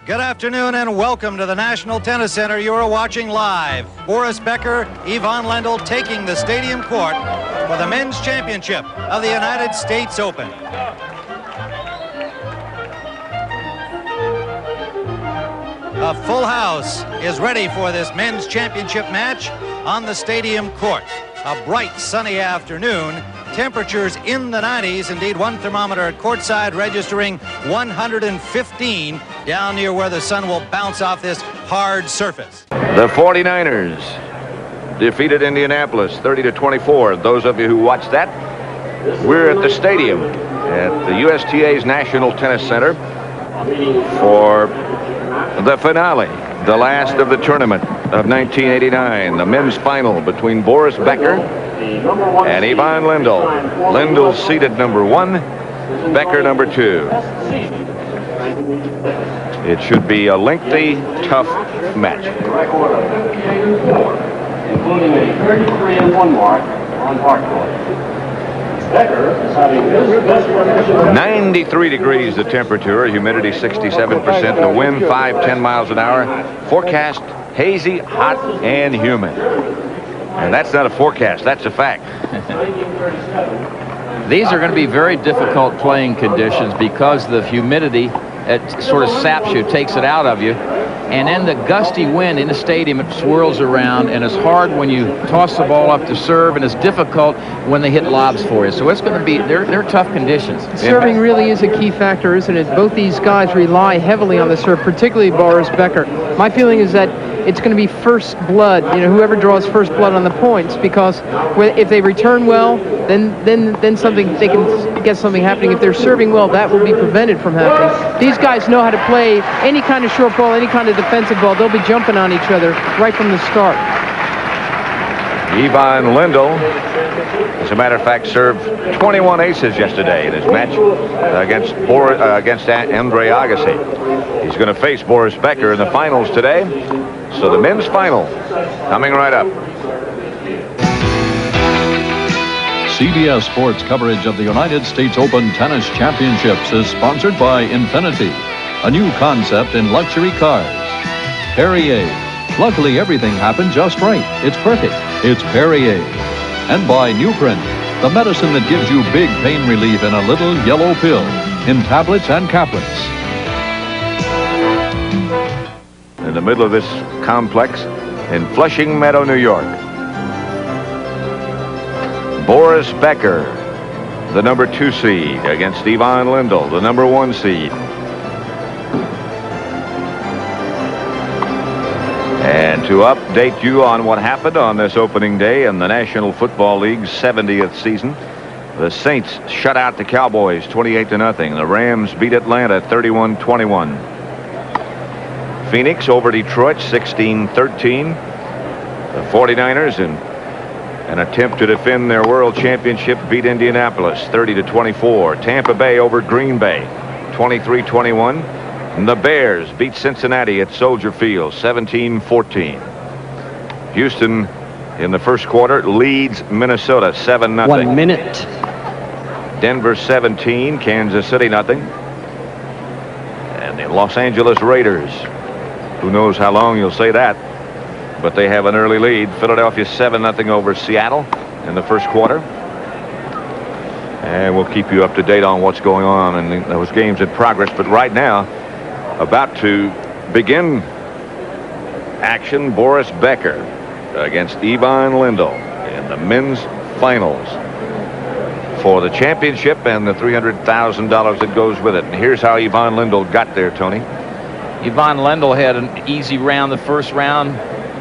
Good afternoon and welcome to the National Tennis Center. You are watching live. Boris Becker, Ivan Lendl taking the stadium court for the men's championship of the United States Open. A full house is ready for this men's championship match on the stadium court. A bright sunny afternoon. Temperatures in the 90s. Indeed, one thermometer at courtside registering 115 down near where the sun will bounce off this hard surface. The 49ers defeated Indianapolis 30-24. Those of you who watched that, we're at the stadium at the USTA's National Tennis Center for the finale, the last of the tournament of 1989, the men's final between Boris Becker and Ivan Lendl. Lendl seated number 1, Becker number 2. It should be a lengthy, tough match. Including a 33-1 mark on hardcourt. 93 degrees the temperature, humidity 67%, the wind 5-10 miles an hour. Forecast hazy, hot, and humid. And that's not a forecast, that's a fact. These are going to be very difficult playing conditions because the humidity, it sort of saps you, takes it out of you. And then the gusty wind in the stadium, it swirls around, and it's hard when you toss the ball up to serve, and it's difficult when they hit lobs for you. So it's going to be, they're tough conditions. Serving really is a key factor, isn't it? Both these guys rely heavily on the serve, particularly Boris Becker. My feeling is that it's going to be first blood, whoever draws first blood on the points, because if they return well, then something, they can get something happening. If they're serving well, that will be prevented from happening. These guys know how to play any kind of short ball, any kind of defensive ball. They'll be jumping on each other right from the start. Ivan Lendl, as a matter of fact, served 21 aces yesterday in his match against Andre Agassi. He's going to face Boris Becker in the finals today. So the men's final coming right up. CBS Sports coverage of the United States Open Tennis Championships is sponsored by Infinity, a new concept in luxury cars. Perrier. Luckily, everything happened just right. It's perfect. It's Perrier. And by Nuprint, the medicine that gives you big pain relief in a little yellow pill, in tablets and caplets. In the middle of this complex in Flushing Meadow, New York. Boris Becker, the number 2 seed, against Ivan Lendl, the number 1 seed. And to update you on what happened on this opening day in the National Football League's 70th season, the Saints shut out the Cowboys 28-0. The Rams beat Atlanta 31-21. Phoenix over Detroit 16-13. The 49ers, in an attempt to defend their world championship, beat Indianapolis 30-24. Tampa Bay over Green Bay 23-21. And the Bears beat Cincinnati at Soldier Field 17-14. Houston in the first quarter leads Minnesota 7-0. 1 minute. Denver 17, Kansas City nothing. And the Los Angeles Raiders, who knows how long you'll say that, but they have an early lead. Philadelphia 7-0 over Seattle in the first quarter. And we'll keep you up to date on what's going on in those games in progress. But right now, about to begin action, Boris Becker against Ivan Lendl in the men's finals for the championship and the $300,000 that goes with it. And here's how Ivan Lendl got there, Tony. Ivan Lendl had an easy round the first round,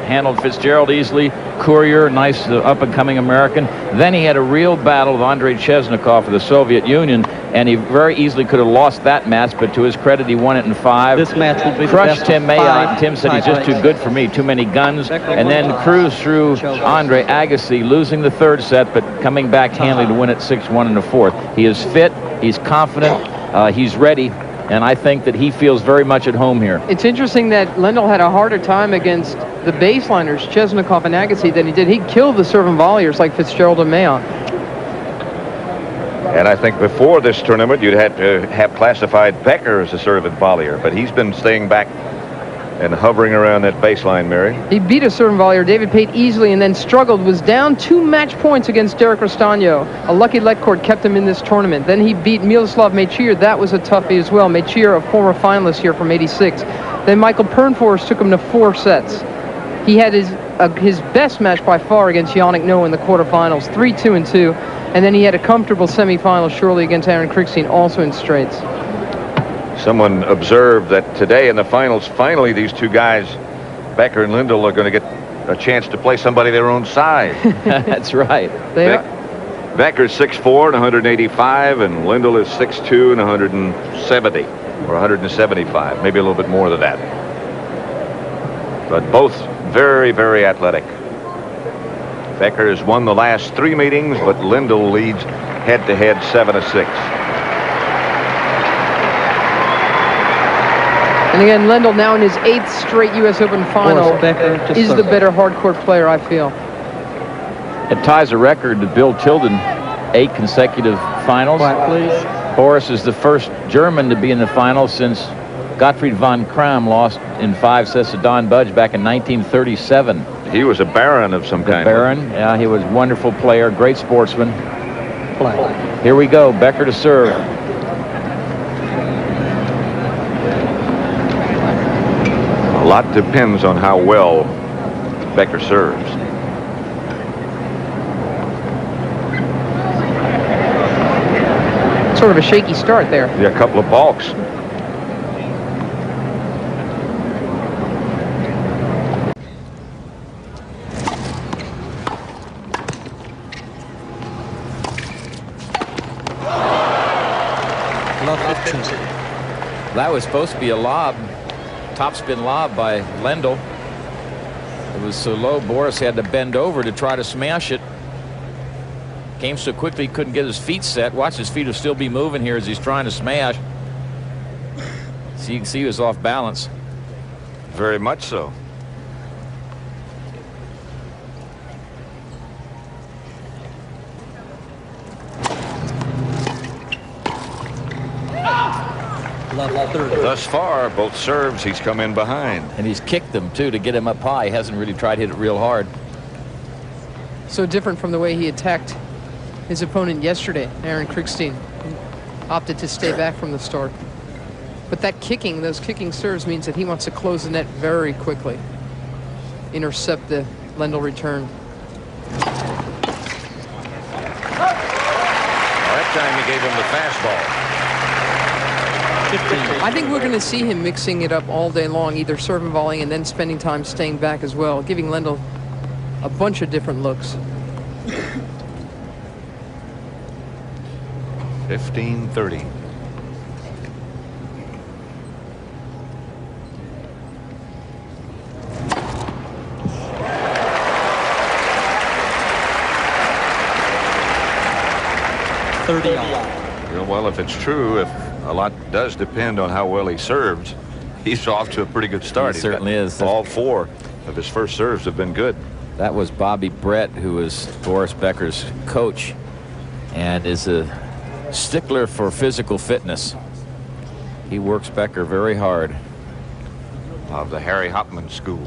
handled Fitzgerald easily. Courier, nice up-and-coming American. Then he had a real battle with Andrei Chesnikov of the Soviet Union, and he very easily could have lost that match, but to his credit, he won it in 5. This match will be crushed Tim Mayotte, and Tim said he's just too good for me, too many guns, and then cruised through Andre Agassi, losing the 3rd set, but coming back handily to win it 6-1 in the 4th. He is fit, he's confident, he's ready, and I think that he feels very much at home here. It's interesting that Lendl had a harder time against the baseliners, Chesnikov and Agassi, than he did. He killed the serve and volleyers like Fitzgerald and Mayotte. And I think before this tournament, you'd have to have classified Becker as a serve and volleyer, but he's been staying back and hovering around that baseline, Mary. He beat a serve and volleyer, David Pate, easily, and then struggled, was down 2 match points against Derek Rostagno. A lucky let court kept him in this tournament. Then he beat Miloslav Mechir. That was a toughie as well. Mechir, a former finalist here from '86. Then Michael Pernfors took him to 4 sets. He had his best match by far against Yannick Noah in the quarterfinals, 3-2 and 2. And then he had a comfortable semifinal surely against Aaron Krickstein, also in straights. Someone observed that today in the finals, finally these two guys, Becker and Lendl, are going to get a chance to play somebody their own size. That's right. Becker's 6'4" and 185, and Lendl is 6'2" and 170 or 175, maybe a little bit more than that. But both very, very athletic. Becker has won the last 3 meetings, but Lendl leads head-to-head 7-6. And again, Lendl now in his 8th straight U.S. Open final is the better hardcourt player, I feel. It ties a record to Bill Tilden, 8 consecutive finals. Quiet, please. Boris is the first German to be in the finals since Gottfried von Kram lost in 5 sets to Don Budge back in 1937. He was a baron of some kind. Baron, yeah, he was a wonderful player, great sportsman. Play. Here we go, Becker to serve. A lot depends on how well Becker serves. Sort of a shaky start there. Yeah, a couple of balks. That was supposed to be a lob, topspin lob by Lendl. It was so low, Boris had to bend over to try to smash it. Came so quickly, he couldn't get his feet set. Watch, his feet will still be moving here as he's trying to smash. So you can see he was off balance. Very much so. Thus far, both serves, he's come in behind. And he's kicked them, too, to get him up high. He hasn't really tried to hit it real hard. So different from the way he attacked his opponent yesterday, Aaron Krickstein. He opted to stay back from the start. But that kicking, those kicking serves, means that he wants to close the net very quickly. Intercept the Lendl return. That time he gave him the fastball. I think we're going to see him mixing it up all day long, either serve and volleying and then spending time staying back as well, giving Lendl a bunch of different looks. 15-30. Well, if it's true, if a lot does depend on how well he serves, he's off to a pretty good start. He certainly is. All 4 of his first serves have been good. That was Bobby Brett, who is Boris Becker's coach and is a stickler for physical fitness. He works Becker very hard. Of the Harry Hopman school.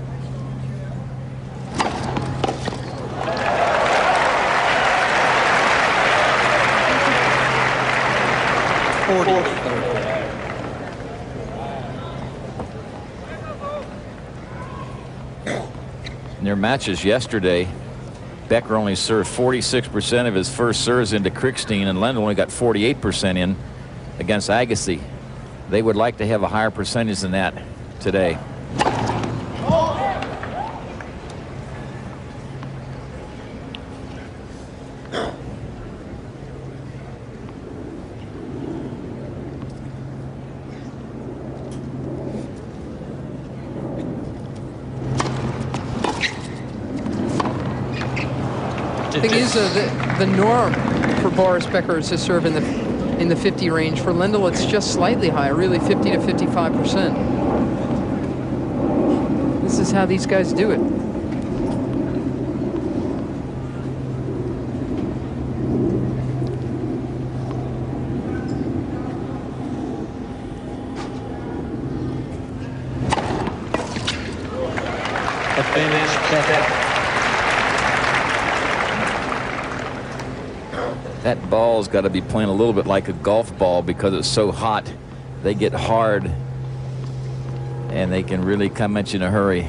In their matches yesterday, Becker only served 46% of his first serves into Krickstein, and Lendl only got 48% in against Agassi. They would like to have a higher percentage than that today. The thing is, the norm for Boris Becker is to serve in the 50 range. For Lendl, it's just slightly higher, really 50 to 55%. This is how these guys do it. Finish Becker. That ball's got to be playing a little bit like a golf ball because it's so hot. They get hard and they can really come at you in a hurry.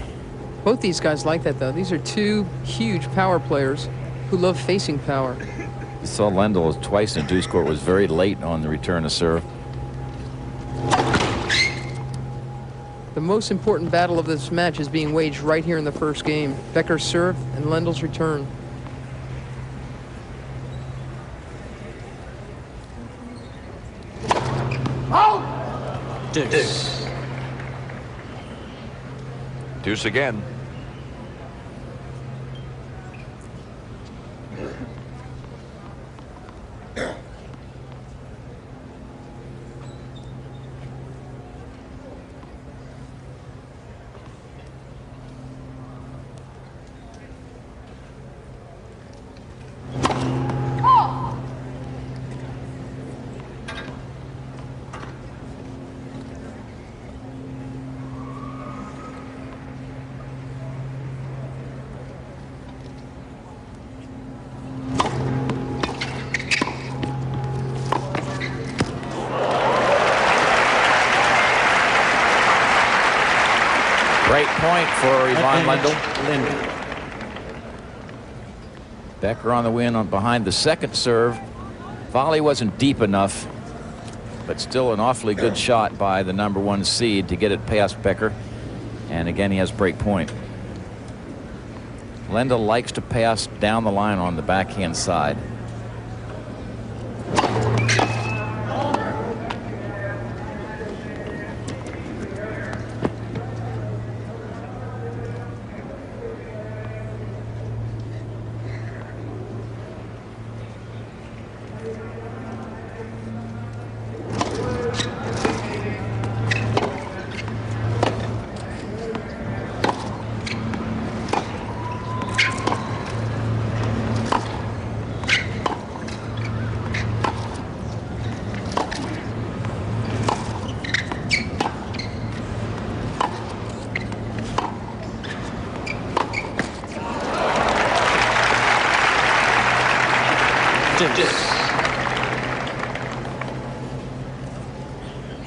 Both these guys like that, though. These are two huge power players who love facing power. You saw Lendl twice in deuce court was very late on the return of serve. The most important battle of this match is being waged right here in the first game. Becker's serve and Lendl's return. Deuce. Deuce again. Great point for Ivan Lendl. Becker on the win on behind the second serve. Volley wasn't deep enough, but still an awfully good shot by the #1 seed to get it past Becker. And again, he has break point. Lendl likes to pass down the line on the backhand side.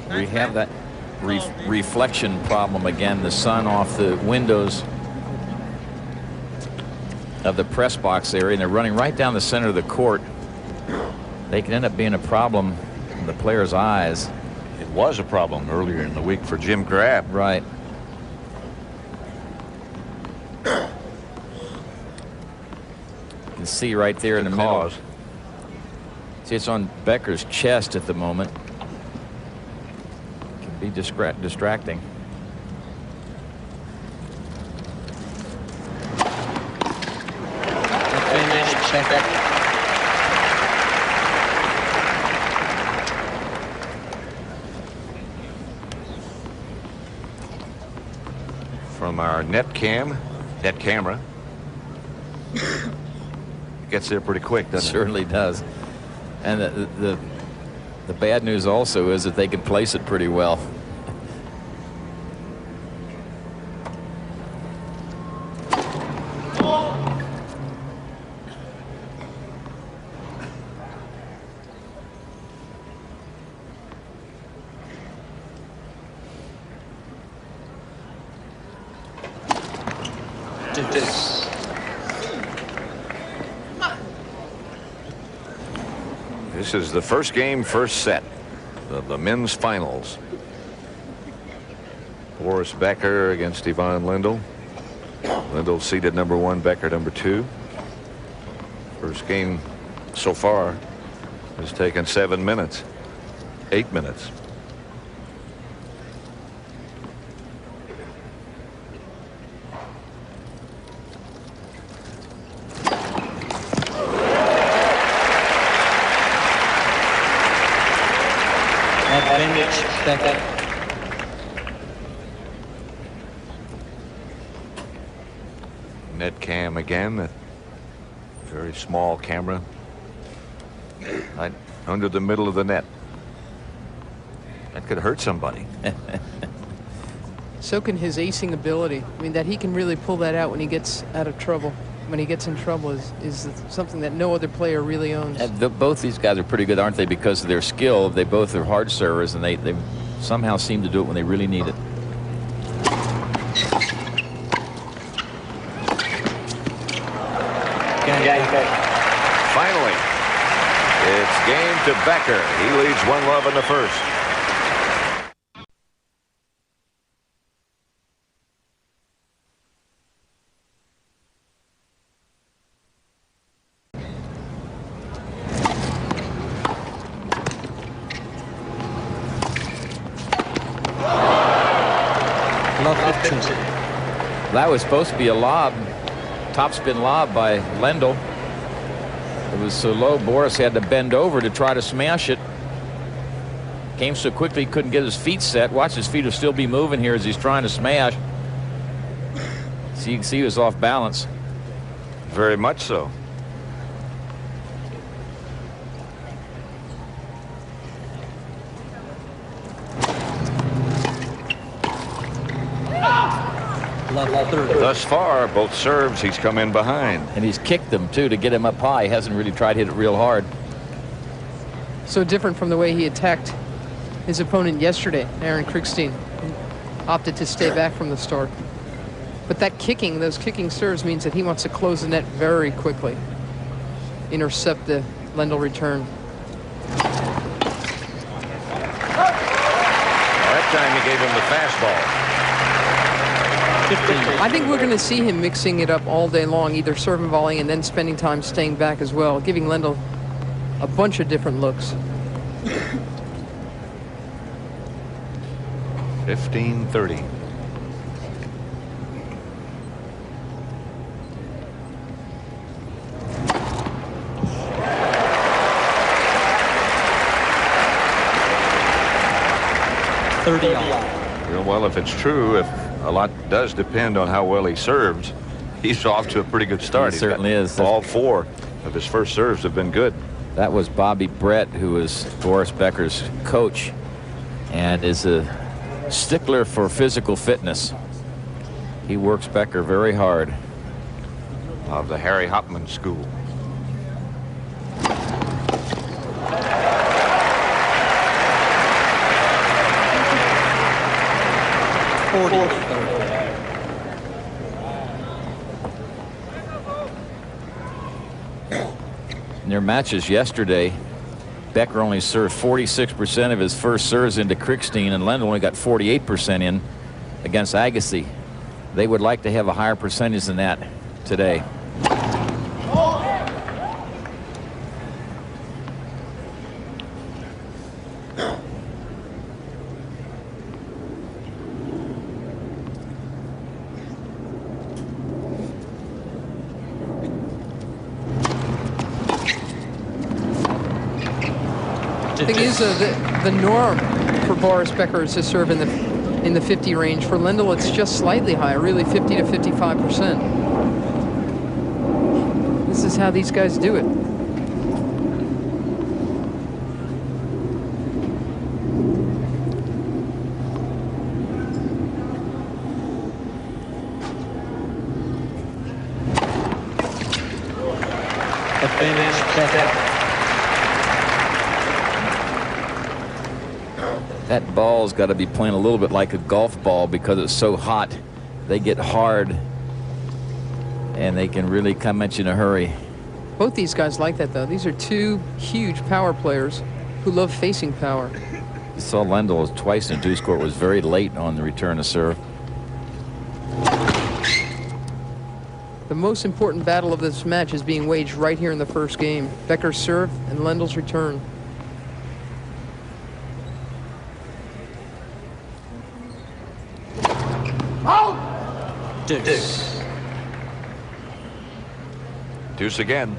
We have that reflection problem again. The sun off the windows of the press box area, and they're running right down the center of the court. They can end up being a problem in the players' eyes. It was a problem earlier in the week for Jim Crabb. Right. You can see right there in the middle. See, it's on Becker's chest at the moment. Can be distracting. From our net camera. Gets there pretty quick, doesn't it? Certainly does. And the bad news also is that they can place it pretty well. This is the first game, first set of the men's finals. Boris Becker against Ivan Lendl. Lendl seeded #1, Becker #2. First game so far has taken 7 minutes, 8 minutes. Net cam again, a very small camera right under the middle of the net. That could hurt somebody. So can his acing ability. I mean, that he can really pull that out when he gets out of trouble. When he gets in trouble is something that no other player really owns. Both these guys are pretty good, aren't they? Because of their skill. They both are hard servers, and they somehow seem to do it when they really need it. Finally, it's game to Becker. He leads 1-love in the first. That was supposed to be a lob, topspin lob by Lendl. It was so low, Boris had to bend over to try to smash it. Came so quickly, he couldn't get his feet set. Watch, his feet will still be moving here as he's trying to smash. So you can see he was off balance. Very much so. Thus far, both serves, he's come in behind. And he's kicked them, too, to get him up high. He hasn't really tried to hit it real hard. So different from the way he attacked his opponent yesterday, Aaron Krickstein. Opted to stay back from the start. But that kicking, those kicking serves, means that he wants to close the net very quickly. Intercept the Lendl return. That time he gave him the fastball. I think we're going to see him mixing it up all day long, either serve and volley and then spending time staying back as well, giving Lendl a bunch of different looks. 15-30. Well, if it's true, if a lot does depend on how well he serves, he's off to a pretty good start. He certainly is. All 4 of his first serves have been good. That was Bobby Brett, who is Boris Becker's coach and is a stickler for physical fitness. He works Becker very hard. Of the Harry Hopman school. In their matches yesterday, Becker only served 46% of his first serves into Krickstein, and Lendl only got 48% in against Agassi. They would like to have a higher percentage than that today. The thing is, the norm for Boris Becker is to serve in the 50 range. For Lendl, it's just slightly higher, really 50 to 55%. This is how these guys do it. That ball's got to be playing a little bit like a golf ball because it's so hot. They get hard and they can really come at you in a hurry. Both these guys like that, though. These are two huge power players who love facing power. You saw Lendl twice in deuce court was very late on the return of serve. The most important battle of this match is being waged right here in the first game. Becker's serve and Lendl's return. Deuce. Deuce again.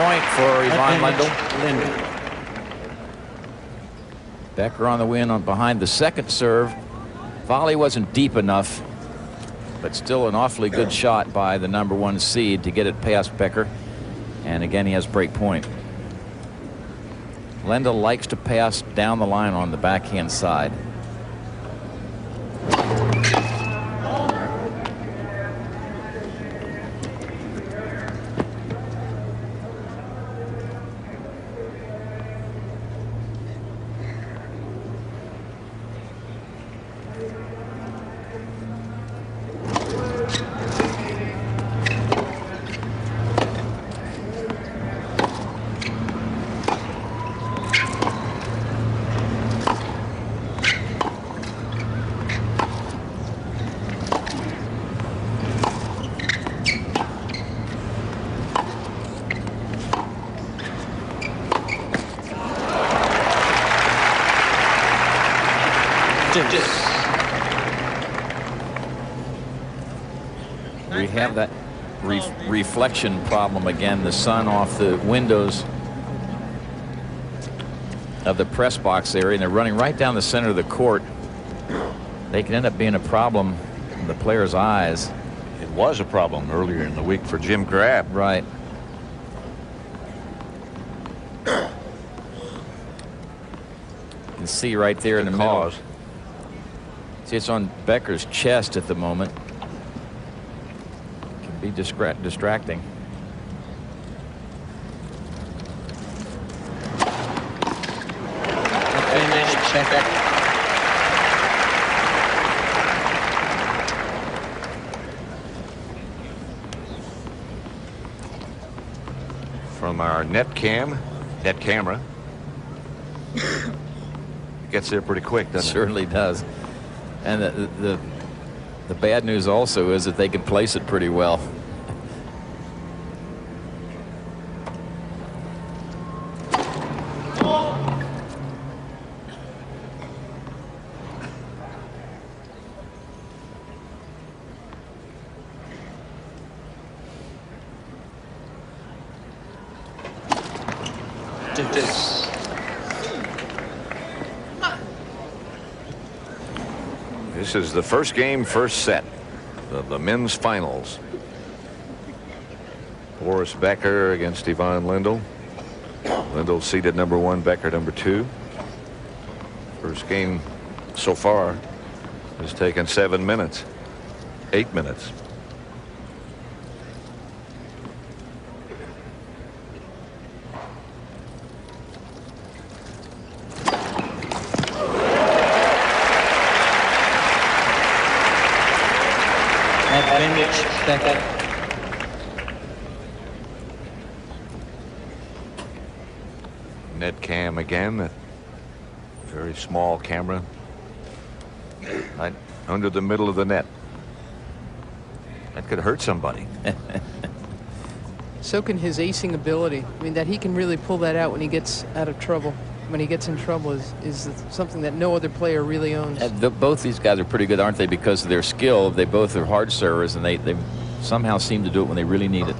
point for Ivan Lendl. Becker on the win on behind the second serve. Volley wasn't deep enough, but still an awfully good shot by the #1 seed to get it past Becker. And again, he has break point. Lendl likes to pass down the line on the backhand side. We have that reflection problem again. The sun off the windows of the press box area, and they're running right down the center of the court. They can end up being a problem in the players' eyes. It was a problem earlier in the week for Jim Crabb. Right. You can see right there in the middle. See, it's on Becker's chest at the moment. Can be distracting. From our net camera. Gets there pretty quick, doesn't it? Certainly does. And the bad news also is that they can place it pretty well. This is the first game, first set of the men's finals. Boris Becker against Ivan Lendl. Lendl seated #1, Becker #2. First game so far has taken 7 minutes, 8 minutes. Net cam again, that very small camera right under the middle of the net. That could hurt somebody. So can his acing ability. I mean, that he can really pull that out when he gets out of trouble. When he gets in trouble is something that no other player really owns. Both these guys are pretty good, aren't they? Because of their skill. They both are hard servers, and they somehow seem to do it when they really need it.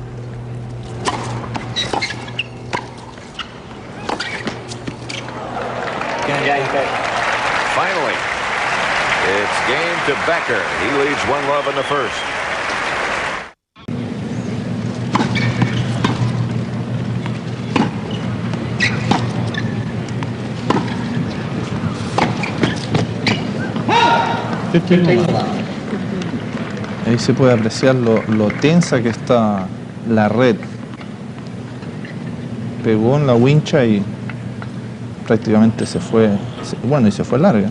Finally, it's game to Becker. He leads 1-love in the first. Ahí se puede apreciar lo tensa que está la red. Pegó en la wincha y prácticamente se fue, bueno, y se fue larga.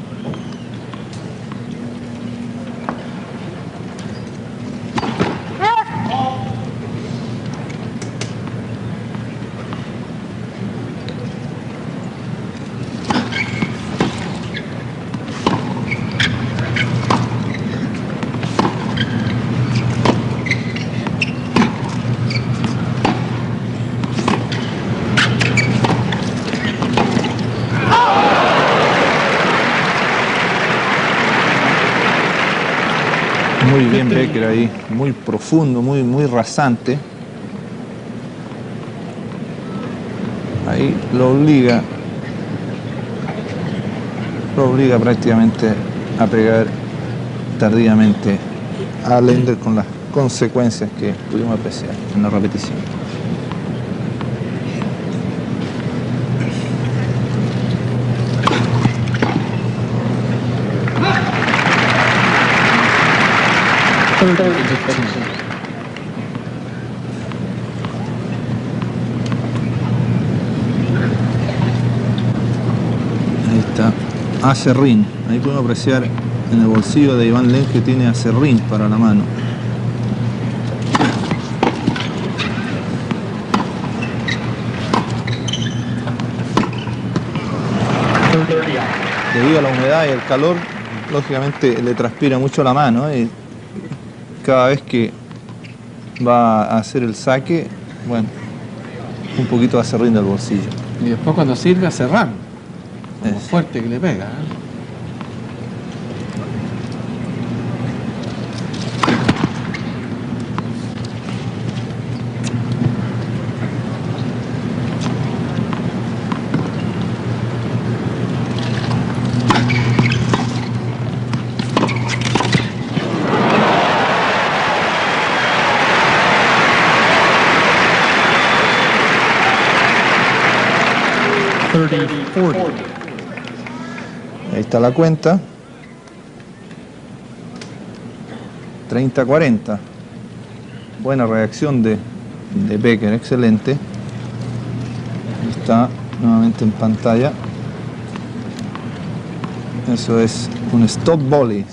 Muy bien Becker ahí, muy profundo, muy rasante. ahí lo obliga prácticamente a pegar tardíamente a Lendl con las consecuencias que pudimos apreciar en la repetición. Ahí está acerrín, ahí podemos apreciar en el bolsillo de Iván Lendl que tiene acerrín para la mano. Debido a la humedad y el calor, lógicamente le transpira mucho la mano, y cada vez que va a hacer el saque, bueno, un poquito de acerrín del bolsillo. Y después cuando sirve a cerrar, Es. fuerte que le pega, ¿eh? Ahí está la cuenta. 30-40. Buena reacción de Becker, excelente. Ahí está nuevamente en pantalla. Eso es un stop volley.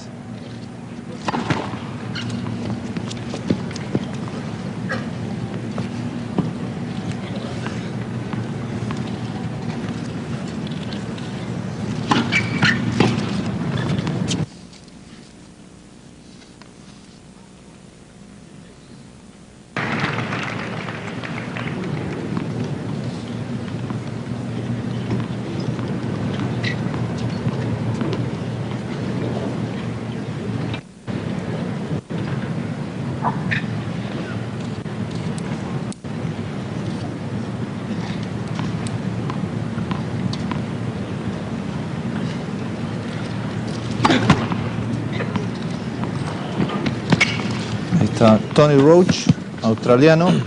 Está Tony Roach, australiano, el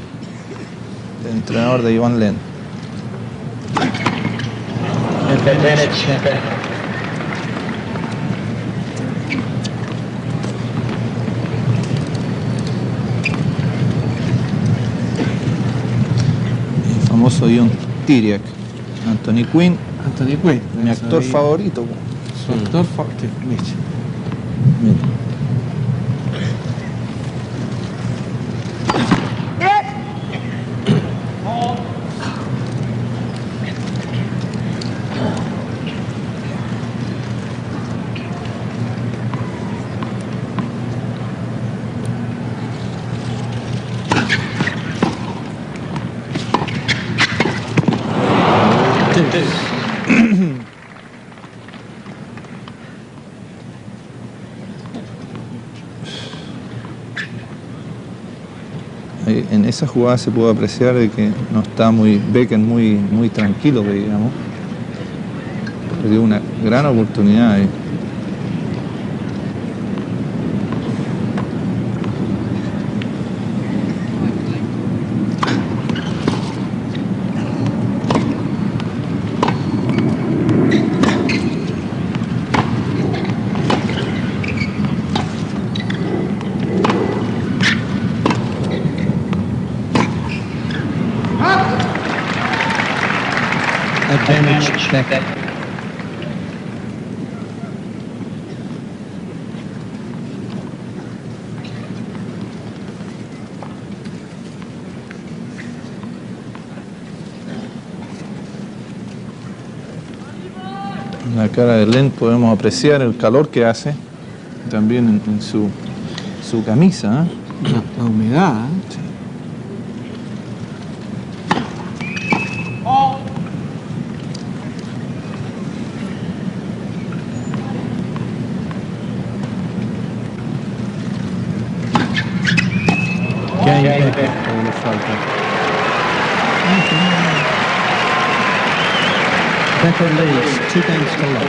entrenador de Iván Lendl. El famoso John Tiriac, Anthony Quinn, mi actor favorito. Su actor favorito. Mira. En esa jugada se pudo apreciar de que no está Becker muy tranquilo, que digamos. Perdió una gran oportunidad ahí. En la cara de Lendl podemos apreciar el calor que hace también en su camisa, ¿eh? La humedad, ¿eh? Sí. ¿Qué hay? Le falta. Becker leads 2 games to 0.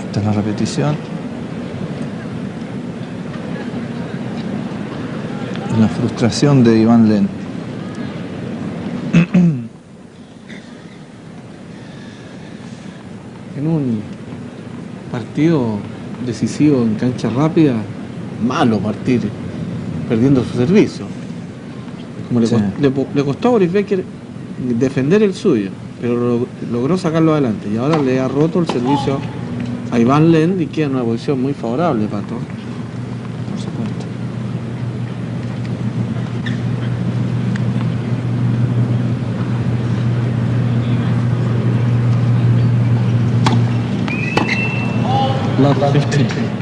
Esta es la repetición. La frustración de Iván Lendl. En un partido decisivo en cancha rápida, malo partir perdiendo su servicio. Como Sí. le costó a Boris Becker defender el suyo, pero logró sacarlo adelante y ahora le ha roto el servicio a Iván Lendl y queda en una posición muy favorable, Pato. Por supuesto. Love 15.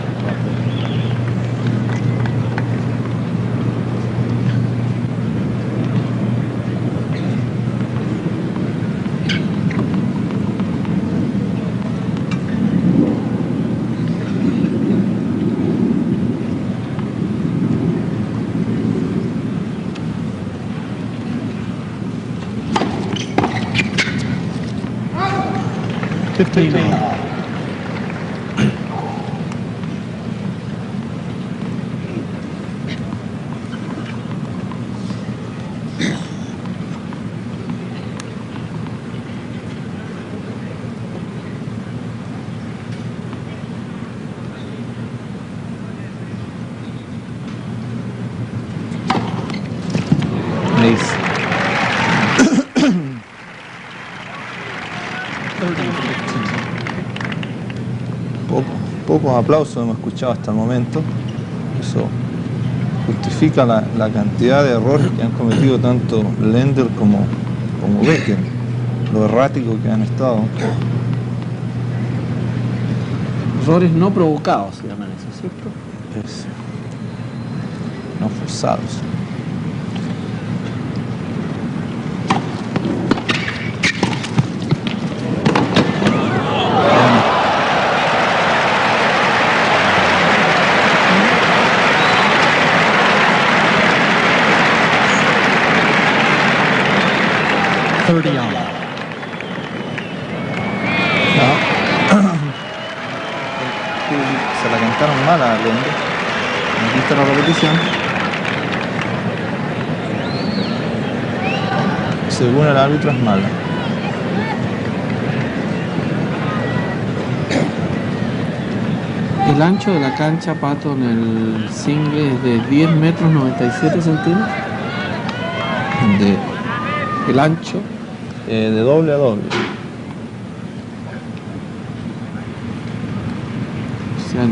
Ace. Pocos aplausos hemos escuchado hasta el momento. Eso justifica la cantidad de errores que han cometido tanto Lendl como Becker, lo errático que han estado. Errores no provocados, se llaman eso, ¿cierto? No forzados. Se la cantaron mal a Lendl. Aquí está la repetición. Según el árbitro es mala. El ancho de la cancha, Pato, en el single es de 10 metros 97 centímetros. El ancho. De doble a doble. O sea,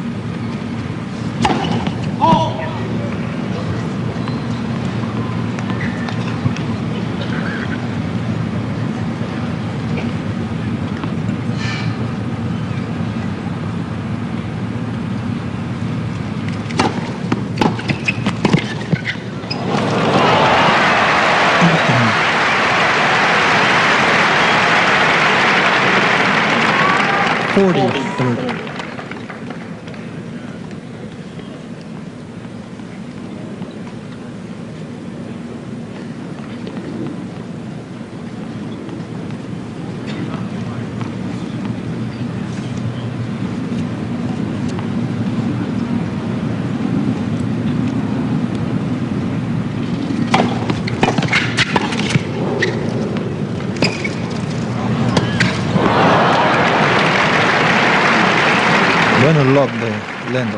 Bueno el lob de Lendl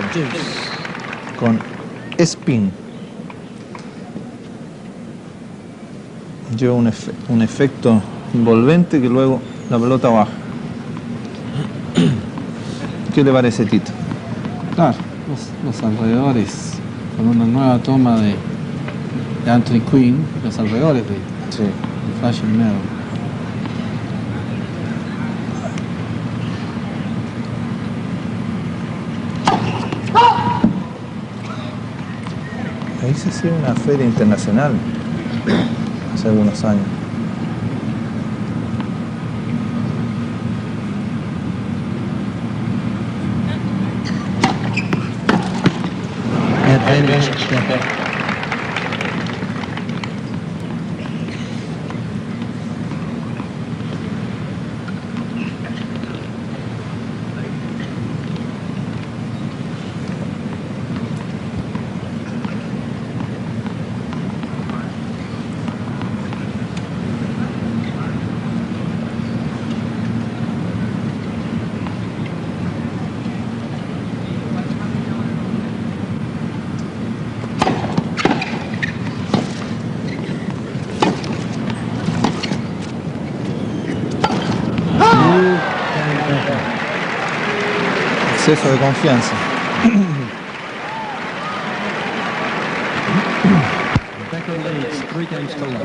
con spin. Lleva un efecto envolvente que luego la pelota baja. ¿Qué le parece, Tito? claro, los alrededores, con una nueva toma de Anthony Quinn, los alrededores de Flashing Meadow. Ahí se hacía una feria internacional hace algunos años. exceso de confianza. Becker leads 3 games to 1.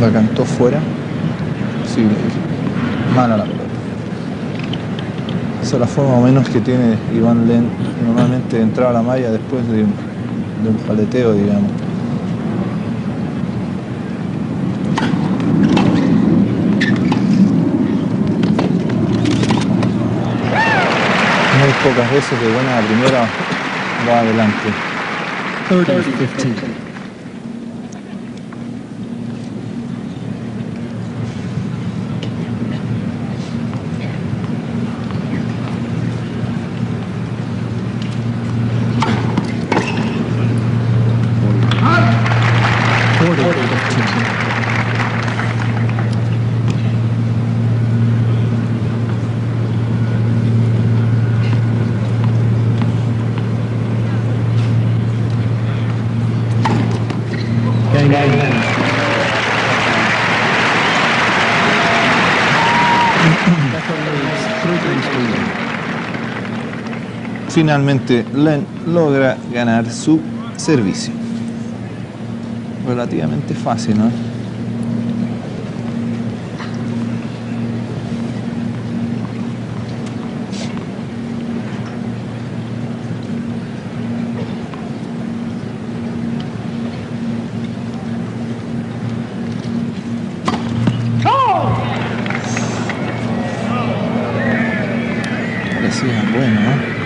La cantó fuera. Sí, mala la pelota. Esa es la forma o menos que tiene Iván Lendl normalmente de entrar a la malla después de un paleteo, digamos. Muy pocas veces de buena primera va adelante. 30-15. Finalmente Lendl logra ganar su servicio. Relativamente fácil, ¿no? Parecía bueno, ¿no?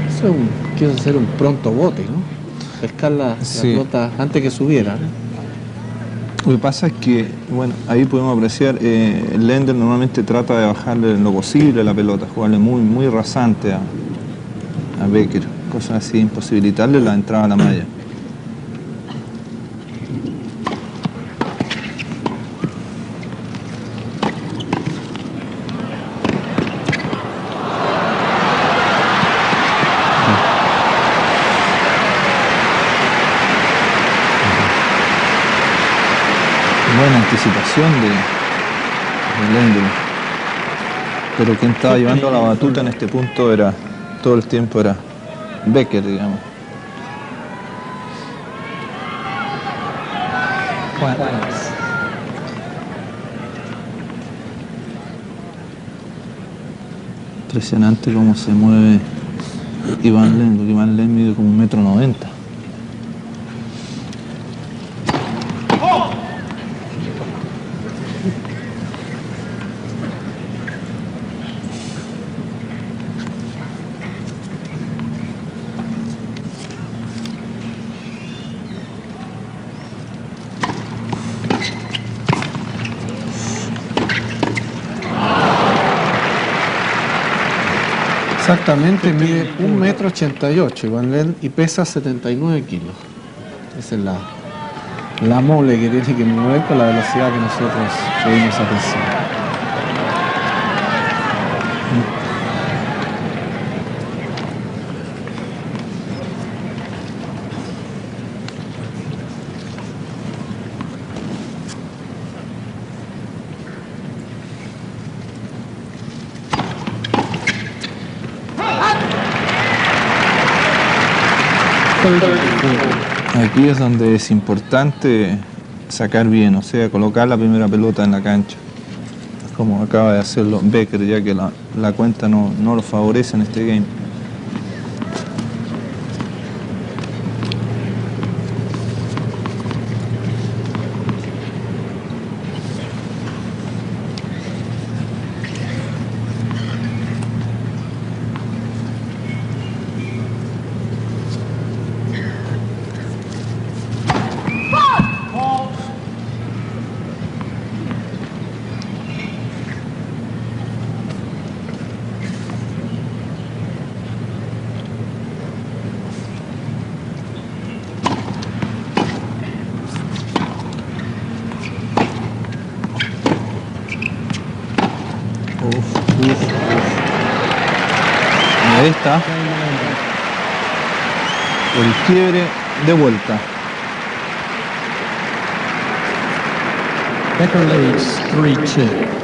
Eso quiso hacer un pronto bote, ¿no? Pescar la pelota antes que subiera, ¿no? Lo que pasa es que, bueno, ahí podemos apreciar, Lendl normalmente trata de bajarle en lo posible la pelota, jugarle muy rasante a Becker, cosas así, imposibilitarle la entrada a la malla. Buena anticipación de Lendl, pero quien estaba llevando la batuta en este punto era, todo el tiempo era Becker, digamos. Impresionante cómo se mueve Iván Lendl, porque Iván Lendl mide como 1,90 m. Exactamente, mide 1,88 m Iván Lendl y pesa 79 kilos. Esa es la mole que tiene que mover con la velocidad que nosotros subimos a presión. Aquí es donde es importante sacar bien, o sea, colocar la primera pelota en la cancha, como acaba de hacerlo Becker, ya que la cuenta no lo favorece en este game. Ahí está. El quiebre de vuelta. Becker leads 3-2.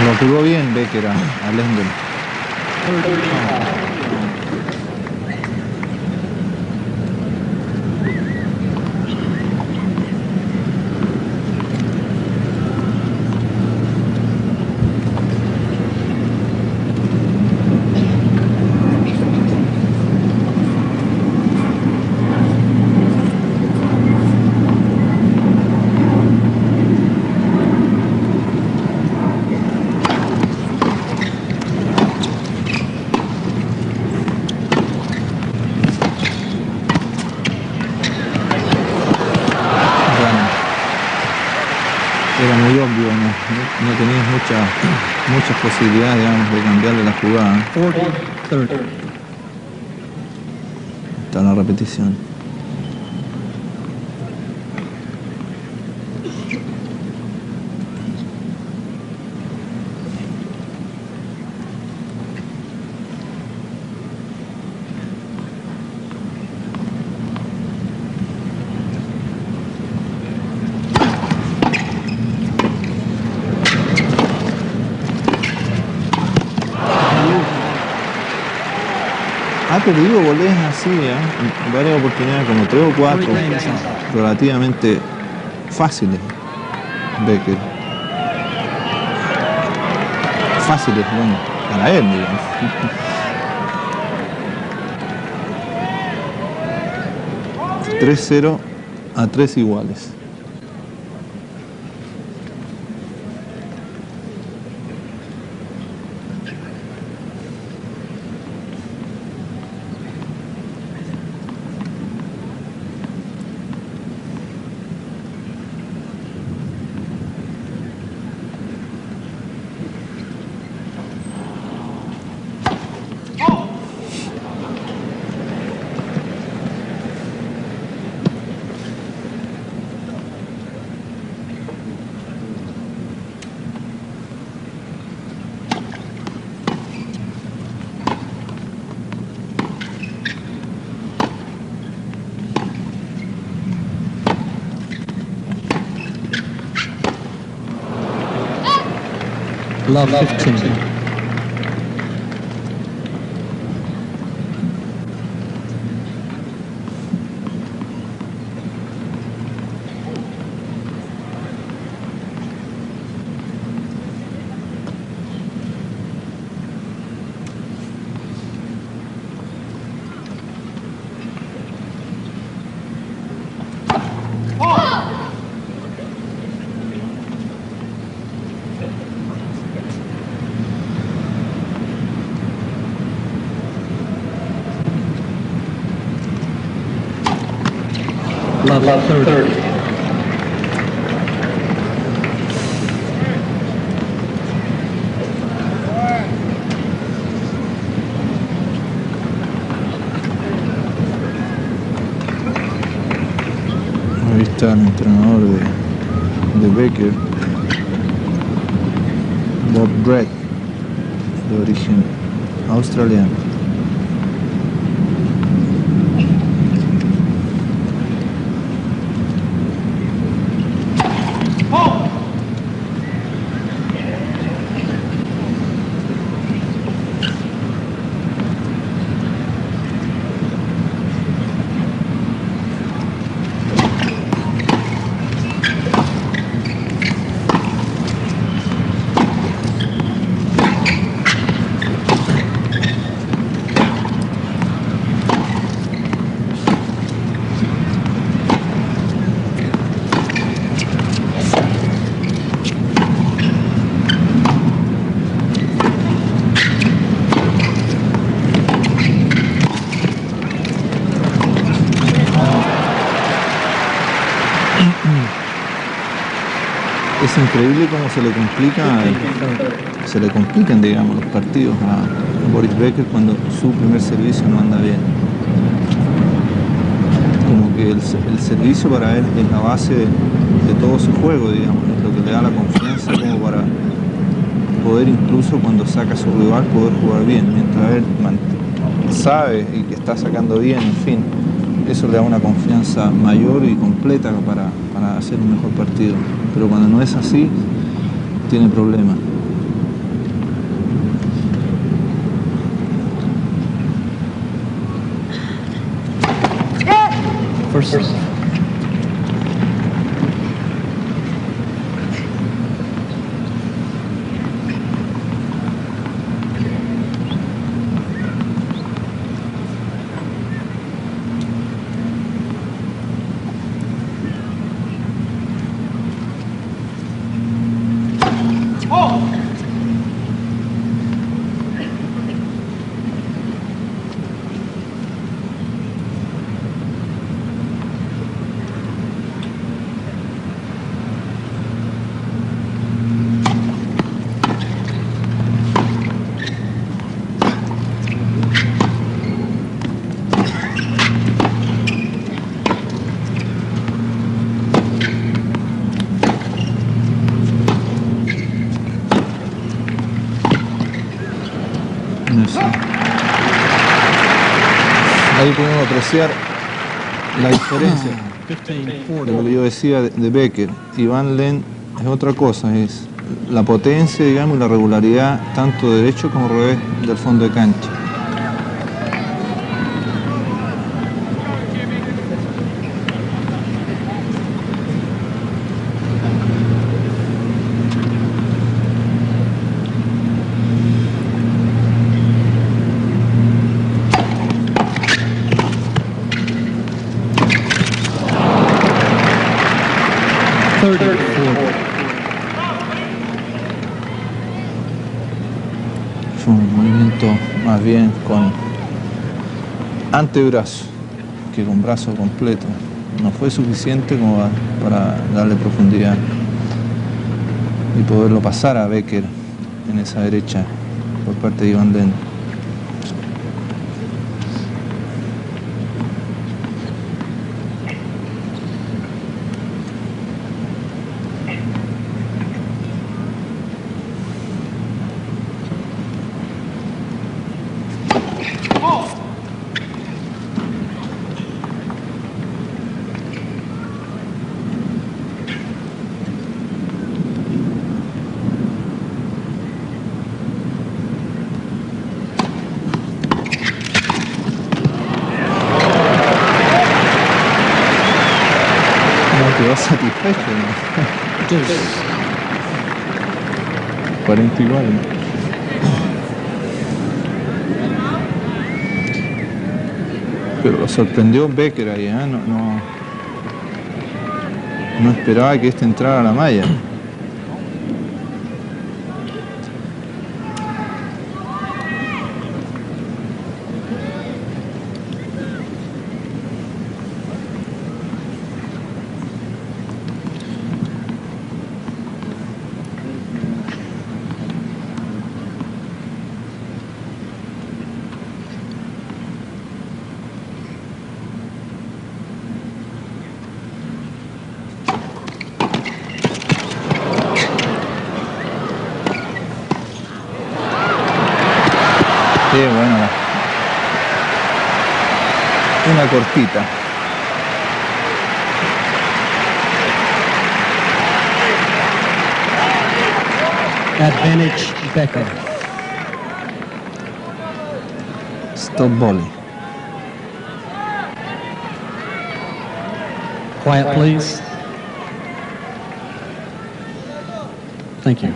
Lo jugó bien Becker a Lendl. Era muy obvio, no tenías muchas posibilidades, digamos, de cambiarle la jugada. 40-30. Está la repetición. Ha perdido goles así, en varias oportunidades, como 3 o 4, relativamente fáciles, Becker. Fáciles, bueno, para él, digamos. ...3-0 a 3 iguales. Love 15. Love 30. Ahí está el entrenador de Becker, Bob Brett, de origen australiano. Es increíble cómo se le complican, digamos, los partidos a Boris Becker cuando su primer servicio no anda bien. Como que el servicio para él es la base de todo su juego, digamos, es lo que le da la confianza como para poder, incluso cuando saca a su rival, poder jugar bien, mientras él sabe y que está sacando bien, en fin, eso le da una confianza mayor y completa para hacer un mejor partido. Pero cuando no es así, tiene problemas. First. Ahí podemos apreciar la diferencia de lo que yo decía de Becker. Y Van Lendl es otra cosa, es la potencia, digamos, y la regularidad tanto derecho como revés del fondo de cancha. Fue un movimiento más bien con antebrazo que con brazo completo. No fue suficiente como para darle profundidad y poderlo pasar a Becker en esa derecha por parte de Van Lendl. quedó satisfecho, ¿no? 40 iguales. Pero lo sorprendió Becker ahí, ¿eh? No esperaba que este entrara a la malla. Qué bueno. Una cortita. Advantage Becker. Stop volley. Quiet, please. Thank you.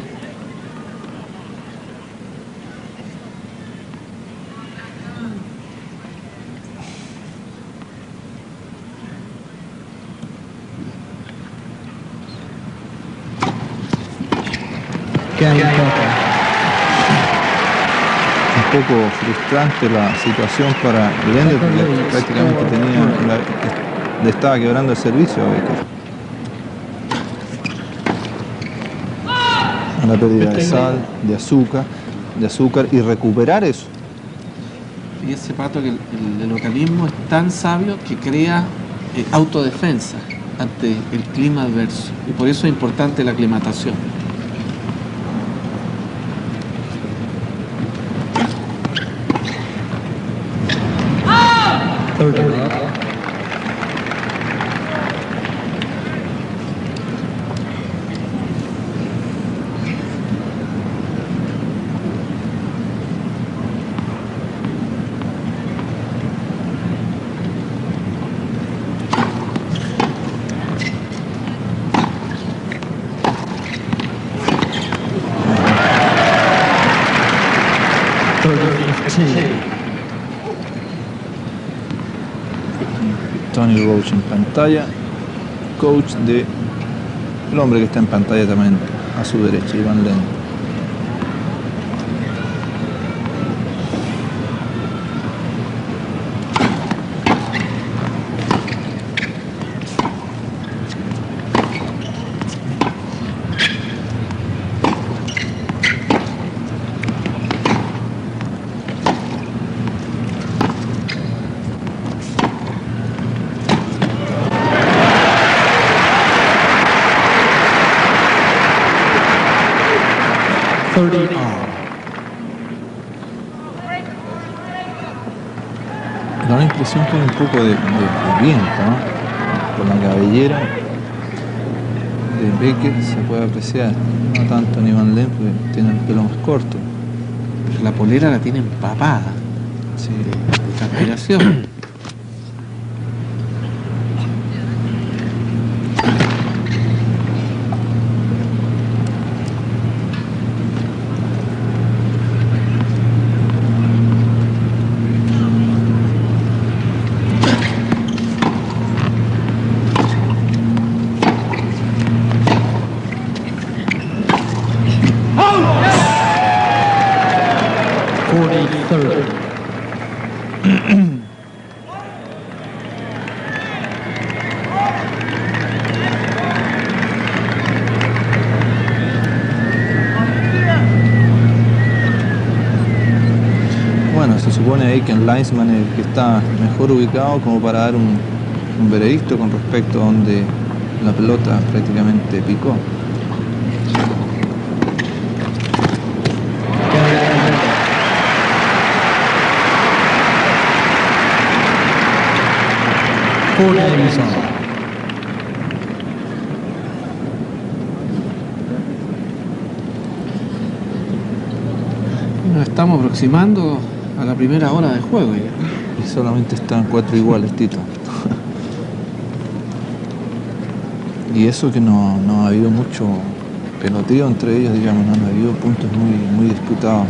Un poco frustrante la situación para Lendl porque prácticamente le estaba quebrando el servicio a Becker. Una pérdida de sal, de azúcar y recuperar eso. Y ese pato que el organismo es tan sabio que crea autodefensa ante el clima adverso. Y por eso es importante la aclimatación. Tony Roach en pantalla, coach de el hombre que está en pantalla también a su derecha, Ivan Lendl. Da la impresión que hay un poco de viento, ¿no? Por la cabellera de Becker se puede apreciar, no tanto en Ivan Lendl porque tiene el pelo más corto. Pero la polera la tiene empapada de transpiración. Bueno, se supone ahí que el linesman es el que está mejor ubicado como para dar un veredicto con respecto a donde la pelota prácticamente picó. Nos estamos aproximando a la primera hora de juego ya. Y solamente están 4 iguales, Tito. Y eso que no ha habido mucho peloteo entre ellos, digamos, no ha habido puntos muy disputados.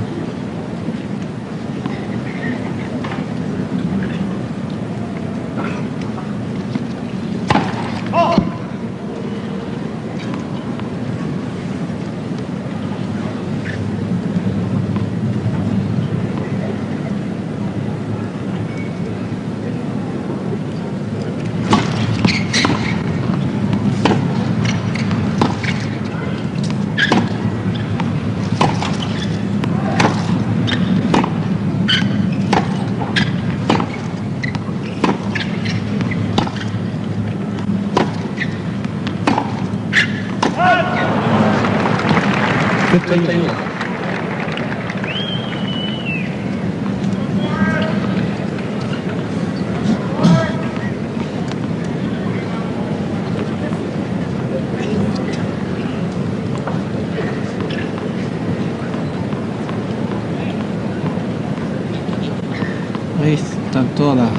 Ahí están todas las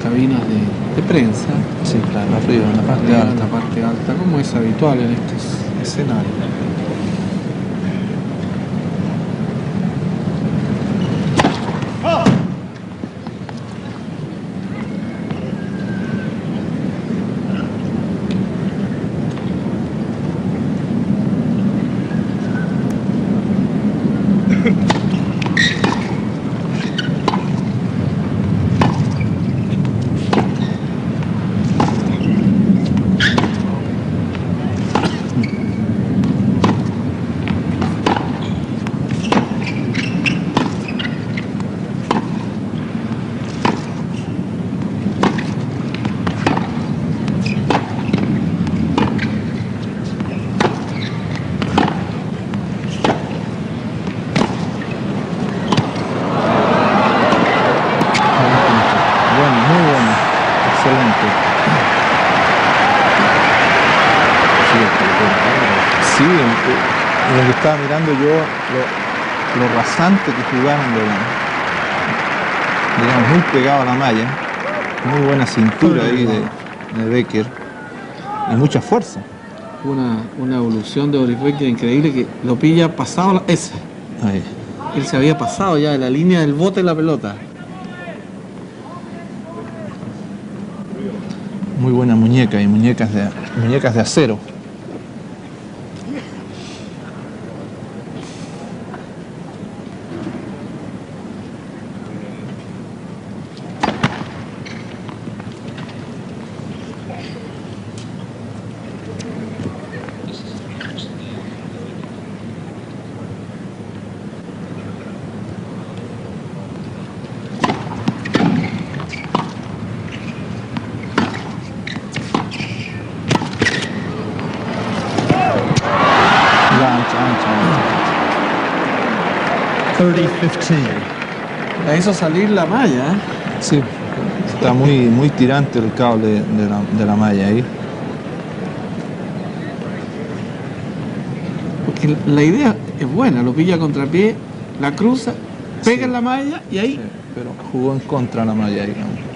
cabinas de prensa. Sí, claro, arriba, en la parte Arriba, en alta. la parte alta, como es habitual en estos escenarios. Sí, lo que estaba mirando yo, lo rasante que jugaron, digamos, muy pegado a la malla, muy buena cintura ahí de Becker y mucha fuerza. Una evolución de Boris Becker increíble, que lo pilla pasado ese. Ahí. Él se había pasado ya de la línea del bote de la pelota. Muy buena muñeca y muñecas de acero. La hizo salir la malla. Sí, está muy tirante el cable de la malla ahí. Porque la idea es buena, lo pilla a contrapié, la cruza, pega en la malla y ahí... Sí, pero jugó en contra la malla ahí, ¿no?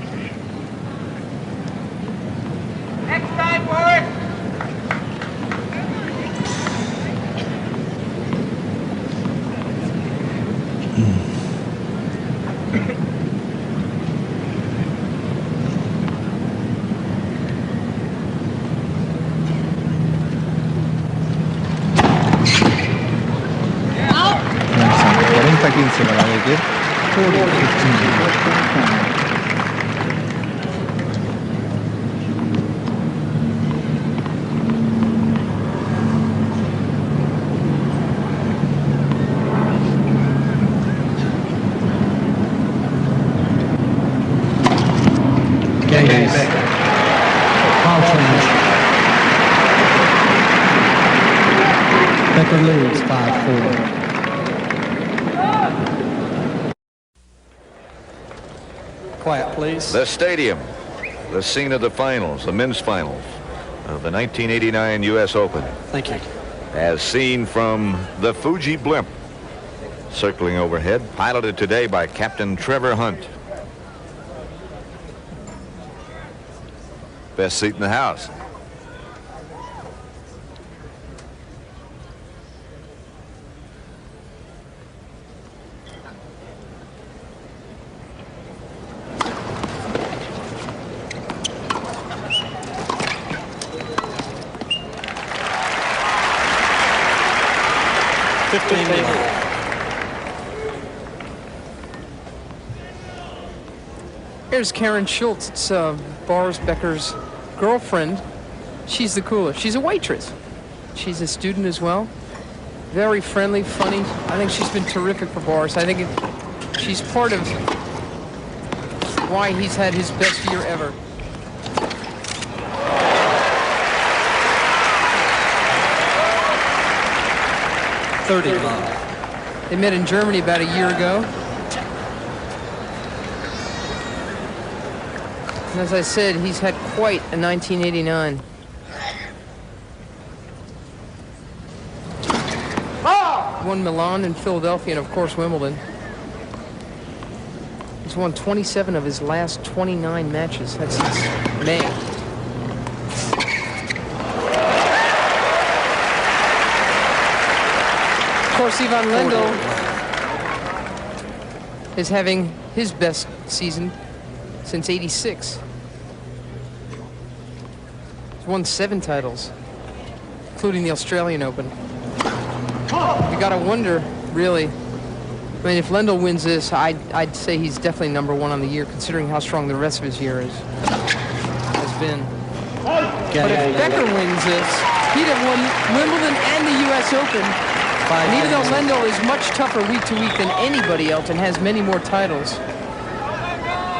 Para Becker. Becker leads 5-4. Quiet, please. The stadium, the scene of the finals, the men's finals of the 1989 U.S. Open. Thank you. As seen from the Fuji blimp, circling overhead, piloted today by Captain Trevor Hunt. Best seat in the house. Here's Karen Schultz. It's Boris Becker's girlfriend. She's the coolest. She's a waitress. She's a student as well. Very friendly, funny. I think she's been terrific for Boris. I think she's part of why he's had his best year ever. They met in Germany about a year ago. And as I said, he's had quite a 1989. Won Milan and Philadelphia and, of course, Wimbledon. He's won 27 of his last 29 matches. That's since May. Of course, Ivan Lendl is having his best season since '86. He's won 7 titles, including the Australian Open. You gotta wonder, really. I mean, if Lendl wins this, I'd say he's definitely #1 on the year, considering how strong the rest of his year has been. But if Becker wins this, he'd have won Wimbledon and the U.S. Open. And even though Lendl is much tougher week to week than anybody else and has many more titles,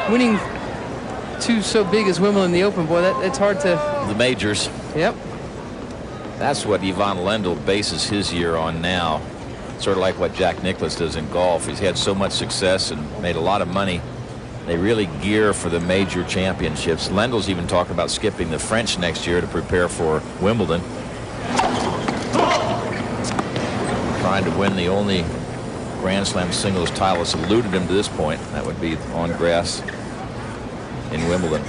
winning 2 so big as Wimbledon and the Open, boy, it's hard to... The majors. Yep. That's what Ivan Lendl bases his year on now. Sort of like what Jack Nicklaus does in golf. He's had so much success and made a lot of money. They really gear for the major championships. Lendl's even talking about skipping the French next year to prepare for Wimbledon. Trying to win the only Grand Slam singles title that's eluded him to this point. That would be on grass in Wimbledon.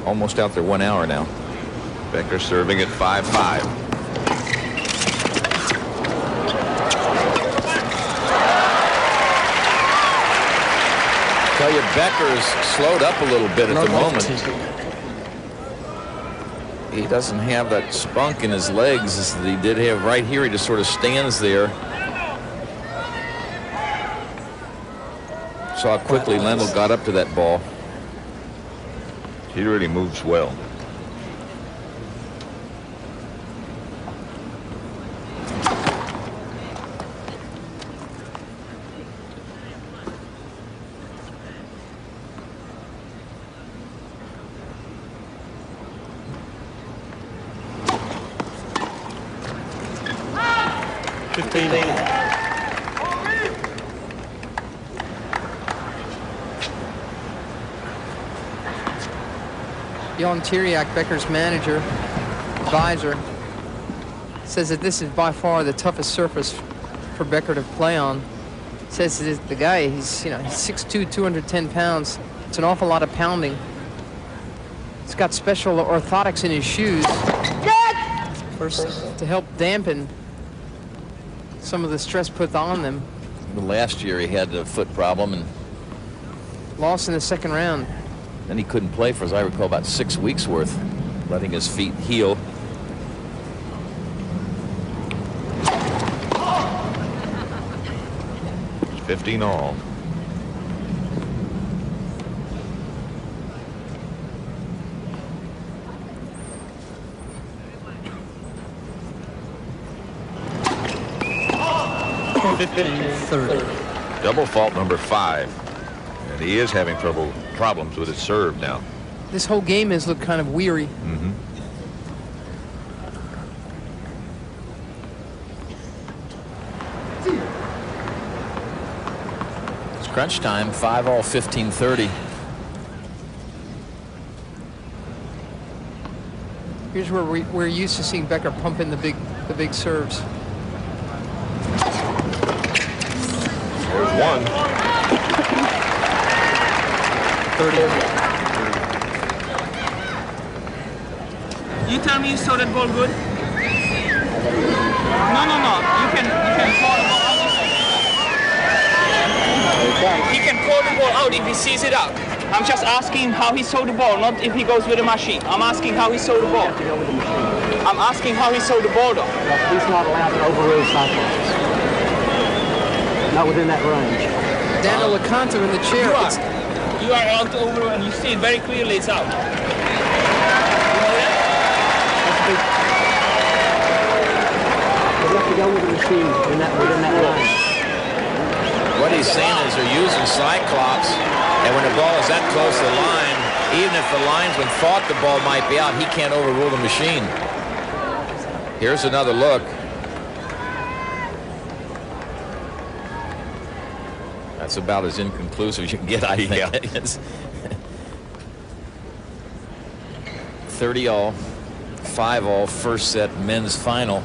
Almost out there 1 hour now. Becker serving at 5-5. Tell you, Becker's slowed up a little bit at the moment. He doesn't have that spunk in his legs as he did have right here. He just sort of stands there. Saw how quickly Lendl got up to that ball. He really moves well. Jan Tiriak, Becker's manager, advisor, says that this is by far the toughest surface for Becker to play on. Says that the guy, he's 6'2", 210 pounds. It's an awful lot of pounding. He's got special orthotics in his shoes to help dampen some of the stress put on them. Last year he had a foot problem and lost in the second round. Then he couldn't play for, as I recall, about 6 weeks worth, letting his feet heal. It's 15 all. Double fault number 5. And he is having problems with his serve now. This whole game has looked kind of weary. Mm-hmm. It's crunch time, 5 all, 15-30. Here's where we're used to seeing Becker pump in the big serves. There's one. 30. You tell me you saw that ball good? No. You can call the ball out. He can call the ball out if he sees it out. I'm just asking how he saw the ball, not if he goes with the machine. I'm asking how he saw the ball. I'm asking how he saw the ball though. He's not allowed to overrule cyclones. Not within that range. Daniel LeConte in the chair. You are allowed to overrule and you see it very clearly it's out. You know that? You have to go with the machine within that range. What he's saying is they're using Cyclops, and when the ball is that close to the line, even if the linesman thought the ball might be out, he can't overrule the machine. Here's another look. That's about as inconclusive as you can get, I think. Yeah. It's 30-all, 5-all, first set, men's final.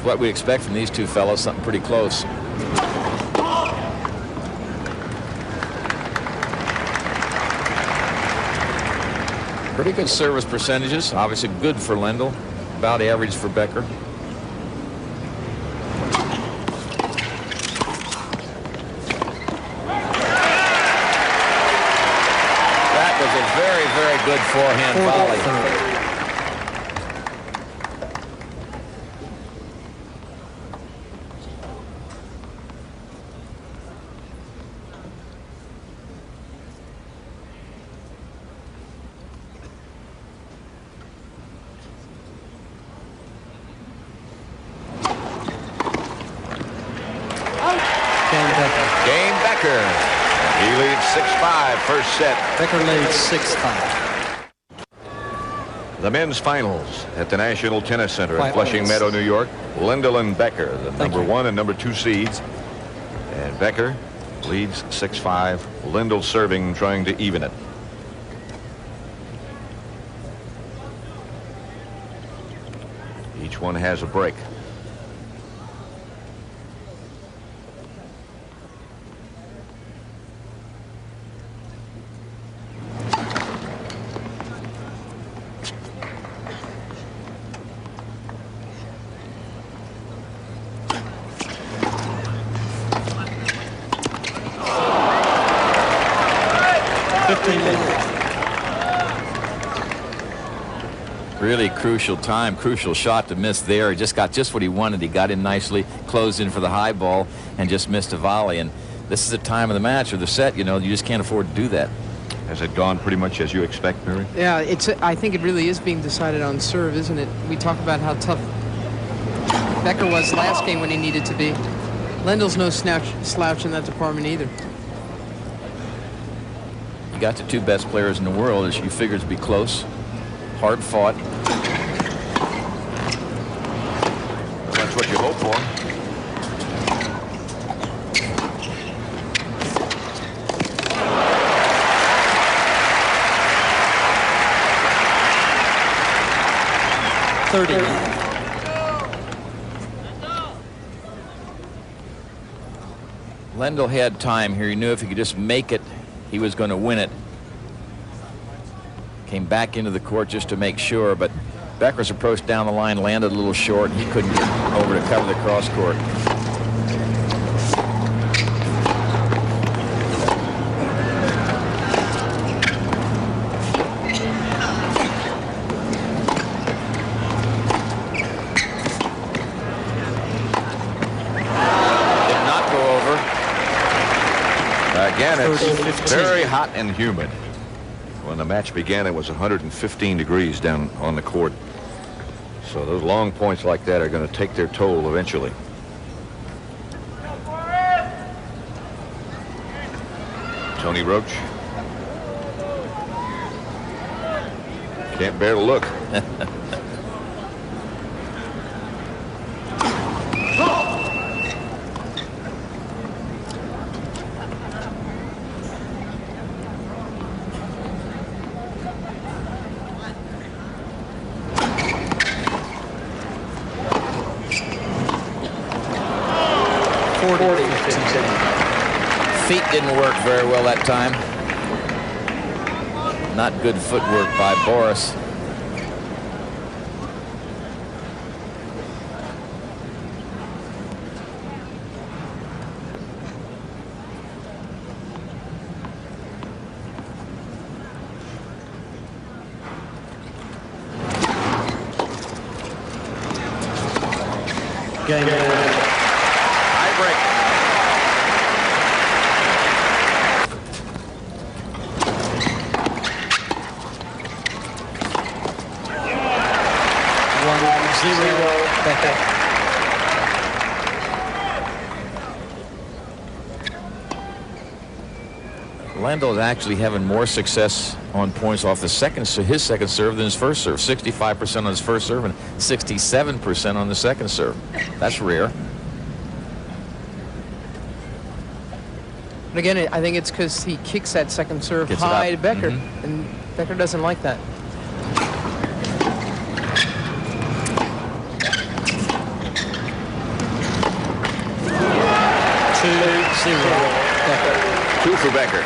What we expect from these two fellows, something pretty close. Pretty good service percentages. Obviously good for Lendl. About average for Becker. That was a very, very good forehand volley. Game Becker. He leads 6-5 first set. Becker leads 6-5. The men's finals at the National Tennis Center in Quiet, Flushing please. Meadow, New York. Lendl and Becker, the number you. 1 and number 2 seeds. And Becker leads 6-5. Lendl serving, trying to even it. Each one has a break. Really crucial time, crucial shot to miss there. He just got just what he wanted. He got in nicely, closed in for the high ball, and just missed a volley. And this is the time of the match or the set, you know, you just can't afford to do that. Has it gone pretty much as you expect, Mary? Yeah, I think it really is being decided on serve, isn't it? We talk about how tough Becker was last game when he needed to be. Lendl's no slouch in that department either. You got the two best players in the world, as you figure to be close, hard fought. That's what you hope for. Lendl had time here. He knew if he could just make it, he was going to win it. Came back into the court just to make sure, but Becker's approach down the line landed a little short, and he couldn't get over to cover the cross court. Did not go over. Again, it's very hot and humid. When the match began, it was 115 degrees down on the court. So those long points like that are going to take their toll eventually. Tony Roach. Can't bear to look. Feet didn't work very well that time. Not good footwork by Boris. Game over. Tie break. Becker. Lendl is actually having more success on points off the his second serve than his first serve. 65% on his first serve and 67% on the second serve. That's rare. But again, I think it's because he kicks that second serve Gets high to Becker, and Becker doesn't like that. Becker. 2 for Becker.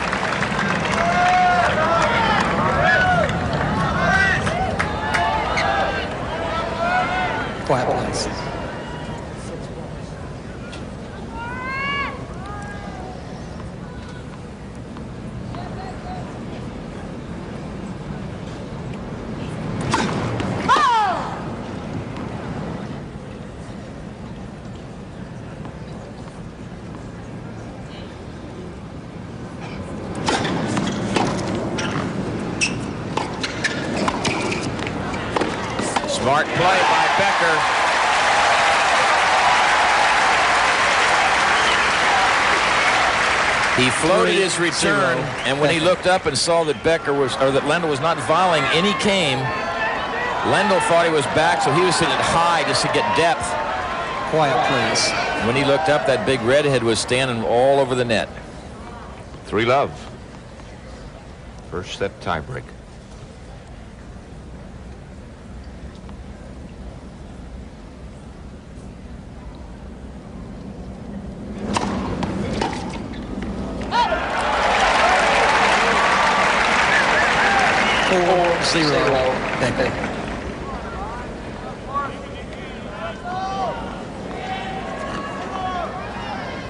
Quiet, please. Smart play by Becker. He floated his return, and when he looked up and saw that that Lendl was not volleying any came, Lendl thought he was back, so he was hitting it high just to get depth. Quiet, please. When he looked up, that big redhead was standing all over the net. 3-love. First set tiebreak. Becker.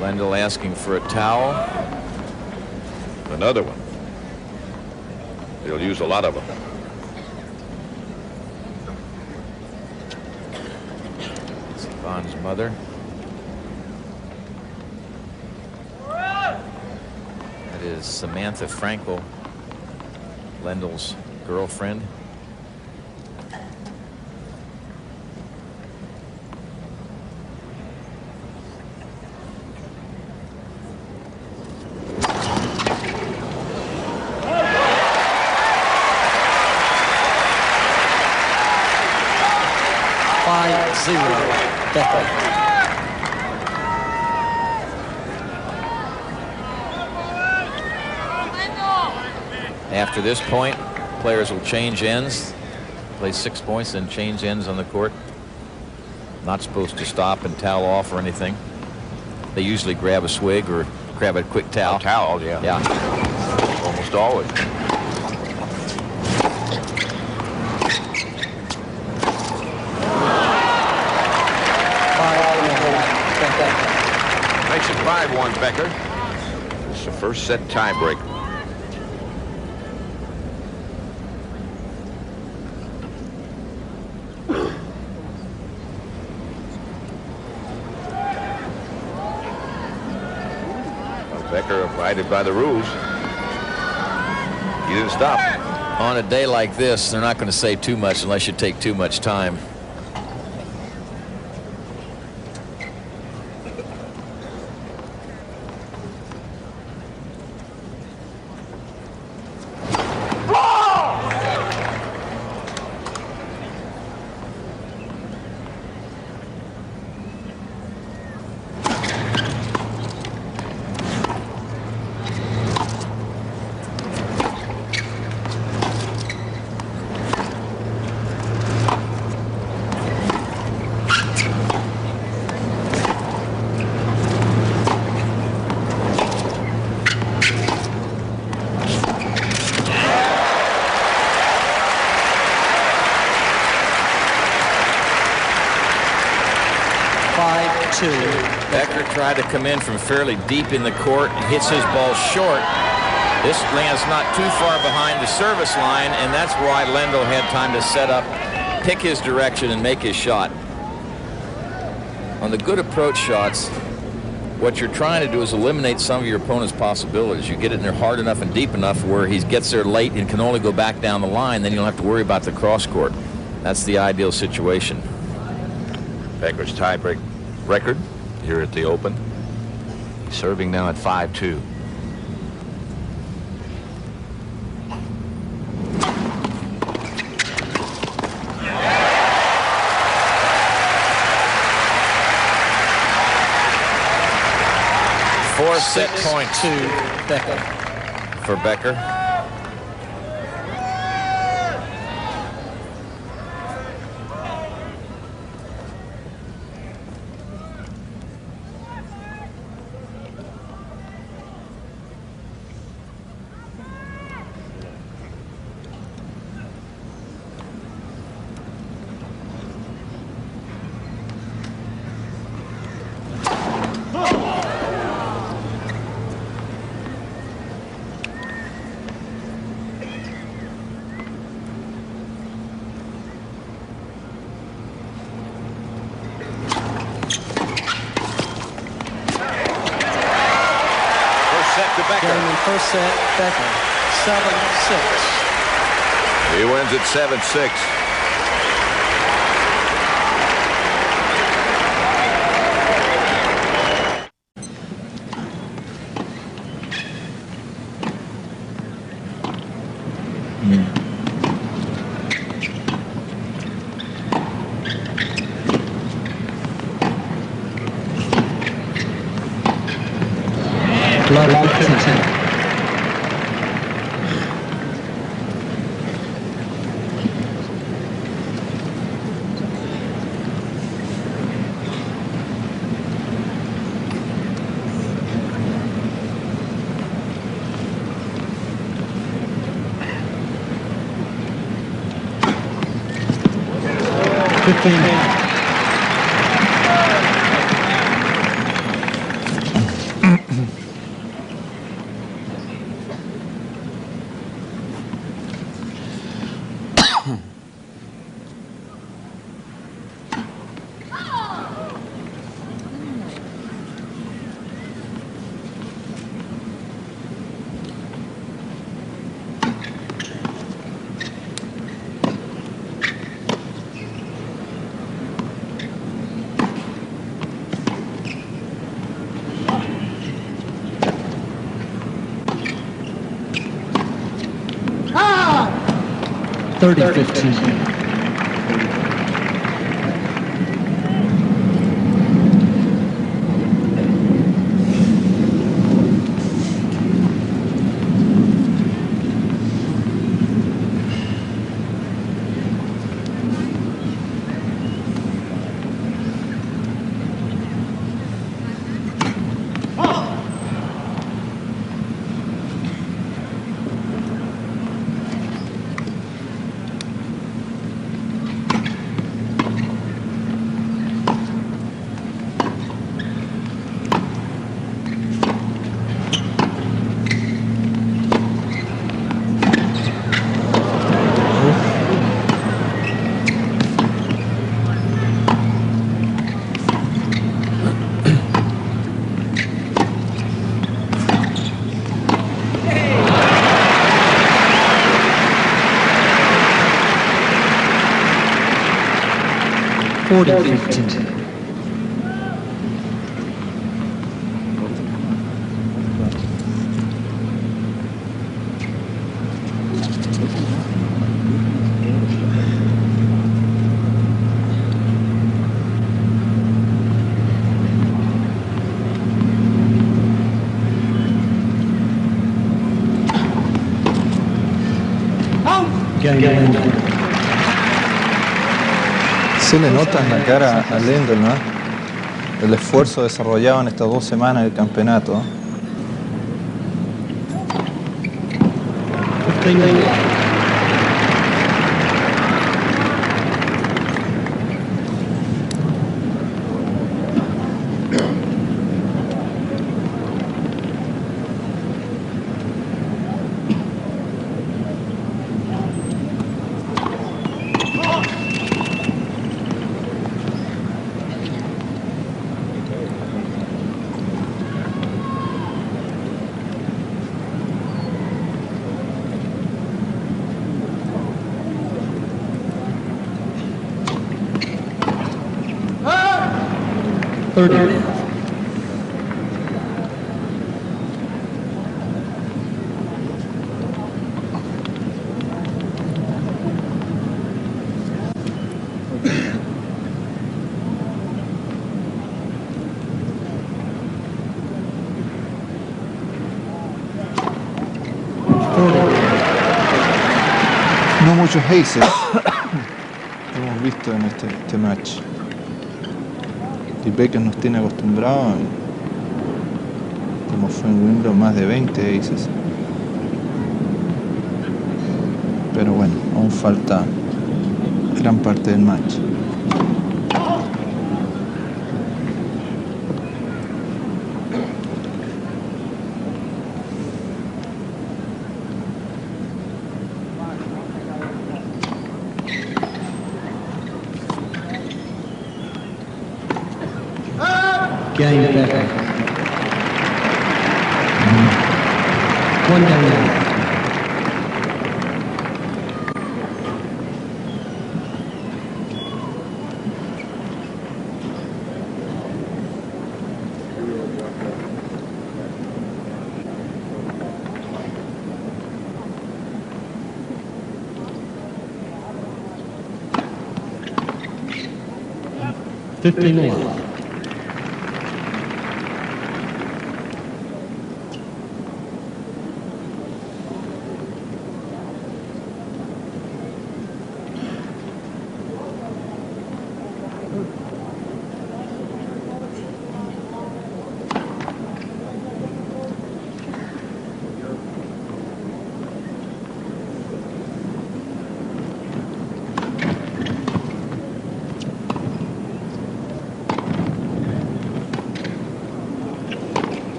Lendl asking for a towel. Another one. He'll use a lot of them. Stefan's mother. That is Samantha Frankel, Lendl's girlfriend. Becker. After this point, players will change ends, play 6 points, then change ends on the court. Not supposed to stop and towel off or anything. They usually grab a swig or grab a quick towel. Towel, yeah. Yeah. Almost always. Makes it 5-1 Becker. It's the first set tiebreak. Becker abided by the rules. He didn't stop. On a day like this, they're not going to say too much unless you take too much time. Becker tried to come in from fairly deep in the court and hits his ball short. This lands not too far behind the service line, and that's why Lendl had time to set up, pick his direction, and make his shot. On the good approach shots, what you're trying to do is eliminate some of your opponent's possibilities. You get it in there hard enough and deep enough where he gets there late and can only go back down the line, then you don't have to worry about the cross court. That's the ideal situation. Becker's tiebreak record here at the Open. He's serving now at 5-2. Four set points to Becker. for Becker. Game in first set, Becker, 7-6. He wins at 7-6. Se le nota en la cara a Lendl, ¿no? El esfuerzo desarrollado en estas 2 semanas del campeonato. 30 love. No muchos aces hemos visto en este match. Y Becker nos tiene acostumbrados, como fue en Wimbledon, más de 20 aces. Pero bueno, aún falta gran parte del match. Game Becker. One down now. $15 love.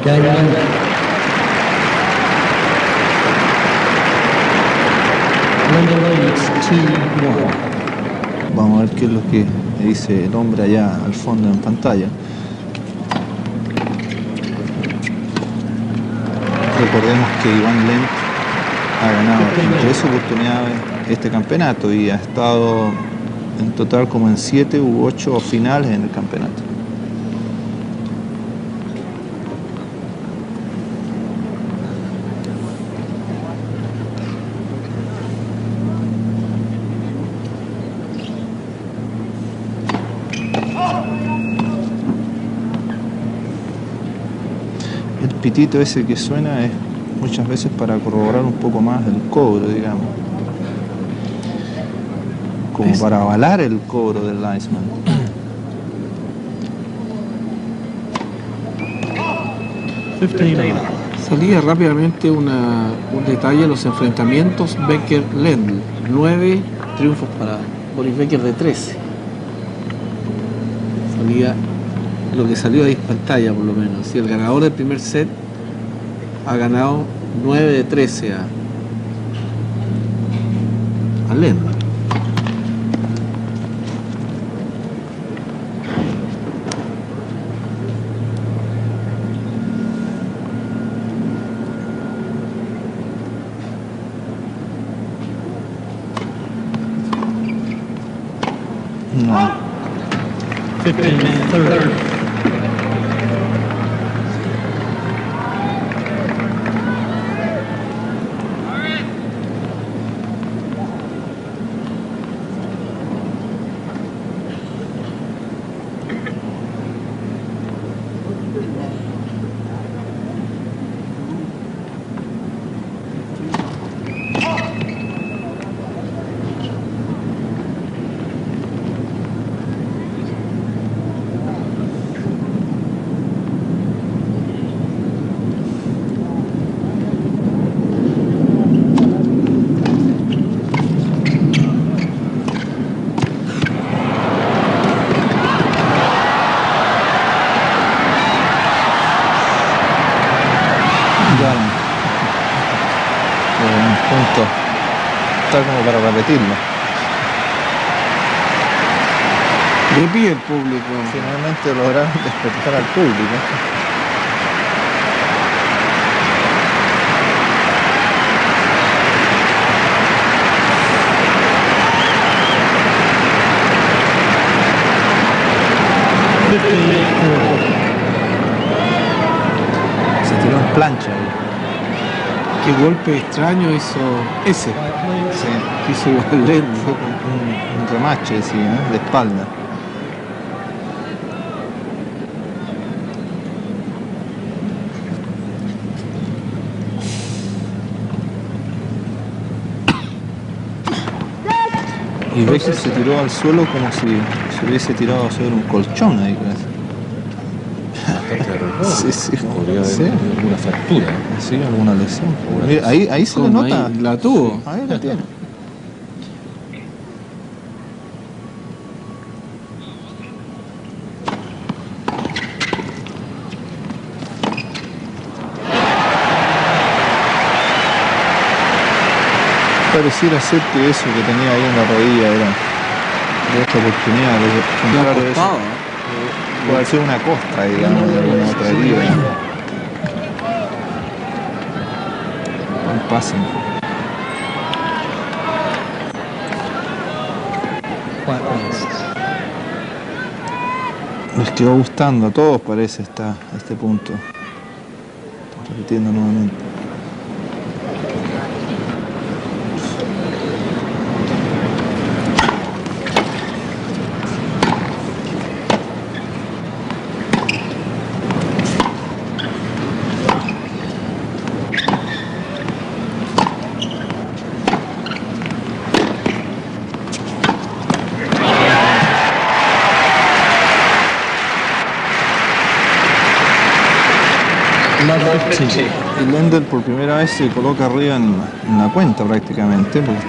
Game Lendl. Lendl leads 2-1. Vamos a ver qué es lo que dice el hombre allá al fondo en pantalla. Recordemos que Iván Lendl ha ganado en 3 oportunidades este campeonato y ha estado en total como en 7 u 8 finales en el campeonato. El pitito ese que suena es muchas veces para corroborar un poco más el cobro, digamos. Como para avalar el cobro del linesman. Salía rápidamente un detalle de los enfrentamientos Becker-Lendl. 9 triunfos para Boris Becker de 13. Salía lo que salió ahí en pantalla, por lo menos. Si el ganador del primer set ha ganado 9 de 13 a Lendl. No. 15-30. Claro. Un punto. Está como para repetirlo. Repite el público. Finalmente lograron despertar al público. Se tiró en plancha ahí. Qué golpe extraño hizo ese. Sí. Que hizo igual Lendl. Fue un remache, decía, de espalda. Y Becker se tiró al suelo como si se hubiese tirado sobre un colchón ahí, casi. Sí, sí. Podría haber alguna fractura. Sí, alguna lesión. Mira, ahí se le nota. Ahí la tuvo. Ahí la tiene. Pareciera ser que eso que tenía ahí en la rodilla era de esta oportunidad de comprar eso. Puede ser una costra, digamos, de alguna otra herida. Un pase. Les quedó gustando a todos, parece, este punto. Repitiendo nuevamente. Y Lendl por primera vez se coloca arriba en la cuenta prácticamente, porque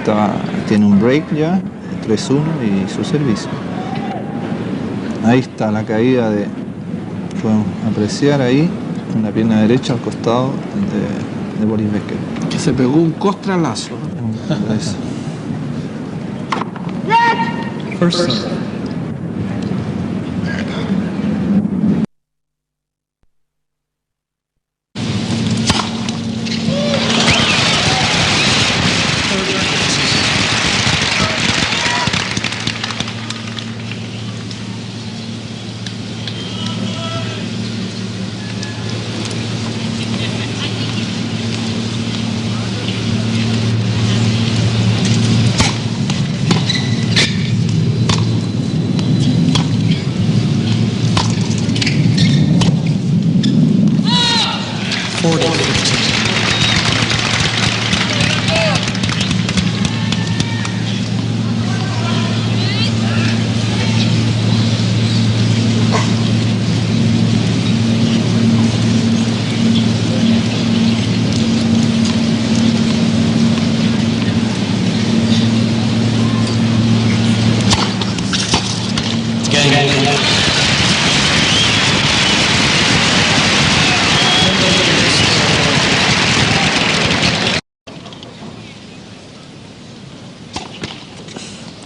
tiene un break ya, 3-1 y su servicio. Ahí está la caída podemos apreciar ahí, en la pierna derecha al costado de Boris Becker. Que se pegó un costralazo. First.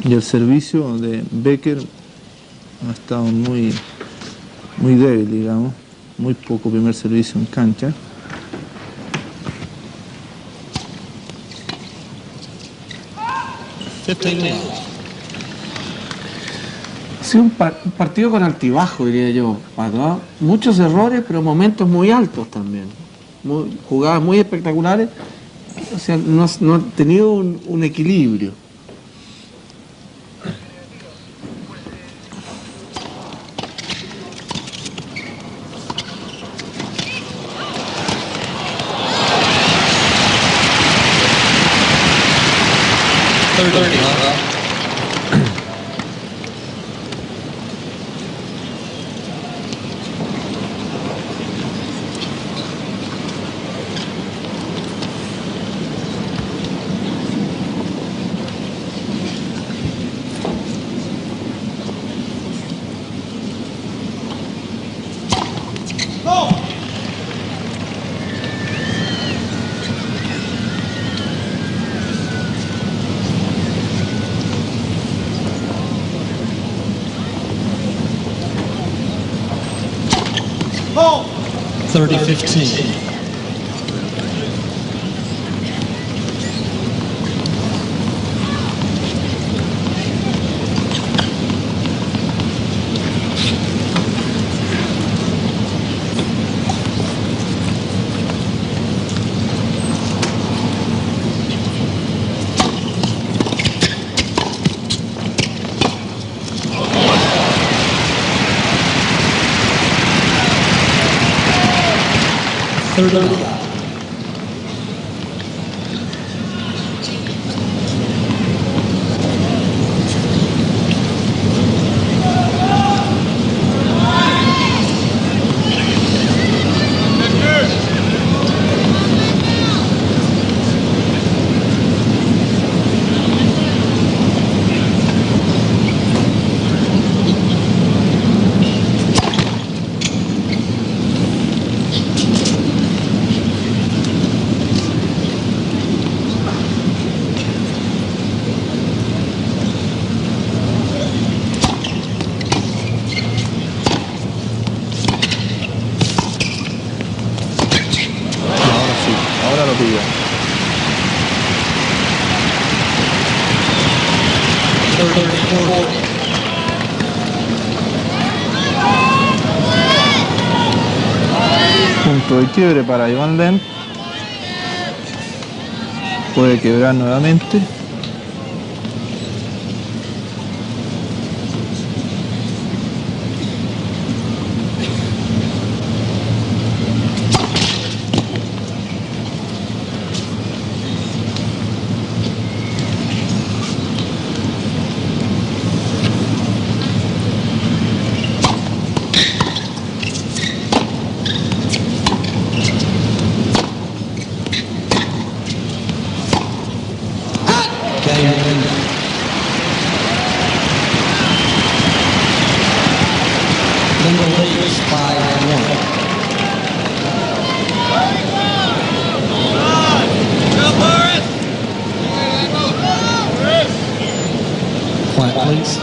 Y el servicio de Becker ha estado muy débil, digamos, muy poco primer servicio en cancha. Ha sido un partido con altibajo, diría yo, Pato. Muchos errores, pero momentos muy altos también. Jugadas muy espectaculares. O sea, no han tenido un equilibrio. 30-15. Ahora lo pilla. Punto de quiebre para Ivan Lendl. Puede quebrar nuevamente. Lendl leads by 1. Quiet, please.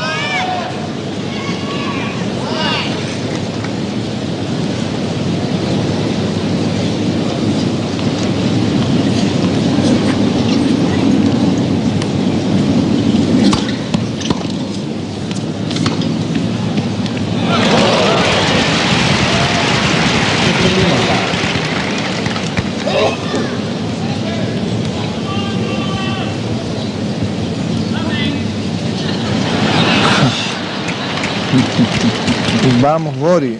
Vamos, Boris.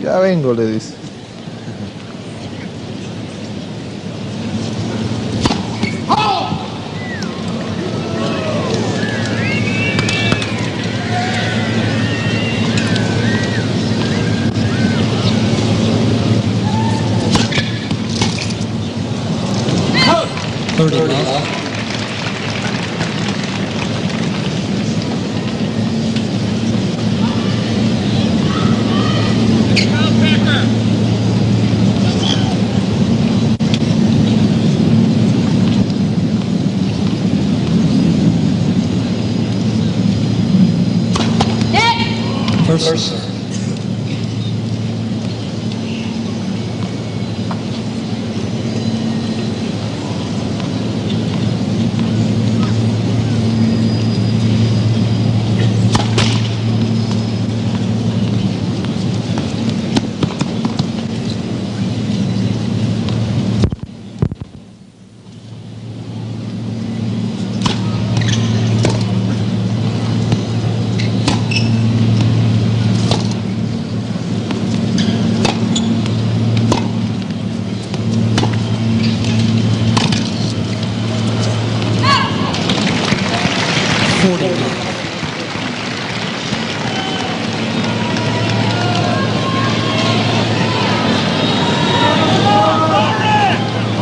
Ya vengo, le dice. First.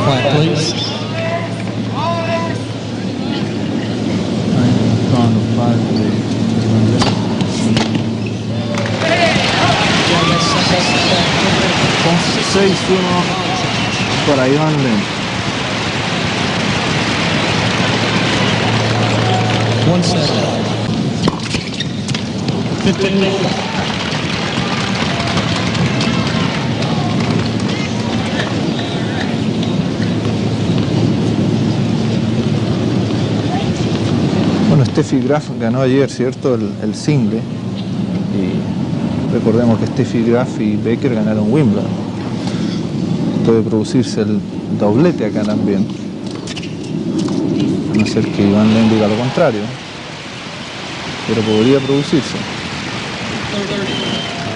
Quiet, please. Con los padres de con 6-1 para Ivan Lendl. 1 second. 15 minutes. Steffi Graf ganó ayer, ¿cierto? El single. Y recordemos que Steffi Graf y Becker ganaron Wimbledon. Puede producirse el doblete acá también. A no ser que Iván Lendl diga lo contrario. Pero podría producirse.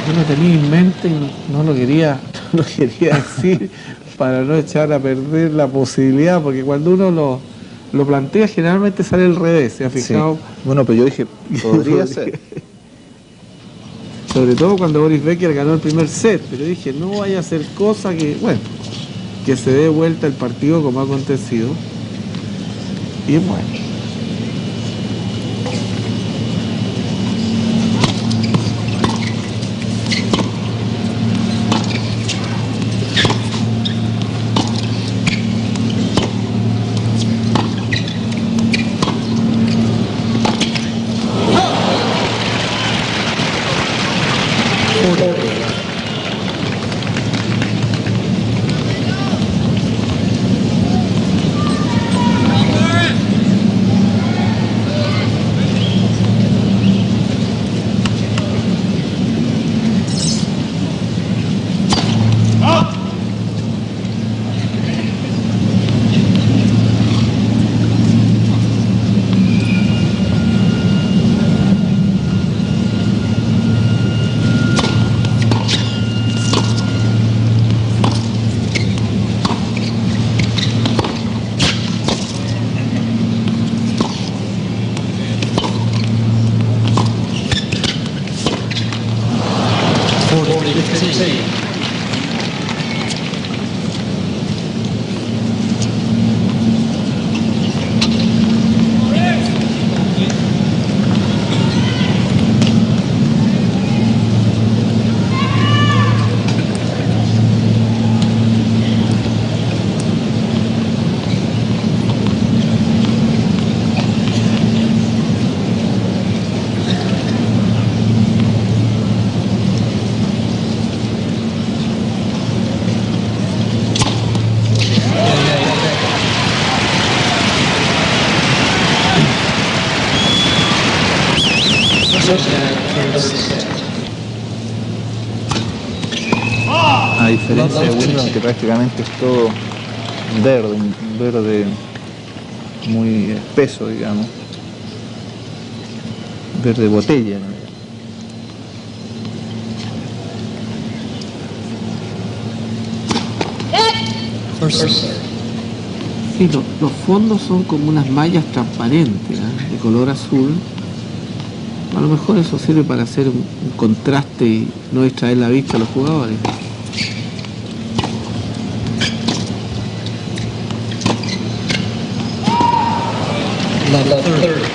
Yo lo tenía en mente y no lo quería decir para no echar a perder la posibilidad, porque cuando uno lo plantea generalmente sale al revés, ¿se ha fijado? Sí. Bueno, pero yo dije, podría ser. Sobre todo cuando Boris Becker ganó el primer set, pero dije, no vaya a ser cosa que, bueno, que se dé vuelta el partido como ha acontecido. Y es bueno. A diferencia de Wimbledon, que prácticamente es todo verde, un verde muy espeso, digamos. Verde botella, ¿no? Sí, los fondos son como unas mallas transparentes, de color azul. A lo mejor eso sirve para hacer un contraste y no distraer la vista a los jugadores. Level 30.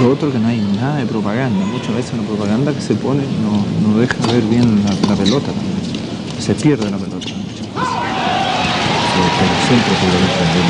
Lo otro que no hay nada de propaganda. Muchas veces la propaganda que se pone no deja ver bien la pelota también. Se pierde la pelota muchas veces. Pero siempre se lo dejan bien.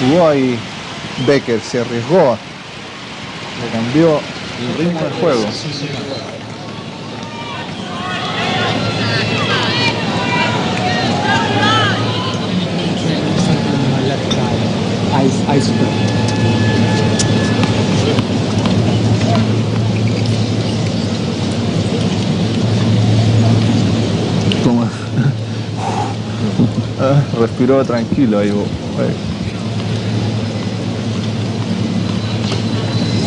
jugó ahí Becker, se arriesgó, le cambió el ritmo del juego. Ice Como respiró tranquilo ahí.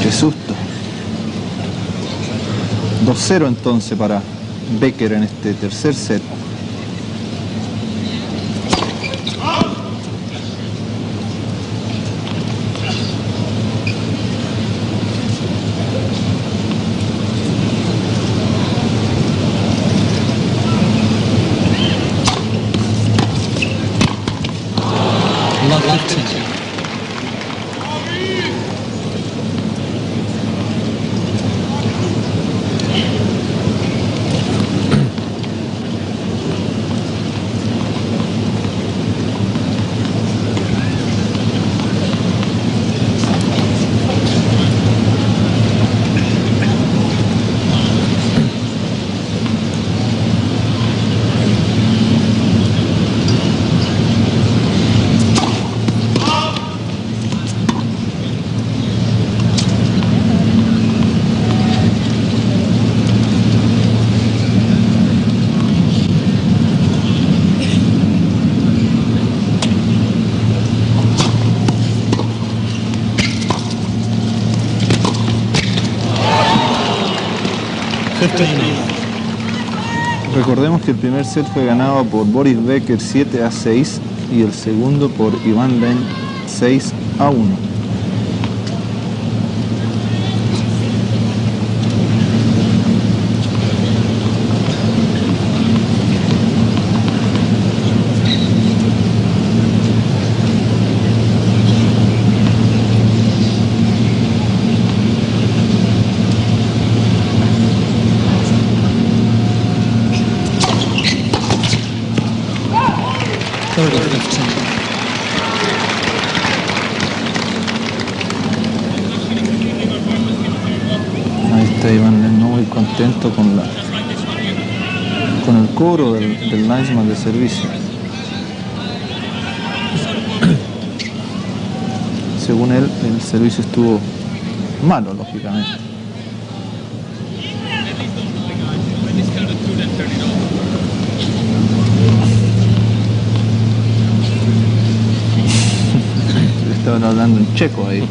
Qué susto. 2-0 entonces para Becker en este tercer set. Recordemos que el primer set fue ganado por Boris Becker 7-6 y el segundo por Ivan Lendl 6-1. Ahí está Iván Lendl, muy contento con el cobro del linesman de servicio. Según él, el servicio estuvo malo, lógicamente. Estaban hablando en checo ahí.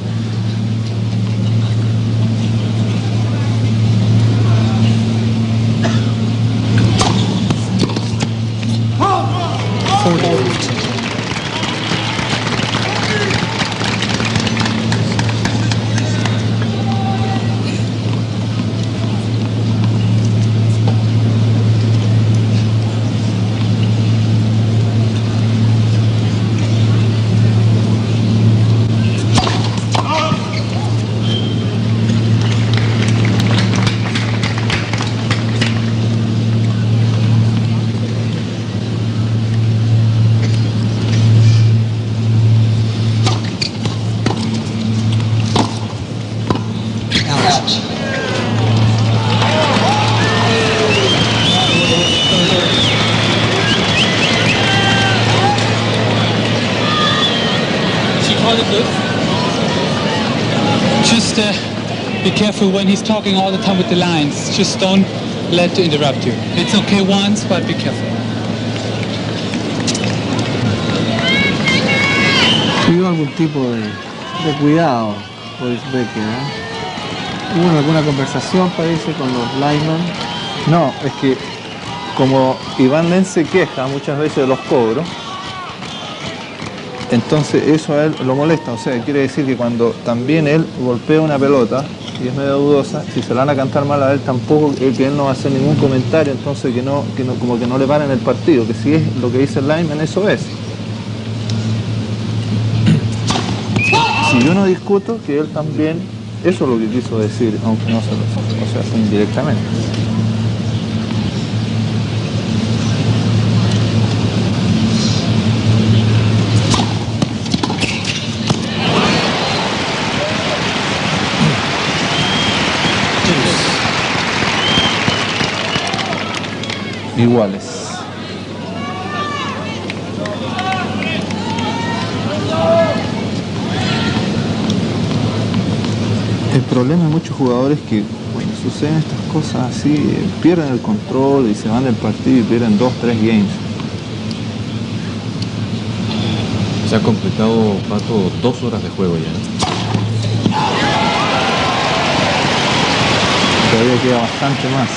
Just be careful when he's talking all the time with the lines. Just don't let to interrupt you. It's okay once, but be careful. Pidió algún tipo de cuidado, Boris Becker, ¿eh? ¿Hubo alguna conversación, parece, con los linemen? No, es que como Iván Lendl se queja muchas veces de los cobros, entonces eso a él lo molesta. O sea, quiere decir que cuando también él golpea una pelota y es medio dudosa, si se la van a cantar mal a él, tampoco que él no va a hacer ningún comentario, entonces como que no le paran el partido, que si es lo que dice el lineman, eso es. Si yo no discuto que él también, eso es lo que quiso decir, aunque no se lo, o sea, indirectamente. iguales. El problema de muchos jugadores es que cuando suceden estas cosas así, pierden el control y se van del partido y pierden 2, 3 games. Se ha completado, Pato, 2 horas de juego ya. Todavía queda bastante más.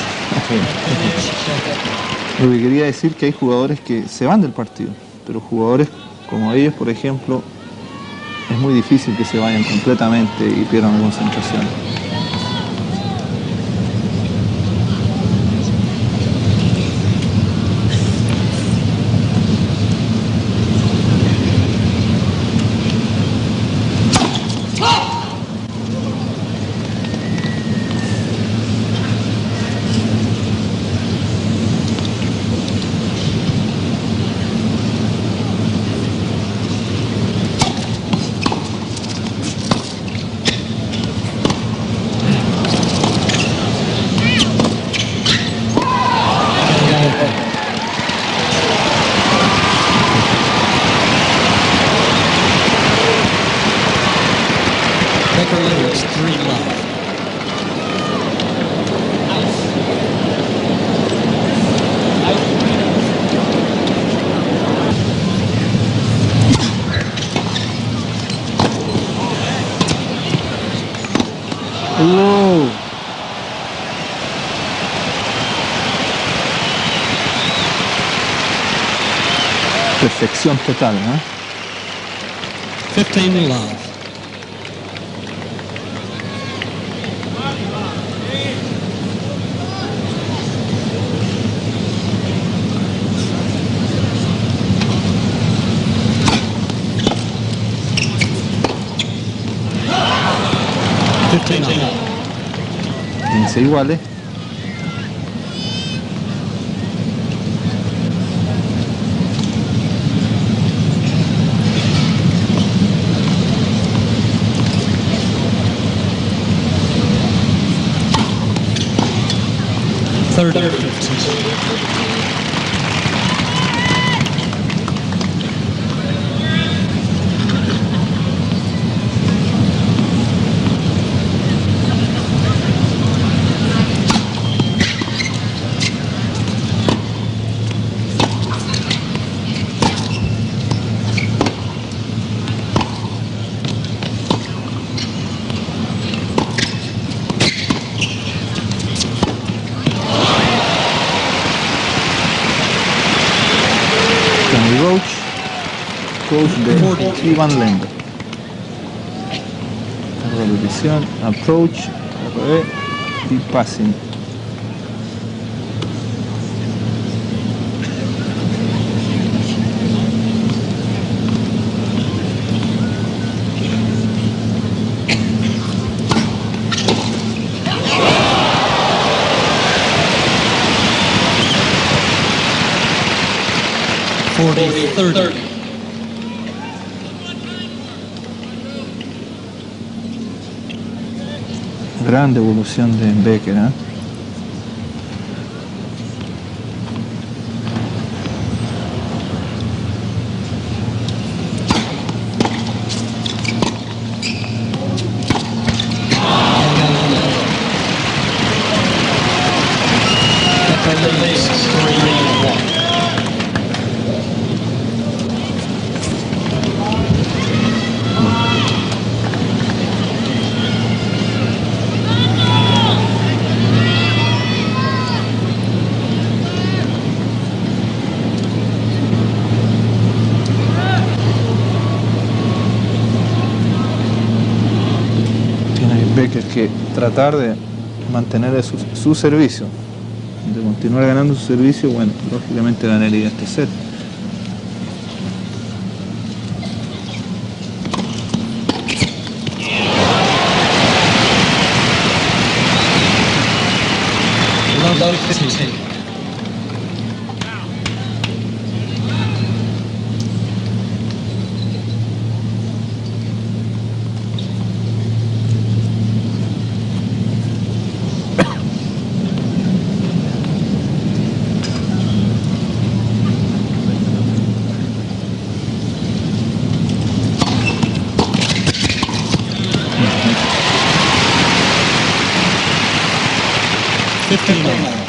Lo que quería decir que hay jugadores que se van del partido, pero jugadores como ellos, por ejemplo, es muy difícil que se vayan completamente y pierdan la concentración. Becker leads 3-love. ¡Oh! Perfección total, ¿no? 15-love. Quince iguales. Third. Coach de Ivan Lendl. Repetición, approach, y passing. Gran devolución de Becker, ¿eh? Becker que tratar de mantener su servicio, de continuar ganando su servicio. Bueno, lógicamente ganaría este set. 15 love.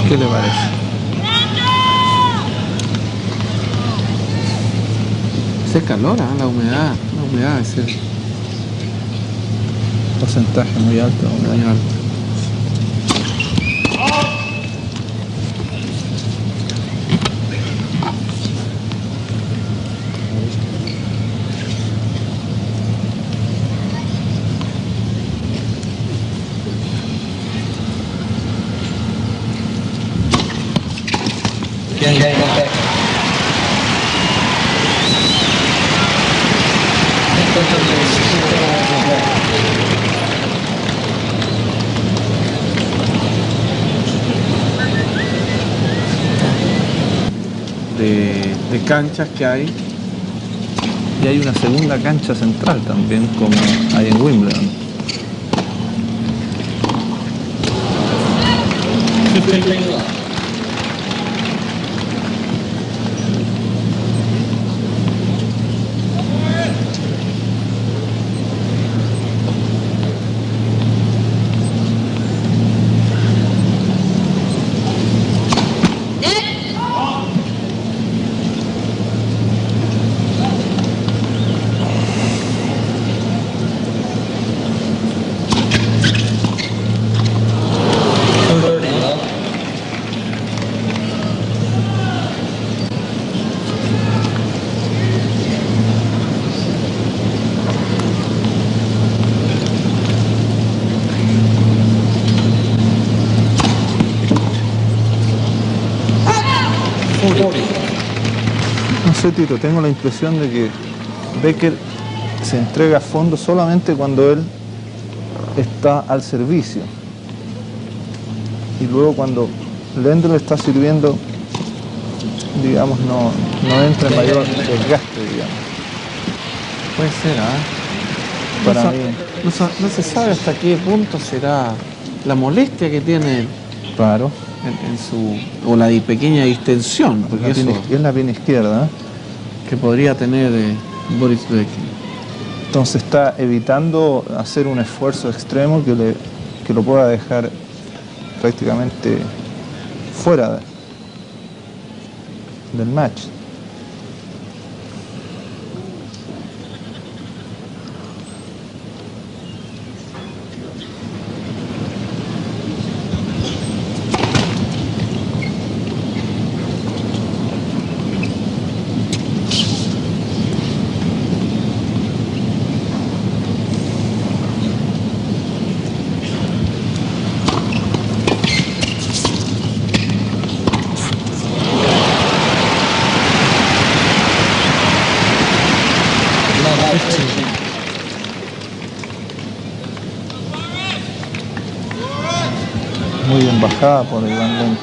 ¿Qué le parece? Ese calor, ¿eh? La humedad es el Porcentaje muy alto. muy alto. De canchas que hay. Y hay una segunda cancha central también, como hay en Wimbledon. No sé, Tito, tengo la impresión de que Becker se entrega a fondo solamente cuando él está al servicio. Y luego cuando Lendl está sirviendo, digamos, no entra en mayor desgaste, digamos. Puede ser, ¿ah? Para mí. No se sabe hasta qué punto será la molestia que tiene Claro. en su... o la pequeña distensión, porque eso Es la pierna izquierda, ¿eh? que podría tener Boris Becker. Entonces está evitando hacer un esfuerzo extremo que lo pueda dejar prácticamente fuera del match. Muy bien bajada por el Lendl.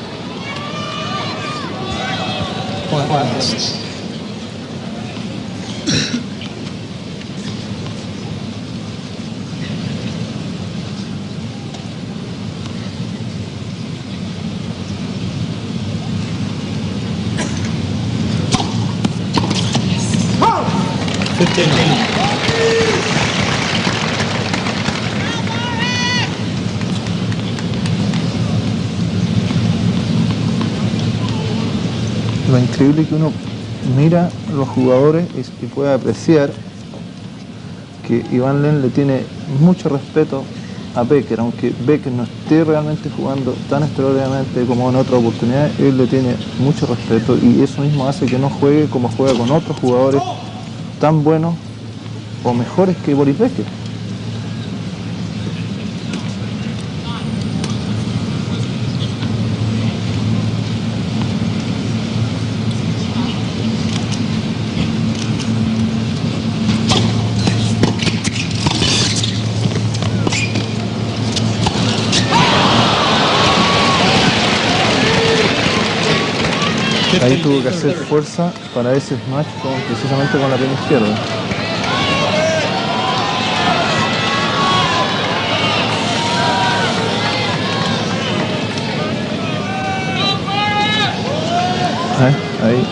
Lo increíble que uno mira a los jugadores y puede apreciar que Ivan Lendl le tiene mucho respeto a Becker, aunque Becker no esté realmente jugando tan extraordinariamente como en otras oportunidades, él le tiene mucho respeto y eso mismo hace que no juegue como juega con otros jugadores tan buenos o mejores que Boris Becker. Ahí tuvo que hacer fuerza para ese smash precisamente con la pierna izquierda. Ahí.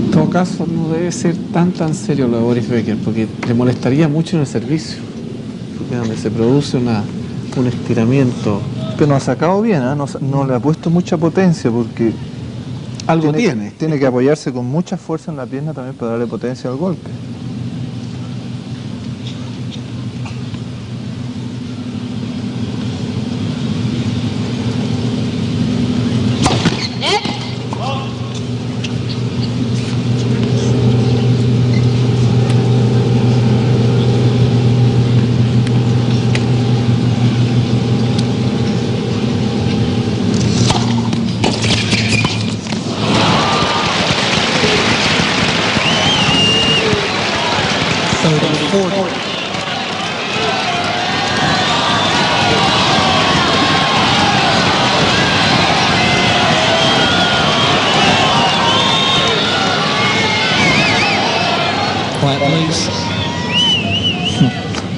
En todo caso, no debe ser tan serio lo de Boris Becker, porque le molestaría mucho en el servicio, porque donde se produce un estiramiento. Pero no ha sacado bien, ¿eh? No le ha puesto mucha potencia porque algo tiene que apoyarse con mucha fuerza en la pierna también para darle potencia al golpe.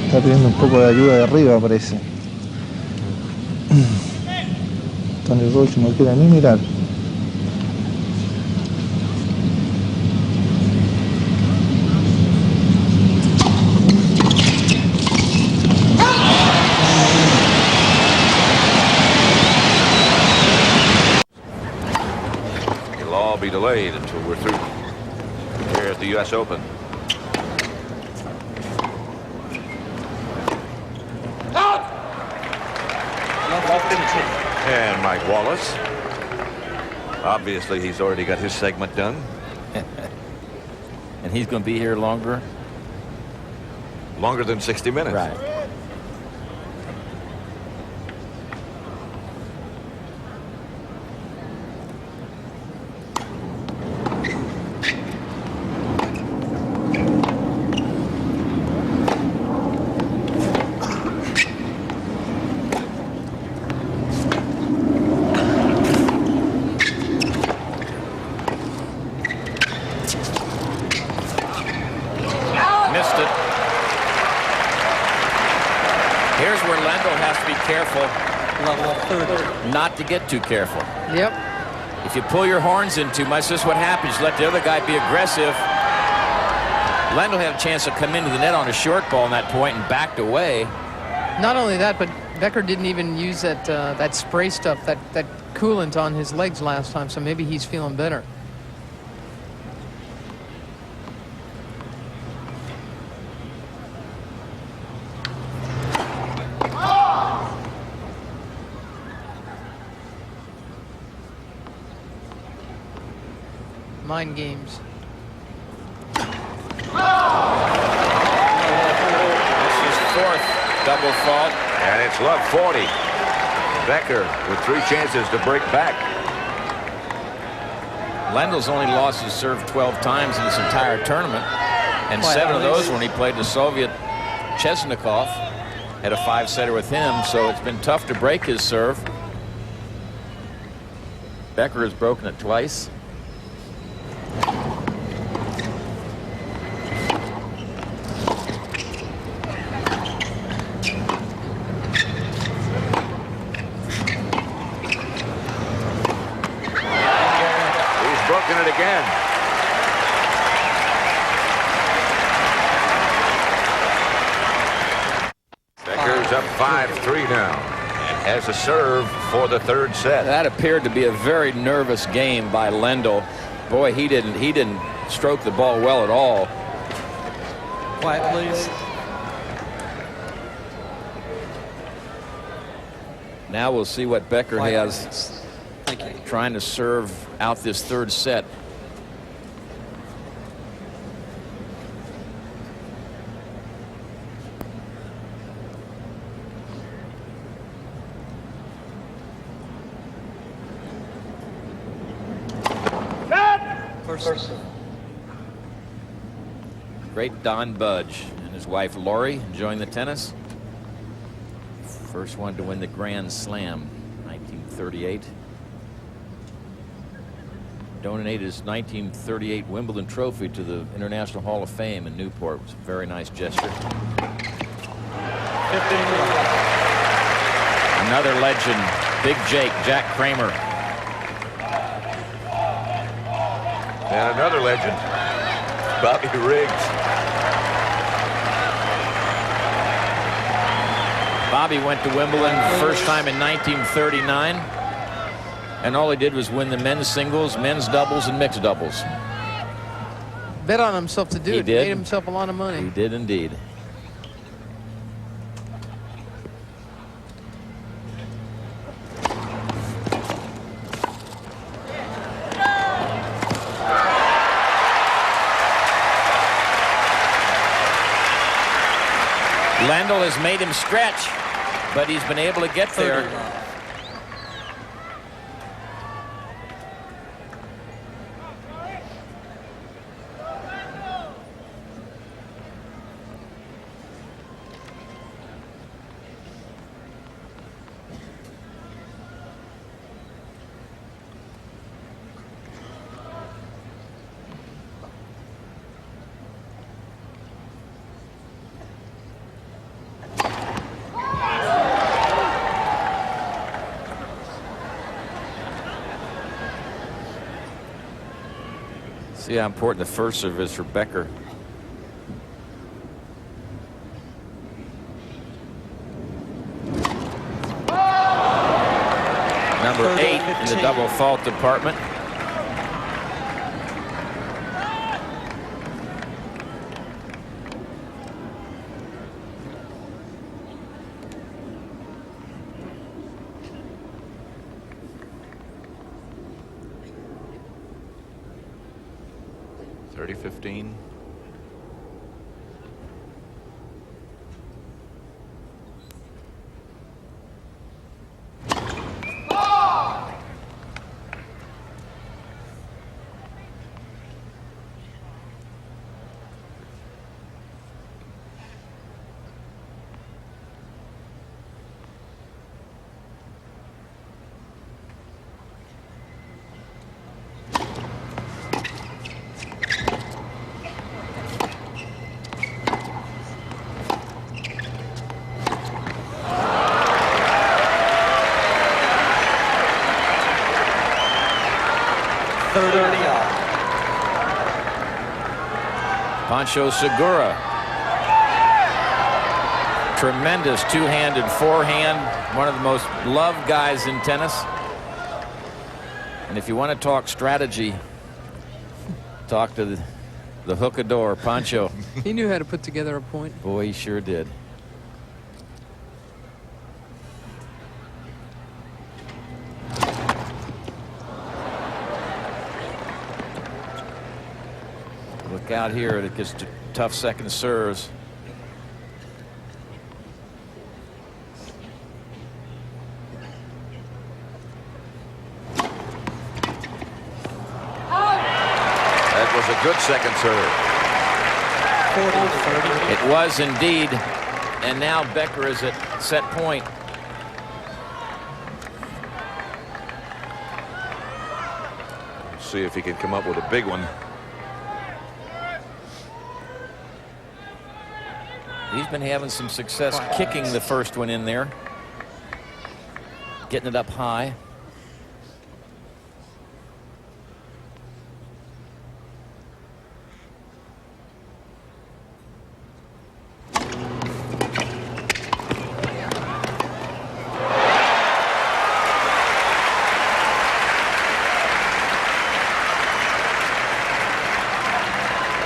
Está pidiendo un poco de ayuda de arriba, parece. Tony Roach no quiere ni mirar. It'll all be delayed until we're through here at the U.S. Open. And Mike Wallace. Obviously, he's already got his segment done. And he's going to be here longer? Longer than 60 minutes. Right. Missed it. Here's where Lendl has to be careful. Level 30. Not to get too careful. Yep. If you pull your horns in too much, this is what happens. Let the other guy be aggressive. Lendl had a chance to come into the net on a short ball in that point and backed away. Not only that, but Becker didn't even use that spray stuff, that coolant on his legs last time, so maybe he's feeling better. Mind games. This is fourth double fault. And it's love 40. Becker with 3 chances to break back. Lendl's only lost his serve 12 times in this entire tournament, and 7 of those when he played the Soviet Chesnikov. Had a 5-setter with him, so it's been tough to break his serve. Becker has broken it twice. talking it again. Becker's up 5-3 now and has a serve for the third set. That appeared to be a very nervous game by Lendl. Boy, he didn't stroke the ball well at all. Quiet, please. Now we'll see what Becker has Thank you. trying to serve out this third set. First. Great Don Budge and his wife Lori enjoying the tennis. First one to win the Grand Slam, 1938. Donated his 1938 Wimbledon trophy to the International Hall of Fame in Newport. It was a very nice gesture. 15. Another legend, Big Jake, Jack Kramer. And another legend, Bobby Riggs. Bobby went to Wimbledon first time in 1939, and all he did was win the men's singles, men's doubles, and mixed doubles. Bet on himself to do He it. did. Made himself a lot of money. He did indeed. Lendl has made him stretch, but he's been able to get there. See how important the first serve is for Becker. Number 8 in the double fault department. .30-15. Pancho Segura. Tremendous two-handed forehand. One of the most loved guys in tennis. And if you want to talk strategy, talk to the hookador, Pancho. He knew how to put together a point. Boy, he sure did. Look out here, it gets tough second serves. That was a good second serve. 40-30. It was indeed. And now Becker is at set point. Let's see if he can come up with a big one. He's been having some success kicking the first one in there. Getting it up high.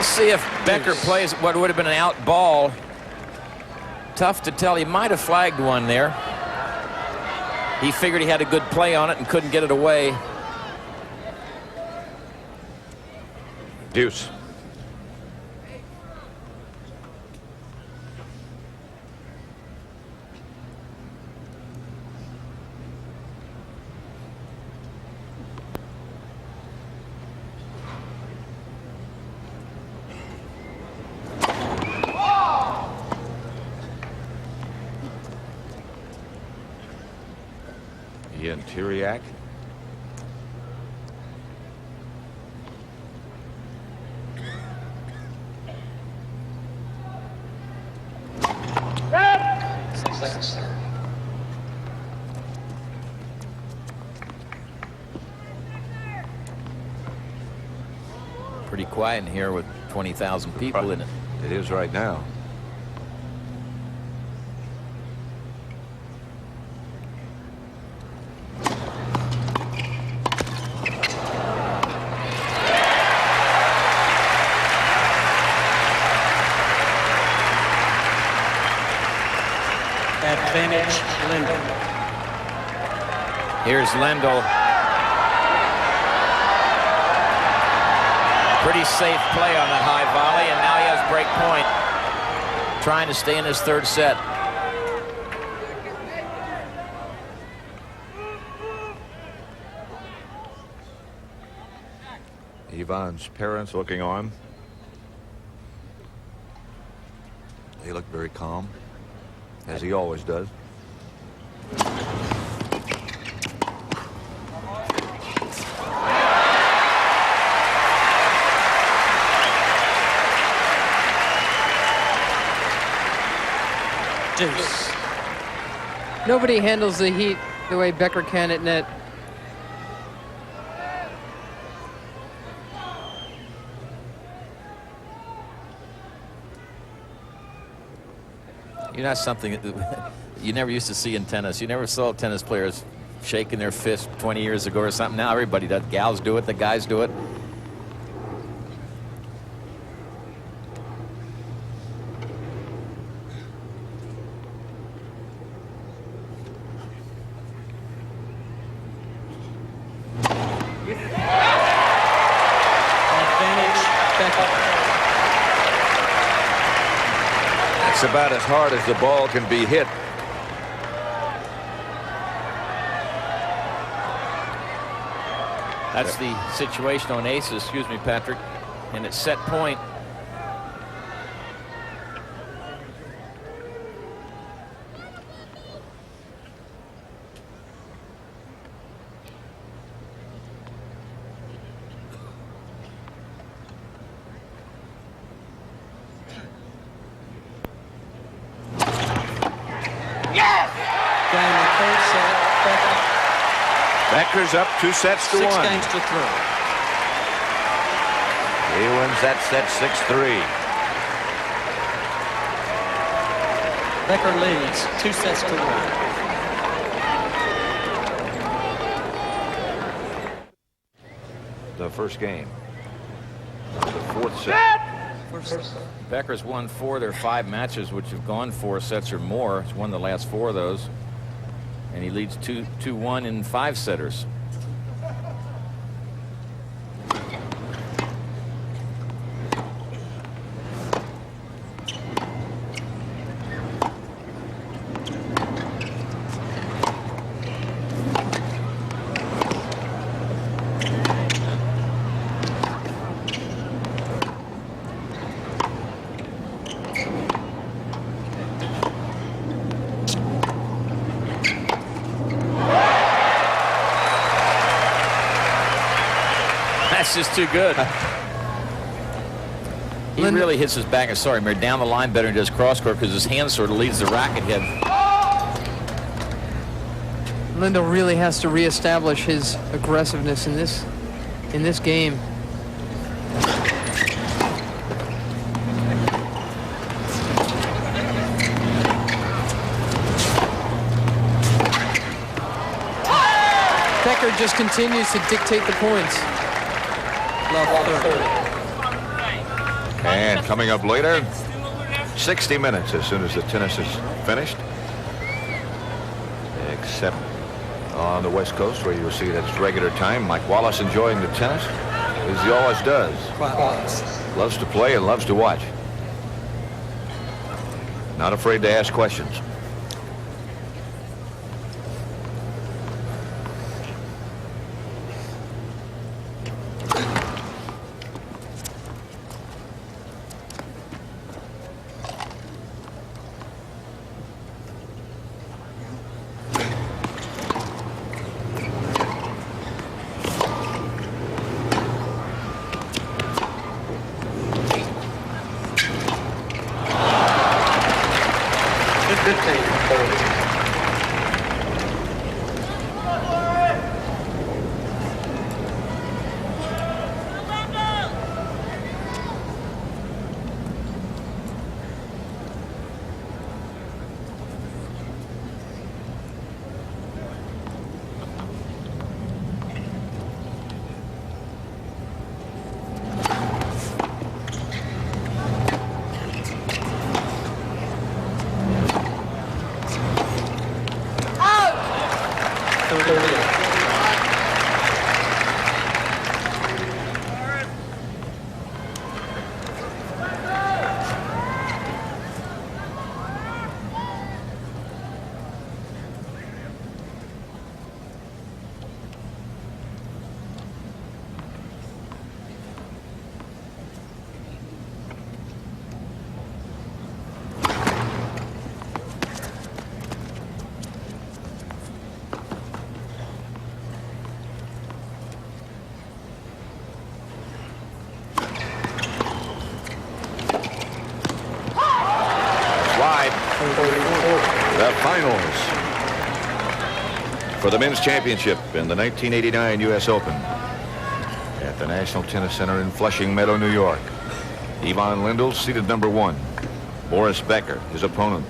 see if Becker plays what would have been an out ball. Tough to tell. He might have flagged one there. He figured he had a good play on it and couldn't get it away. Deuce. Ian Tiriac. Pretty quiet in here with 20,000 people in it. It is right now. Advantage, Lendl. Here's Lendl. Pretty safe play on that high volley, and now he has break point. Trying to stay in his third set. Ivan's parents looking on. He looked very calm, as he always does. Deuce. Nobody handles the heat the way Becker can at net. You're not something that you never used to see in tennis. You never saw tennis players shaking their fist 20 years ago or something. Now everybody does. Gals do it, the guys do it. It's about as hard as the ball can be hit. That's the situation on aces, excuse me, Patrick. And it's set point. Becker's up 2 sets to 1. 6 games to 3. He wins that set 6-3. Becker leads 2 sets to 1. The first game. The 4th set. Becker's won 4 of their 5 matches, which have gone 4 sets or more. He's won the last 4 of those. And he leads 2-1 in 5-setters. That's just too good. He really hits his back, sorry, Mary, down the line better than does cross court because his hand sort of leads the racket head. Lendl really has to reestablish his aggressiveness in this game. Becker just continues to dictate the points. Love 30. And coming up later, 60 minutes as soon as the tennis is finished. Except on the West Coast where you'll see that it's regular time. Mike Wallace enjoying the tennis as he always does. Loves to play and loves to watch. Not afraid to ask questions. The finals for the men's championship in the 1989 U.S. Open at the National Tennis Center in Flushing Meadow, New York. Ivan Lendl seated number 1. Boris Becker, his opponent,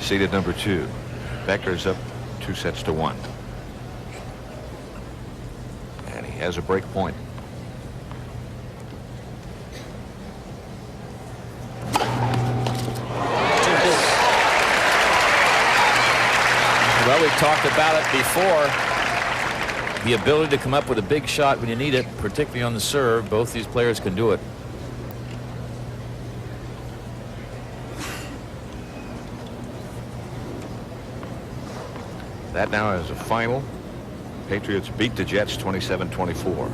seated number 2. Becker's up 2-1. And he has a break point. Well, we've talked about it before. The ability to come up with a big shot when you need it, particularly on the serve. Both these players can do it. That now is a final. Patriots beat the Jets 27-24.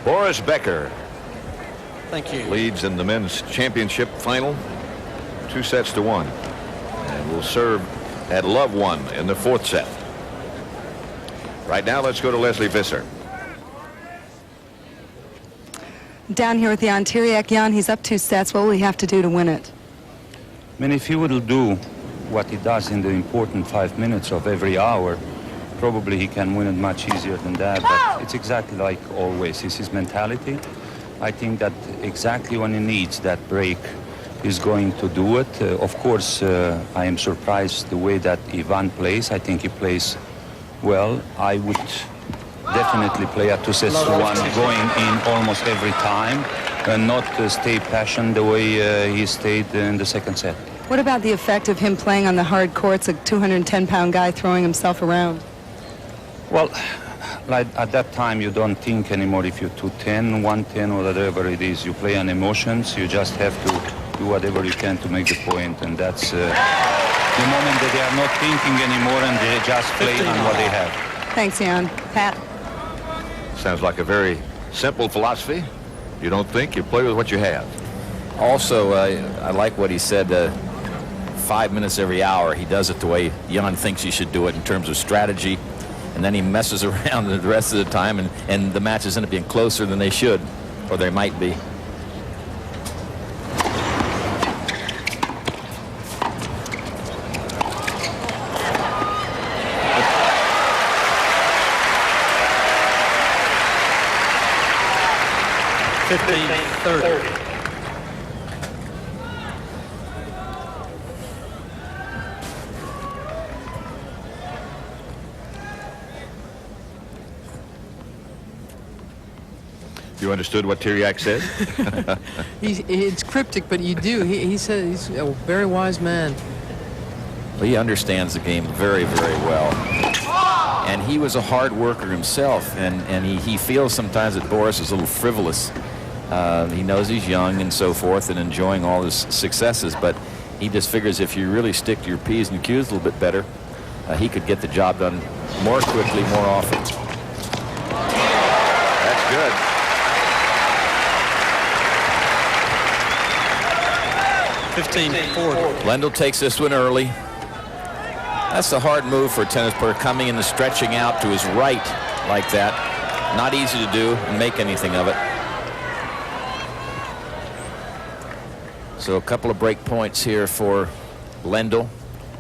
Boris Becker leads in the men's championship final 2-1 and will serve at love 1 in the 4th set. Right now, let's go to Leslie Visser. Down here with the Antiriac, Jan, he's up 2 sets. What will he have to do to win it? I mean, if he would do what he does in the important 5 minutes of every hour, probably he can win it much easier than that, but it's exactly like always. It's his mentality. I think that exactly when he needs that break, he's going to do it. Of course, I am surprised the way that Ivan plays. I think he plays well. I would definitely play a 2-1 going in almost every time and not stay passionate the way he stayed in the 2nd set. What about the effect of him playing on the hard courts, a 210-pound guy throwing himself around? Well, like at that time, you don't think anymore if you're 210, 110, or whatever it is. You play on emotions. You just have to do whatever you can to make the point, and that's the moment that they are not thinking anymore and they just play on what they have. Thanks, Jan. Pat? Sounds like a very simple philosophy. You don't think, you play with what you have. Also, I like what he said. 5 minutes every hour. He does it the way Jan thinks he should do it in terms of strategy, and then he messes around the rest of the time, and the matches end up being closer than they should, or they might be. You understood what Tiriac said? It's cryptic, but you do. He said he's a very wise man. Well, he understands the game very, very well. And he was a hard worker himself, and he feels sometimes that Boris is a little frivolous. He knows he's young and so forth and enjoying all his successes, but he just figures if you really stick to your P's and Q's a little bit better, he could get the job done more quickly, more often. That's good. Lendl takes this one early. That's a hard move for a tennis player, coming in and stretching out to his right like that. Not easy to do and make anything of it. So a couple of break points here for Lendl.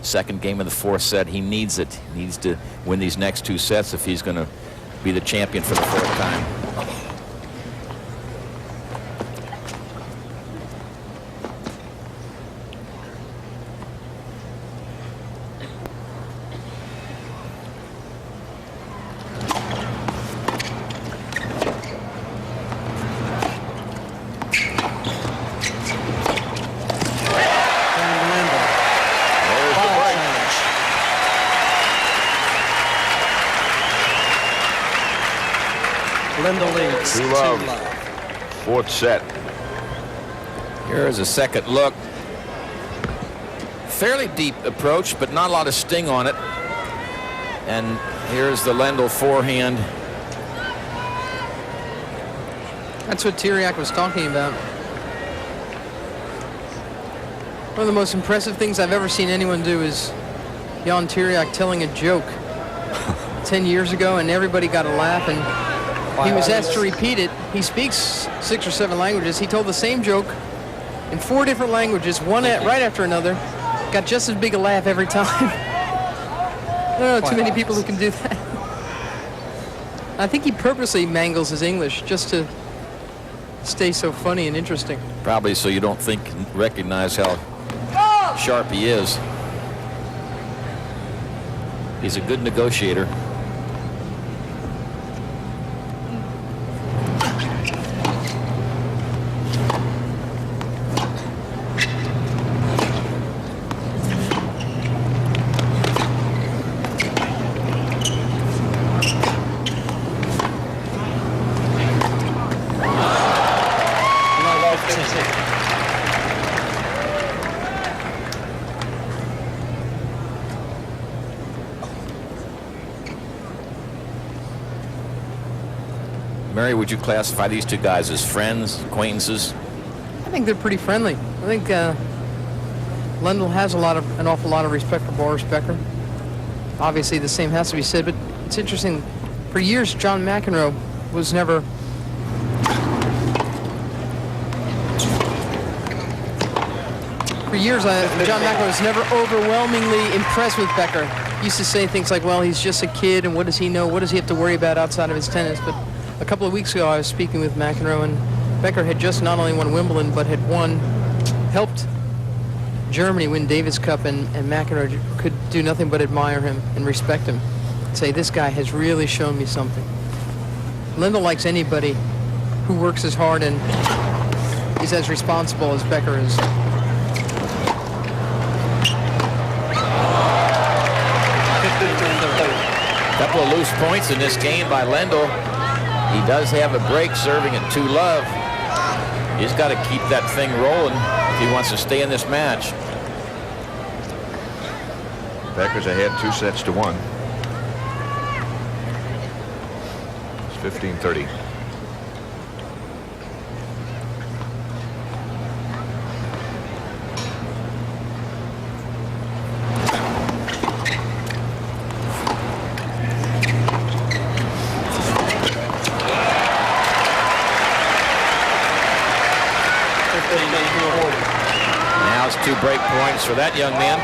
Second game of the fourth set. He needs it. He needs to win these next 2 sets if he's going to be the champion for the 4th time. Lendl leads. 2-love. 4th set. Here's a second look. Fairly deep approach, but not a lot of sting on it. And here's the Lendl forehand. That's what Tiriac was talking about. One of the most impressive things I've ever seen anyone do is Jan Tiriac telling a joke 10 years ago, and everybody got a laugh, and he was asked to repeat it. He speaks 6 or 7 languages. He told the same joke in 4 different languages, right after another. Got just as big a laugh every time. I don't know too many people who can do that. I think he purposely mangles his English just to stay so funny and interesting. Probably so you don't recognize how sharp he is. He's a good negotiator. Mary, would you classify these 2 guys as friends, acquaintances? I think they're pretty friendly. I think Lendl has an awful lot of respect for Boris Becker. Obviously, the same has to be said, but it's interesting. For years, John McEnroe was never John McEnroe was never overwhelmingly impressed with Becker. He used to say things like, well, he's just a kid, and what does he know? What does he have to worry about outside of his tennis? But a couple of weeks ago, I was speaking with McEnroe, and Becker had just not only won Wimbledon, but had helped Germany win Davis Cup, and McEnroe could do nothing but admire him and respect him. Say, this guy has really shown me something. Lendl likes anybody who works as hard and is as responsible as Becker is. Couple of loose points in this game by Lendl. He does have a break serving at 2-love. He's got to keep that thing rolling if he wants to stay in this match. Becker's ahead 2-1. It's 15-30. Now it's 2 break points for that young man.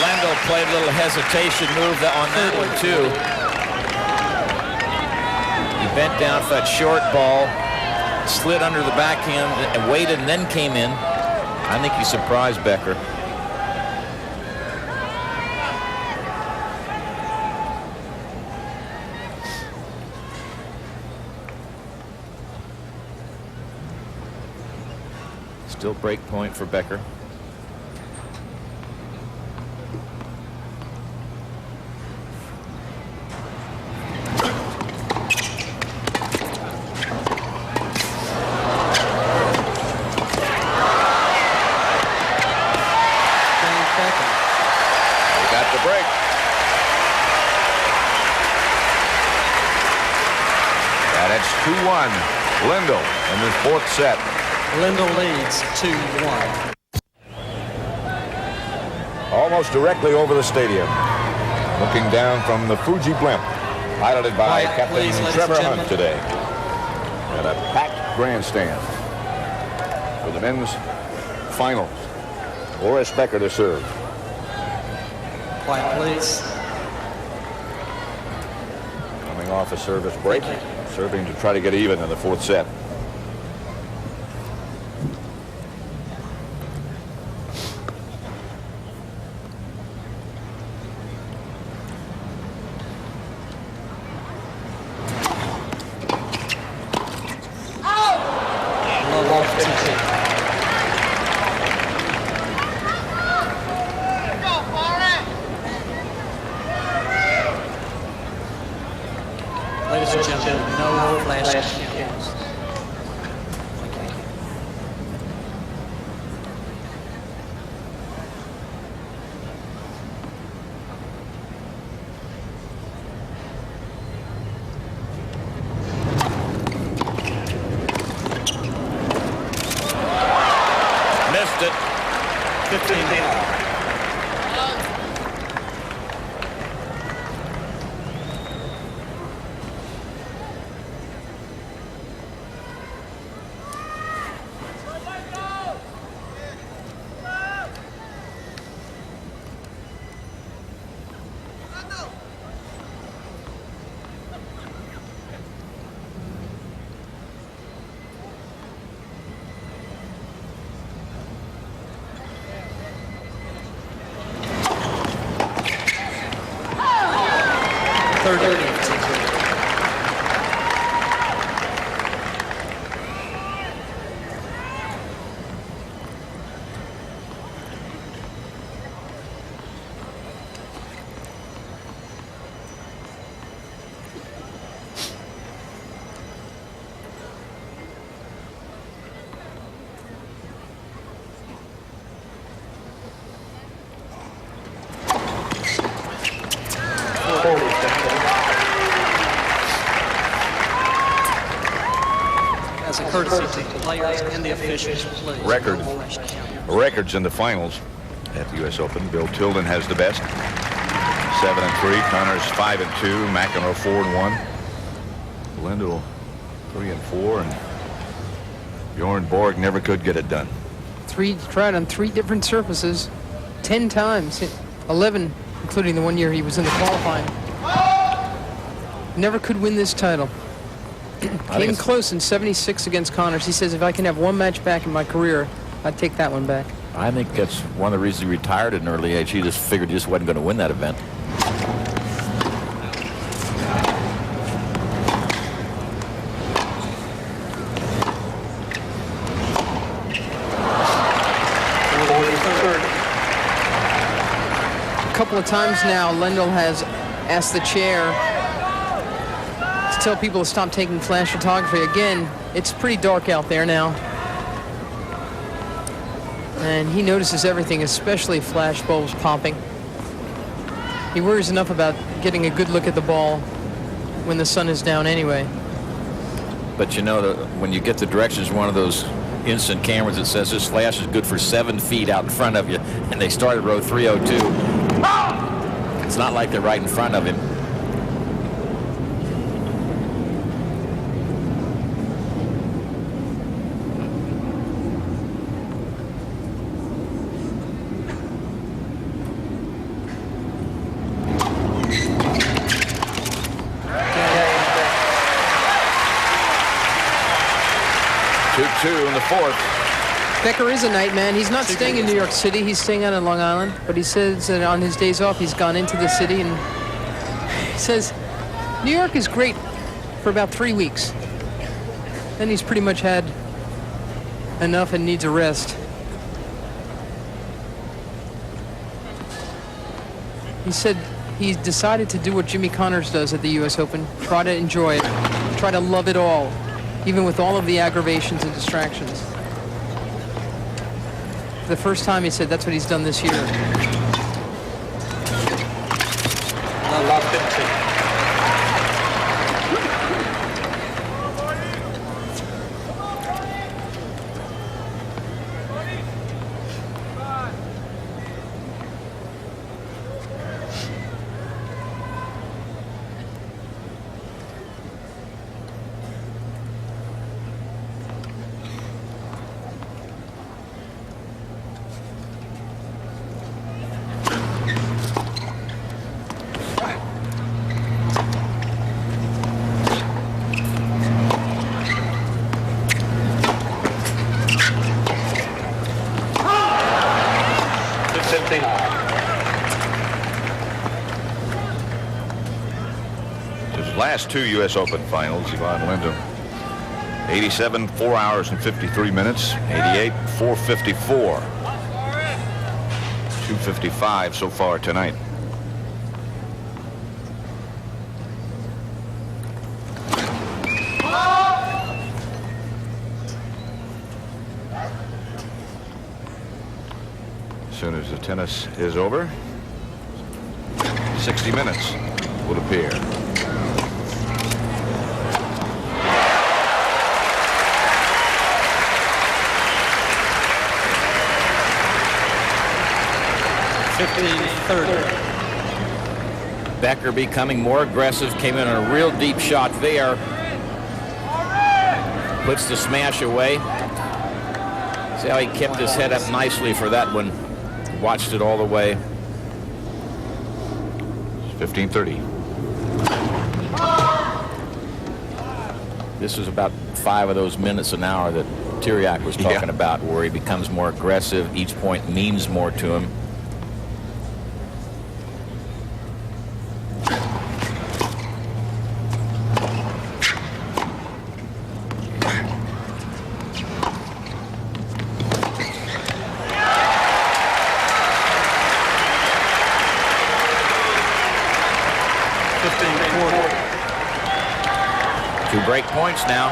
Lendl played a little hesitation move on that one too. He bent down for that short ball, slid under the backhand and waited and then came in. I think he surprised Becker. Still break point for Becker. Lendl in the 4th set. Lendl leads 2-1. Almost directly over the stadium. Looking down from the Fuji blimp. Piloted by Captain Trevor Hunt today. At a packed grandstand. For the men's finals. Boris Becker to serve. Quiet, please. Coming off a service break. Serving to try to get even in the 4th set. Ladies and gentlemen, no flash cams. Missed it. 15. As a courtesy to the players and the officials, please. Records in the finals at the U.S. Open. Bill Tilden has the best. 7-3. Connors 5-2. McEnroe 4-1. Lendl 3-4. And Bjorn Borg never could get it done. Tried on 3 different surfaces, 10 times, 11, including the one year he was in the qualifying. Never could win this title. Came close in 76 against Connors. He says, if I can have one match back in my career, I'd take that one back. I think that's one of the reasons he retired at an early age. He just figured he just wasn't going to win that event. couple of times now, Lendl has asked the chair to tell people to stop taking flash photography. Again, it's pretty dark out there now. And he notices everything, especially flash bulbs popping. He worries enough about getting a good look at the ball when the sun is down anyway. But you know, when you get the directions from one of those instant cameras that says this flash is good for 7 feet out in front of you, and they start at row 302, it's not like they're right in front of him. Two in the fourth. Becker is a night man. He's not staying in New York City. He's staying out in Long Island. But he says that on his days off, he's gone into the city. And he says, New York is great for about 3 weeks. Then he's pretty much had enough and needs a rest. He said he decided to do what Jimmy Connors does at the U.S. Open. Try to enjoy it. Try to love it all, even with all of the aggravations and distractions. For the first time, he said that's what he's done this year. Last 15. His last 2 U.S. Open finals, Ivan Lendl. 87, 4 hours and 53 minutes. 88, 4:54. 2:55 so far tonight. As soon as the tennis is over, 60 minutes will appear. Becker becoming more aggressive, came in on a real deep shot there. Puts the smash away. See how he kept his head up nicely for that one. Watched it all the way. 15:30. This is about 5 of those minutes an hour that Tiriac was talking about, where he becomes more aggressive. Each point means more to him. Break points now.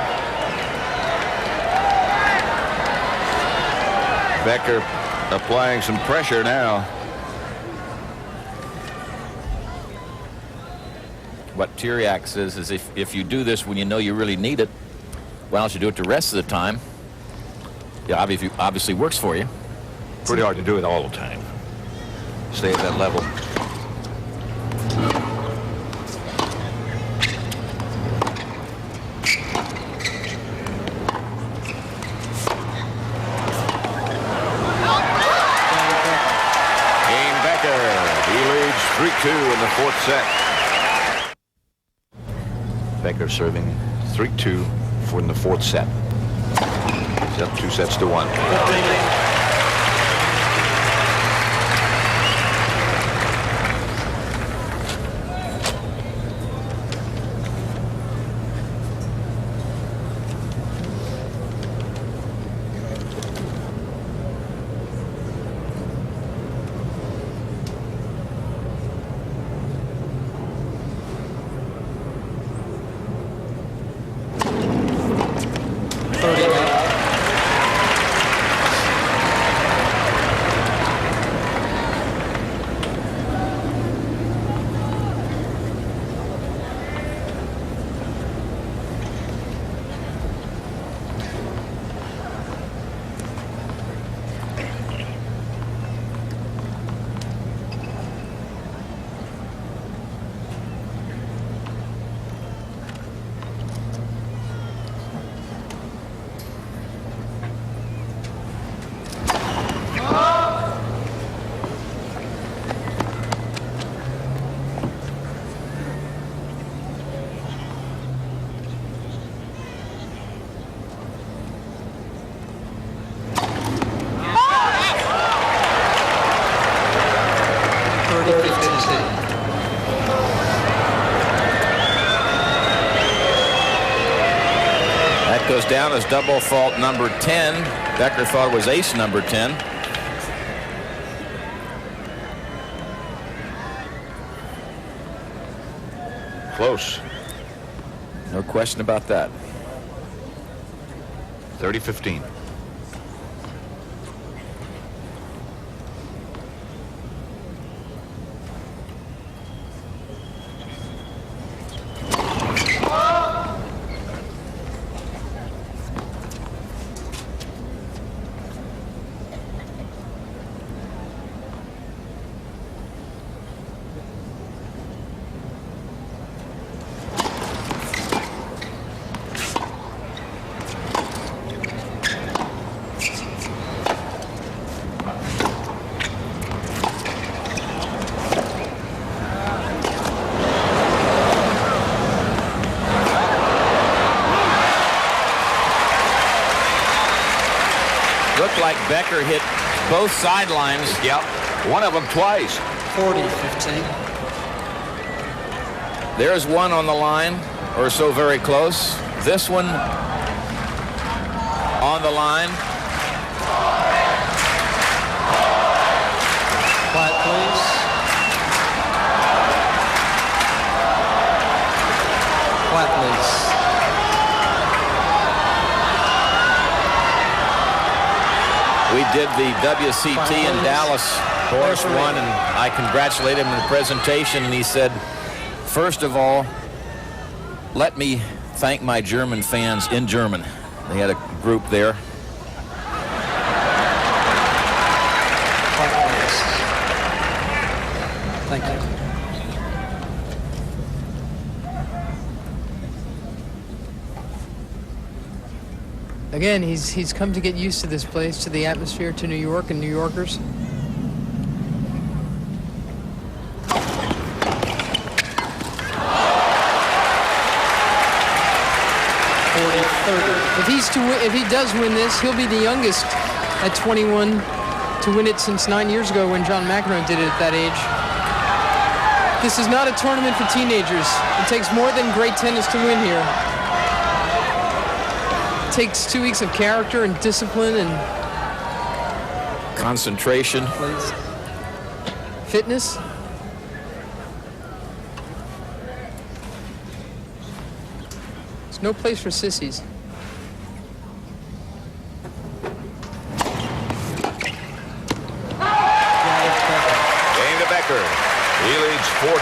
Becker applying some pressure now. What Tiriac says is if you do this when you know you really need it, why don't you do it the rest of the time? Yeah, obviously works for you. Pretty hard to do it all the time. Stay at that level. Three, 2 in the fourth set. Becker serving 3-2 for in the fourth set. He's up 2-1. down as double fault number 10. Becker thought it was ace number 10. Close. No question about that. 30-15. Looked like Becker hit both sidelines. Yep. One of them twice. 40-15. There's one on the line, or so very close. This one on the line. Quiet, please. Quiet, please. We did the WCT in Dallas. Boris won, and I congratulated him in the presentation, and he said, first of all, let me thank my German fans in German. They had a group there. Thank you. Again, he's come to get used to this place, to the atmosphere, to New York and New Yorkers. If he does win this, he'll be the youngest at 21 to win it since 9 years ago when John McEnroe did it at that age. This is not a tournament for teenagers. It takes more than great tennis to win here. It takes 2 weeks of character and discipline and concentration. Fitness. There's no place for sissies. He leads 4-2.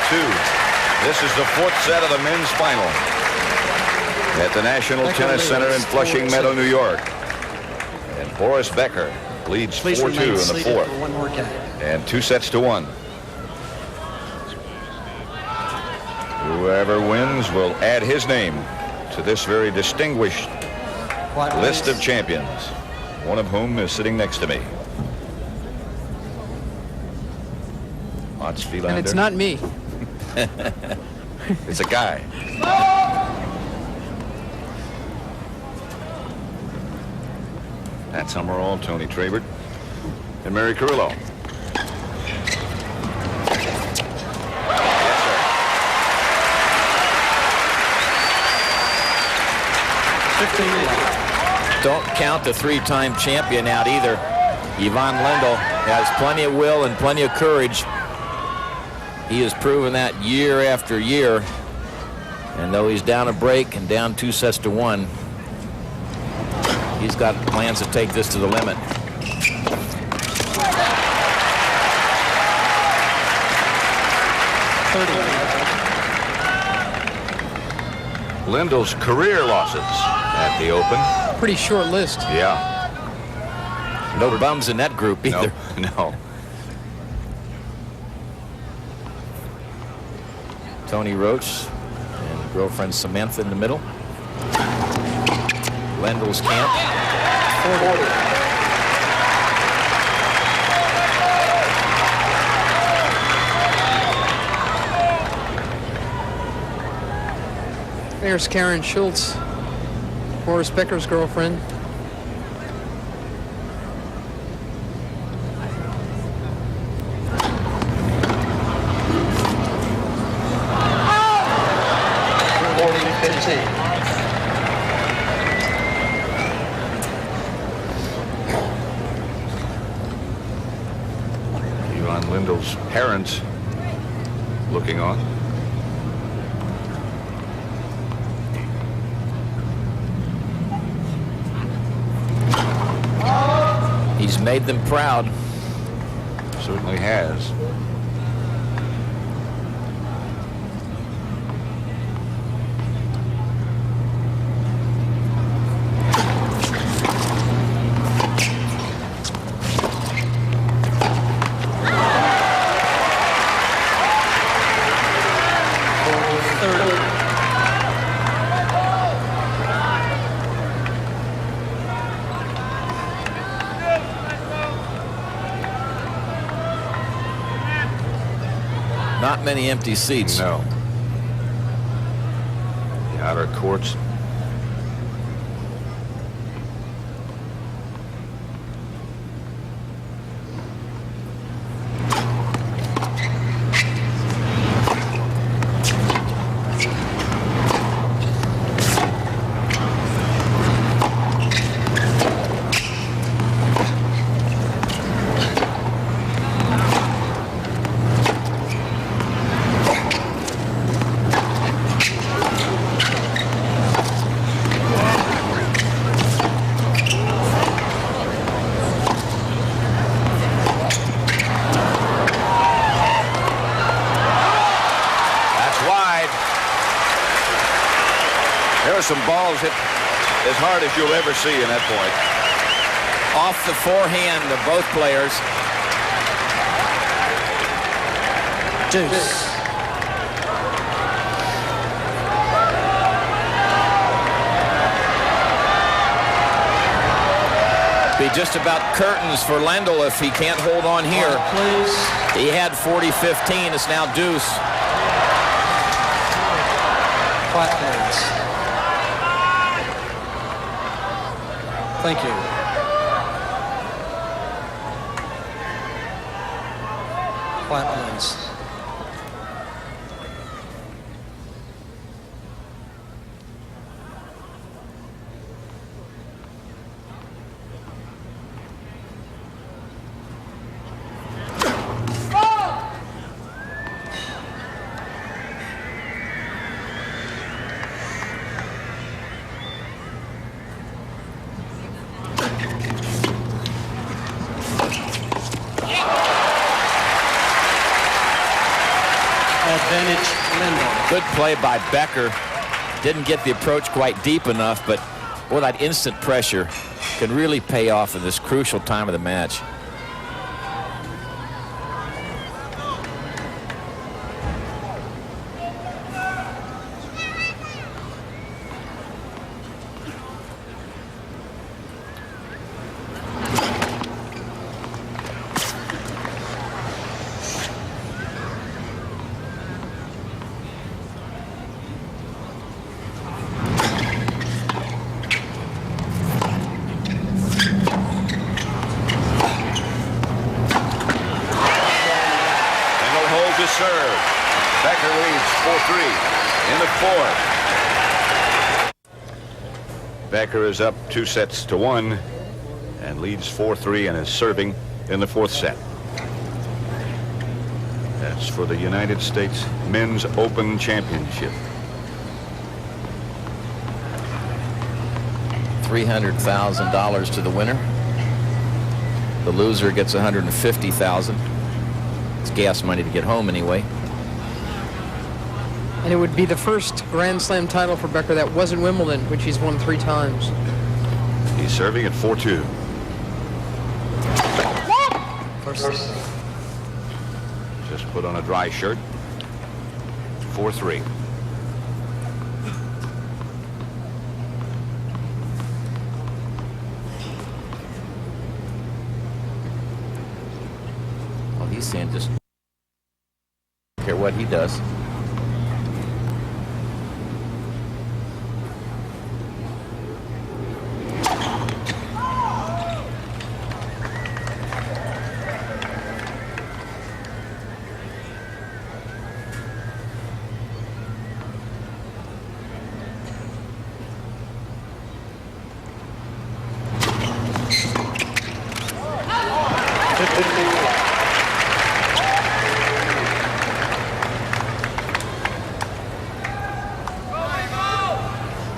This is the 4th set of the men's final at the National Tennis Center in Flushing Meadow, New York. And Boris Becker leads 4-2 in the 4th. And 2-1. Whoever wins will add his name to this very distinguished list of champions, one of whom is sitting next to me. And it's not me. It's a guy. Pat Summerall, Tony Trabert, and Mary Carrillo. Yes, sir. 15. Don't count the 3-time champion out either. Ivan Lendl has plenty of will and plenty of courage. He has proven that year after year. And though he's down a break and down 2-1, he's got plans to take this to the limit. Lendl's career losses at the Open. Pretty short list. Yeah. No bums in that group either. No. Tony Roach and girlfriend Samantha in the middle. Lendl's camp. 40. There's Karen Schultz, Boris Becker's girlfriend. John Lendl's parents looking on. He's made them proud. Certainly has. Not many empty seats. No. The outer courts. Some balls hit as hard as you'll ever see in that point. Off the forehand of both players. Deuce. Be just about curtains for Lendl if he can't hold on here. Please. He had 40-15. It's now deuce. Flat plates. Thank you. Flat plates. Advantage Lendl. Good play by Becker. Didn't get the approach quite deep enough, but boy, that instant pressure can really pay off in this crucial time of the match. Serve. Becker leads 4-3 in the fourth. Becker is up 2-1 and leads 4-3 and is serving in the fourth set. That's for the United States Men's Open Championship. $300,000 to the winner. The loser gets $150,000. It's gas money to get home anyway. And it would be the first Grand Slam title for Becker that wasn't Wimbledon, which he's won 3 times. He's serving at 4-2. First. Just put on a dry shirt. 4-3. Well, he's saying just don't care what he does.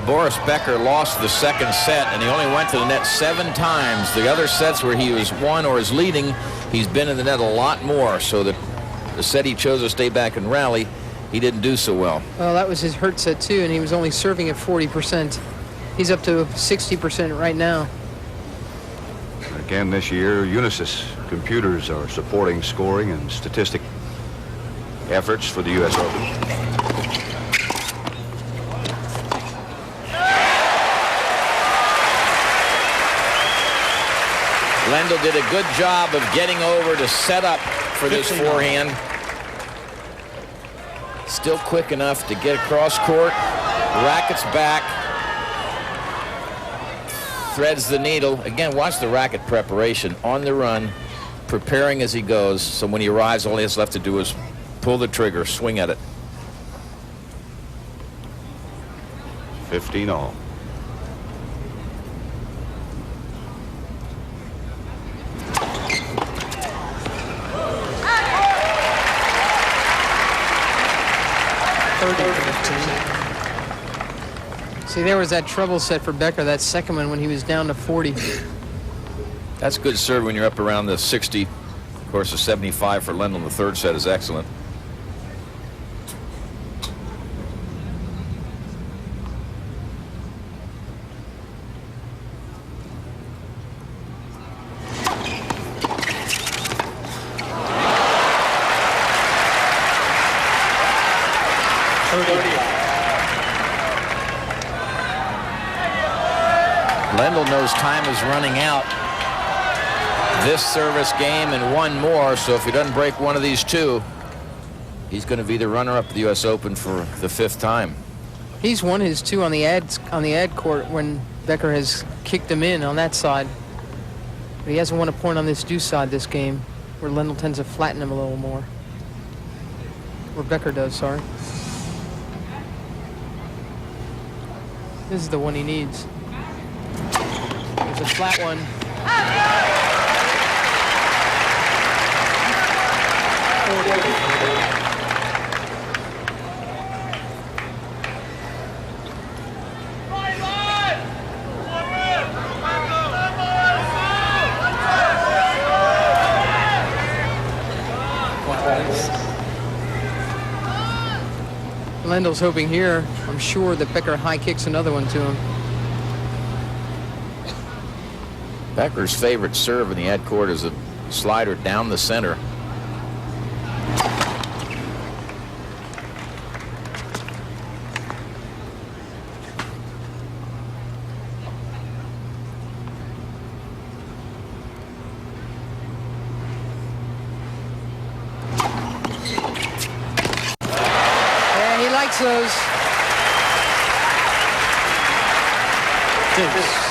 Boris Becker lost the second set, and he only went to the net 7 times. The other sets where he was won or is leading, he's been in the net a lot more. So the set he chose to stay back and rally, he didn't do so well. Well, that was his hurt set too, and he was only serving at 40%. He's up to 60% right now. Again this year, Unisys computers are supporting scoring and statistic efforts for the U.S. Open. Lendl did a good job of getting over to set up for this forehand. Still quick enough to get across court. Racket's back. Threads the needle. Again, watch the racket preparation on the run, preparing as he goes. So when he arrives, all he has left to do is pull the trigger, swing at it. 15 all. See, there was that trouble set for Becker, that second one when he was down to 40. That's good serve when you're up around the 60. Of course, the 75 for Lendl in the third set is excellent. Lendl knows time is running out this service game and one more, so if he doesn't break one of these two, he's going to be the runner-up at the U.S. Open for the 5th time. He's won his 2 on the ad court when Becker has kicked him in on that side. But he hasn't won a point on this deuce side this game, where Lendl tends to flatten him a little more. Or Becker does, sorry. This is the one he needs. It's a flat one. Lendl's hoping here, I'm sure, that Becker high kicks another one to him. Becker's favorite serve in the ad court is a slider down the center. Yeah, he likes those. Deuce.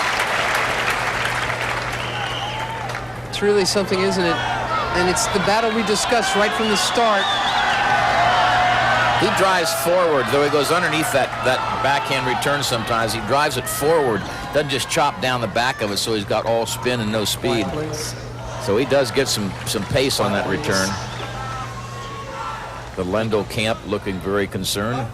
It's really something, isn't it? And it's the battle we discussed right from the start. He drives forward, though he goes underneath that backhand return sometimes. He drives it forward, doesn't just chop down the back of it, so he's got all spin and no speed. So he does get some pace on that return. The Lendl camp looking very concerned.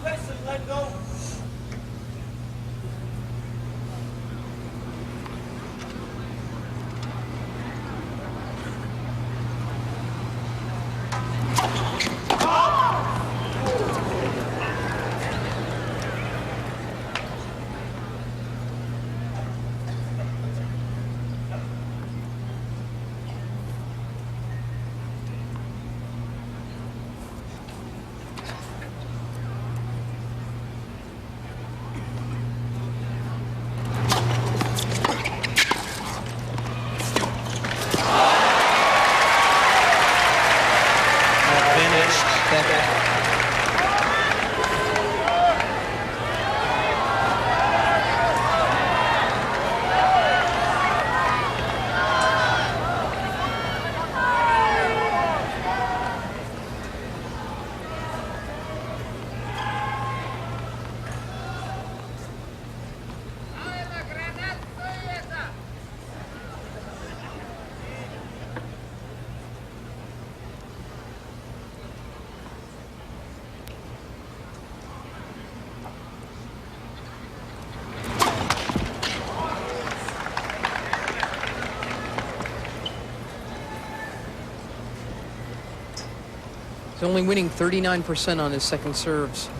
He's only winning 39% on his second serves.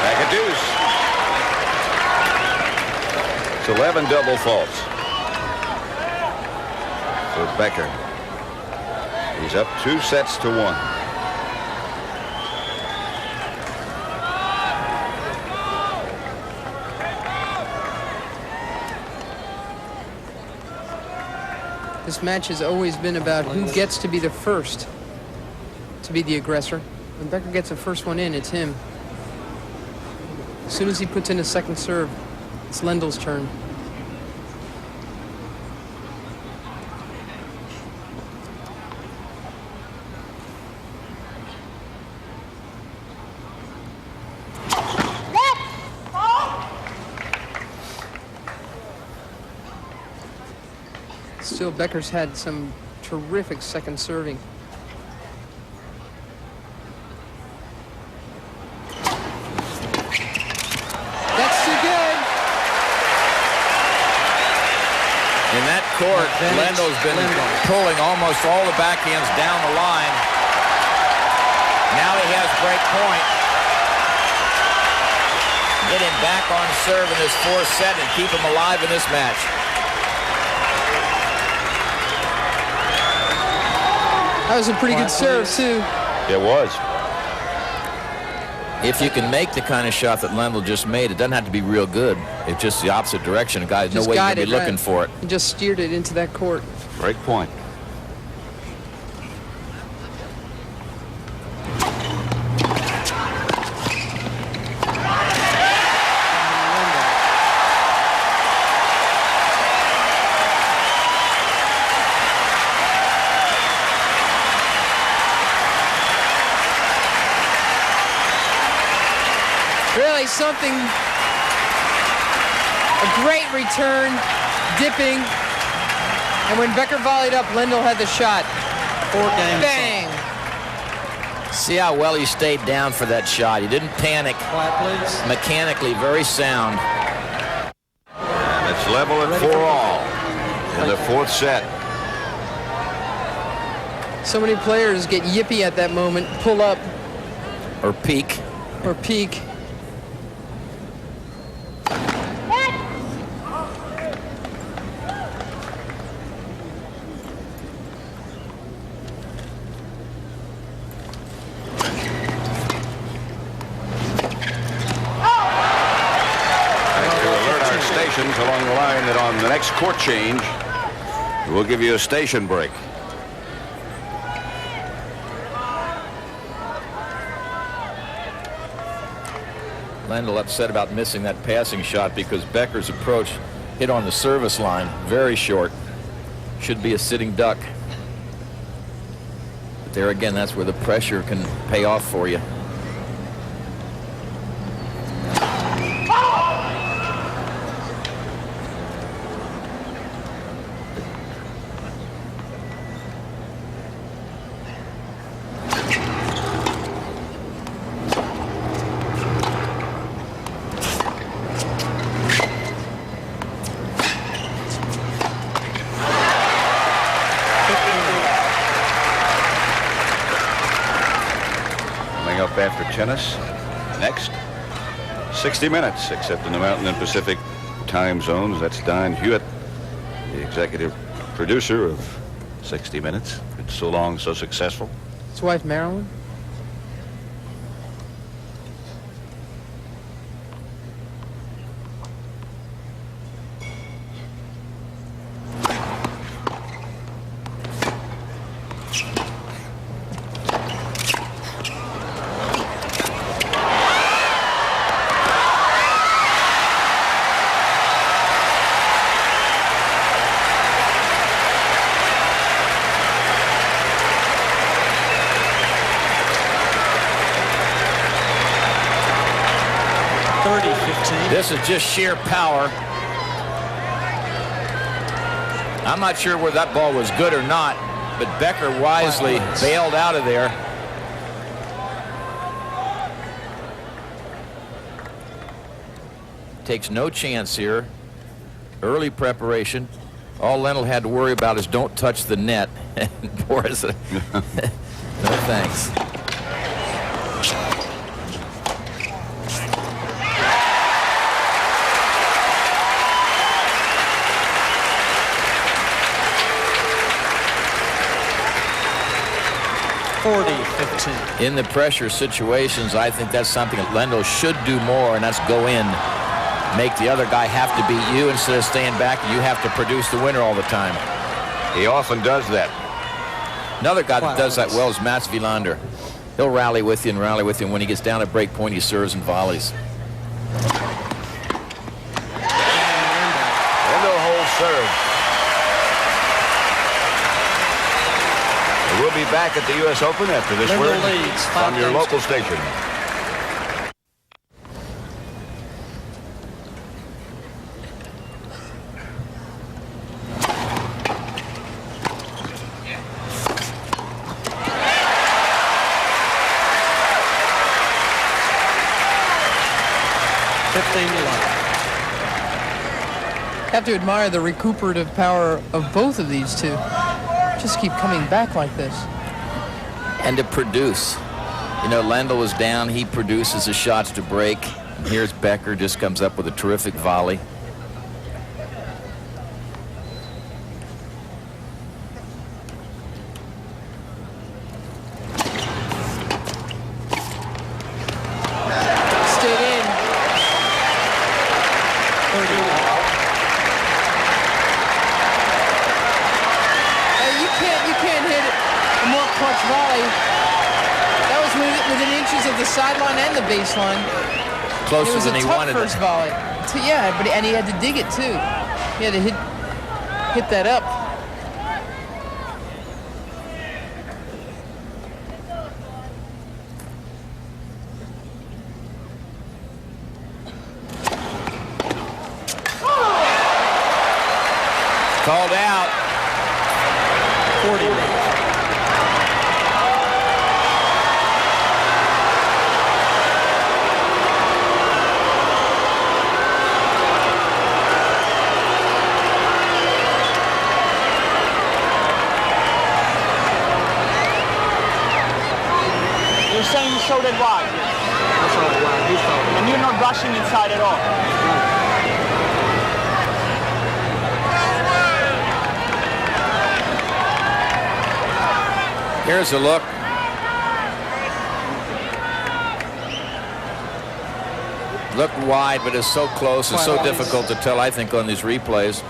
Back a deuce. It's 11 double faults for Becker. He's up 2-1. This match has always been about who gets to be the first to be the aggressor. When Becker gets the first one in, it's him. As soon as he puts in a second serve, it's Lendl's turn. Still, Becker's had some terrific second serving. That's too good. In that court, Lendl's been pulling almost all the backhands down the line. Now he has break point. Get him back on serve in this fourth set and keep him alive in this match. That was a pretty good serve, too. It was. If you can make the kind of shot that Lendl just made, it doesn't have to be real good. It's just the opposite direction. A guy's no way to be looking for it. He just steered it into that court. Break point. Really something, a great return, dipping, and when Becker volleyed up, Lendl had the shot. 4 games. Bang! See how well he stayed down for that shot. He didn't panic. Quiet, please. Mechanically, very sound. And it's level at 4-all in the fourth set. So many players get yippy at that moment, pull up. Or peak. Or peak. Along the line that on the next court change, we'll give you a station break. Lendl upset about missing that passing shot because Becker's approach hit on the service line, very short. Should be a sitting duck. But there again, that's where the pressure can pay off for you. After tennis, next 60 minutes, except in the Mountain and Pacific time zones. That's Don Hewitt, the executive producer of 60 Minutes. It's so long, so successful. His wife, Marilyn. This is just sheer power. I'm not sure whether that ball was good or not, but Becker wisely bailed out of there. takes no chance here. Early preparation. All Lendl had to worry about is don't touch the net. And Boris, no thanks. In the pressure situations, I think that's something that Lendl should do more, and that's go in. Make the other guy have to beat you instead of staying back, and you have to produce the winner all the time. He often does that. Another guy that does that well is Mats Wilander. He'll rally with you and rally with you, and when he gets down at break point, he serves and volleys. Lendl holds serve. We'll be back at the U.S. Open after this word from your local station. Have to admire the recuperative power of both of these two. Just keep coming back like this. And to produce. You know, Lendl was down. He produces the shots to break. And here's Becker, just comes up with a terrific volley. Stayed in. 30. You can't hit a more clutch volley. That was within inches of the sideline and the baseline. Closer than he wanted. It was a tough first volley. Yeah, and he had to dig it too. He had to hit that up. Called out. 40. You're saying you showed it wide. I saw it wide. He saw it. And you're not rushing inside at all. Here's a look. Looked wide, but it's so close. It's so difficult to tell, I think, on these replays.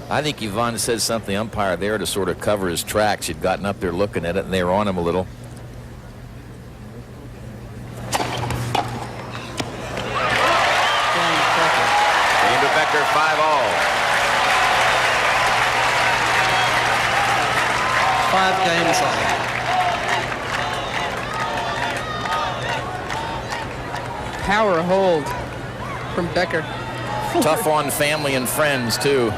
I think Yvonne said something, the umpire there, to sort of cover his tracks. He'd gotten up there looking at it, and they were on him a little. Game to Becker, 5-all. 5 games on. Power hold from Becker. Tough on family and friends, too.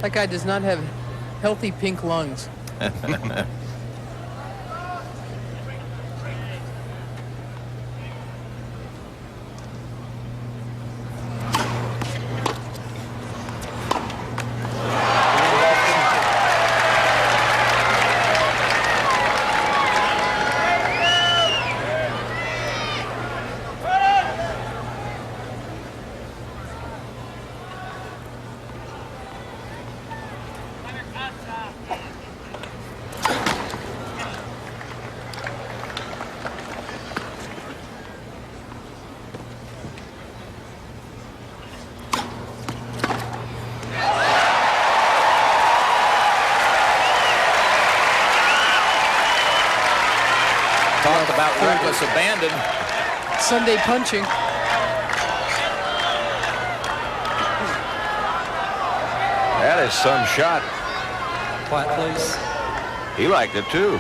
That guy does not have healthy pink lungs. Talk about reckless abandon. Sunday punching. That is some shot. Quiet, please. He liked it, too.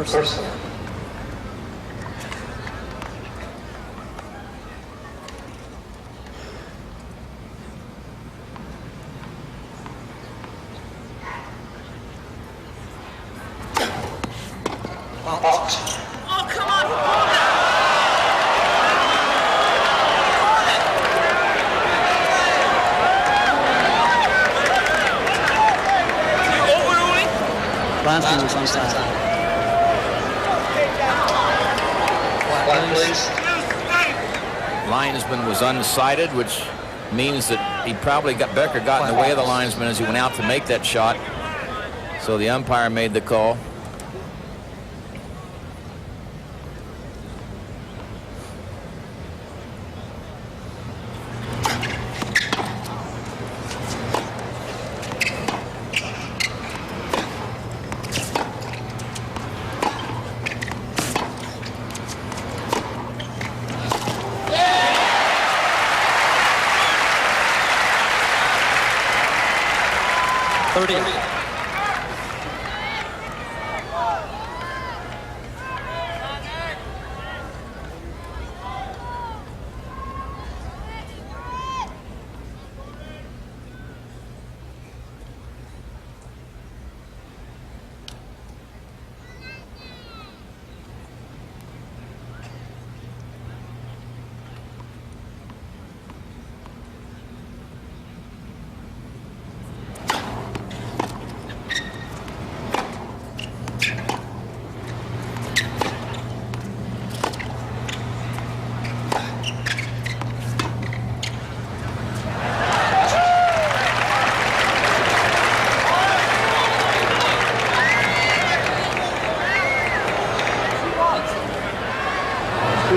First. Oh, come on, he caught it. Overruling? Linesman was onside. Black, please. Linesman was unsighted, which means that he probably Becker got in the way of the linesman as he went out to make that shot. So the umpire made the call.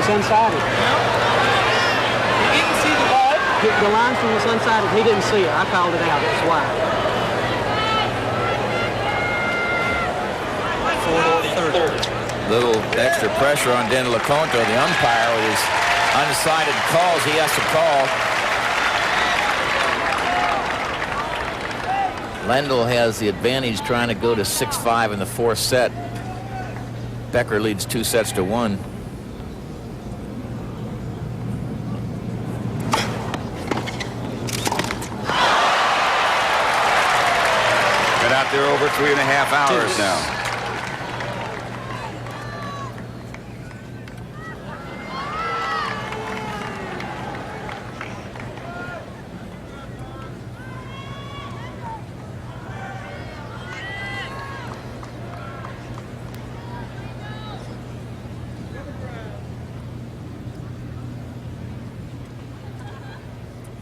Unsighted. He didn't see the ball. The linesman was unsighted. He didn't see it. I called it out. It was wide. Little extra pressure on Den LeConto. The umpire with his undecided calls he has to call. Lendl has the advantage trying to go to 6-5 in the fourth set. Becker leads 2-1. They're over 3.5 hours now.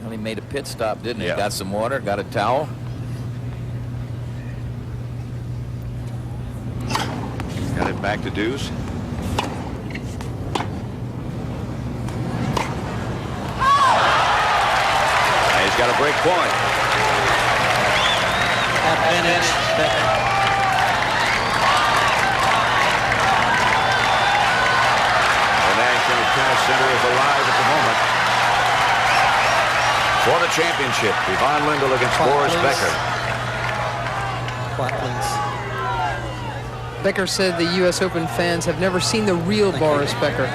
Well, he made a pit stop, didn't he? Yeah. Got some water, got a towel. Got it back to deuce. And he's got a break point. Parentage. The National Tennis Center is alive at the moment. For the championship, Yvonne Lendl against Boris Becker. Quiet, please. Becker said the U.S. Open fans have never seen the real Boris Becker.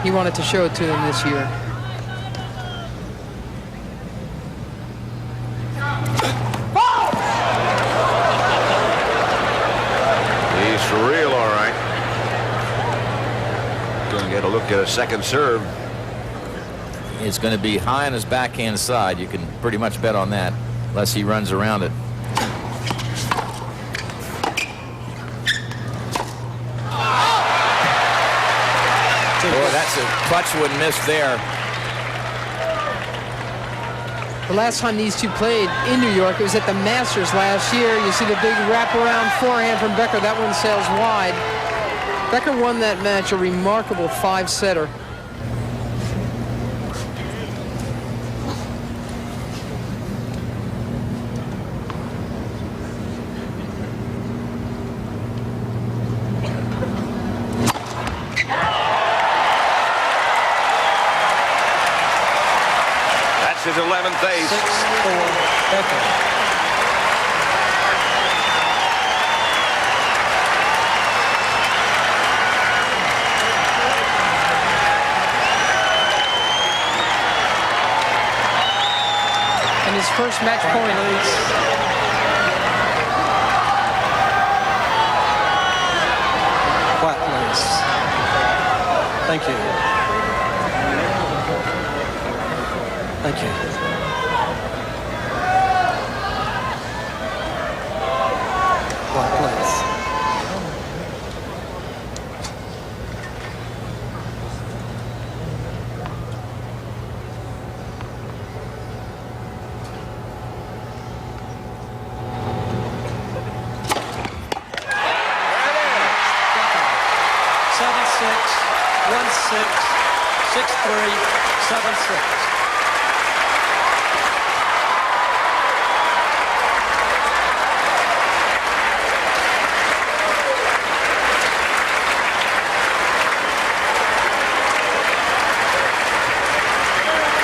He wanted to show it to them this year. He's for real, all right. Going to get a look at a second serve. It's going to be high on his backhand side. You can pretty much bet on that, unless he runs around it. Boy, that's a clutch one miss there. The last time these two played in New York, it was at the Masters last year. You see the big wraparound forehand from Becker. That one sails wide. Becker won that match, a remarkable 5-setter. His 11th ace. 6-4 Becker. first match point. Quiet, please. Thank you. Thank you. Quiet, please.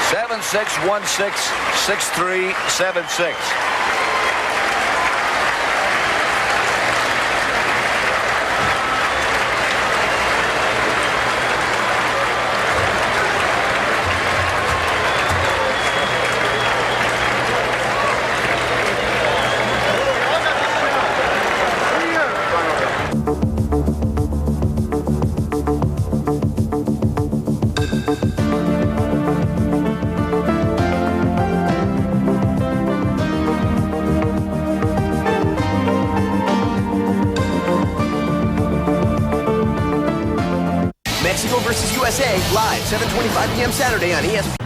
Seven, 6, 1, 6, 6, 3, 7, 6. Mexico versus USA, live, 7:25 p.m. Saturday on ESPN.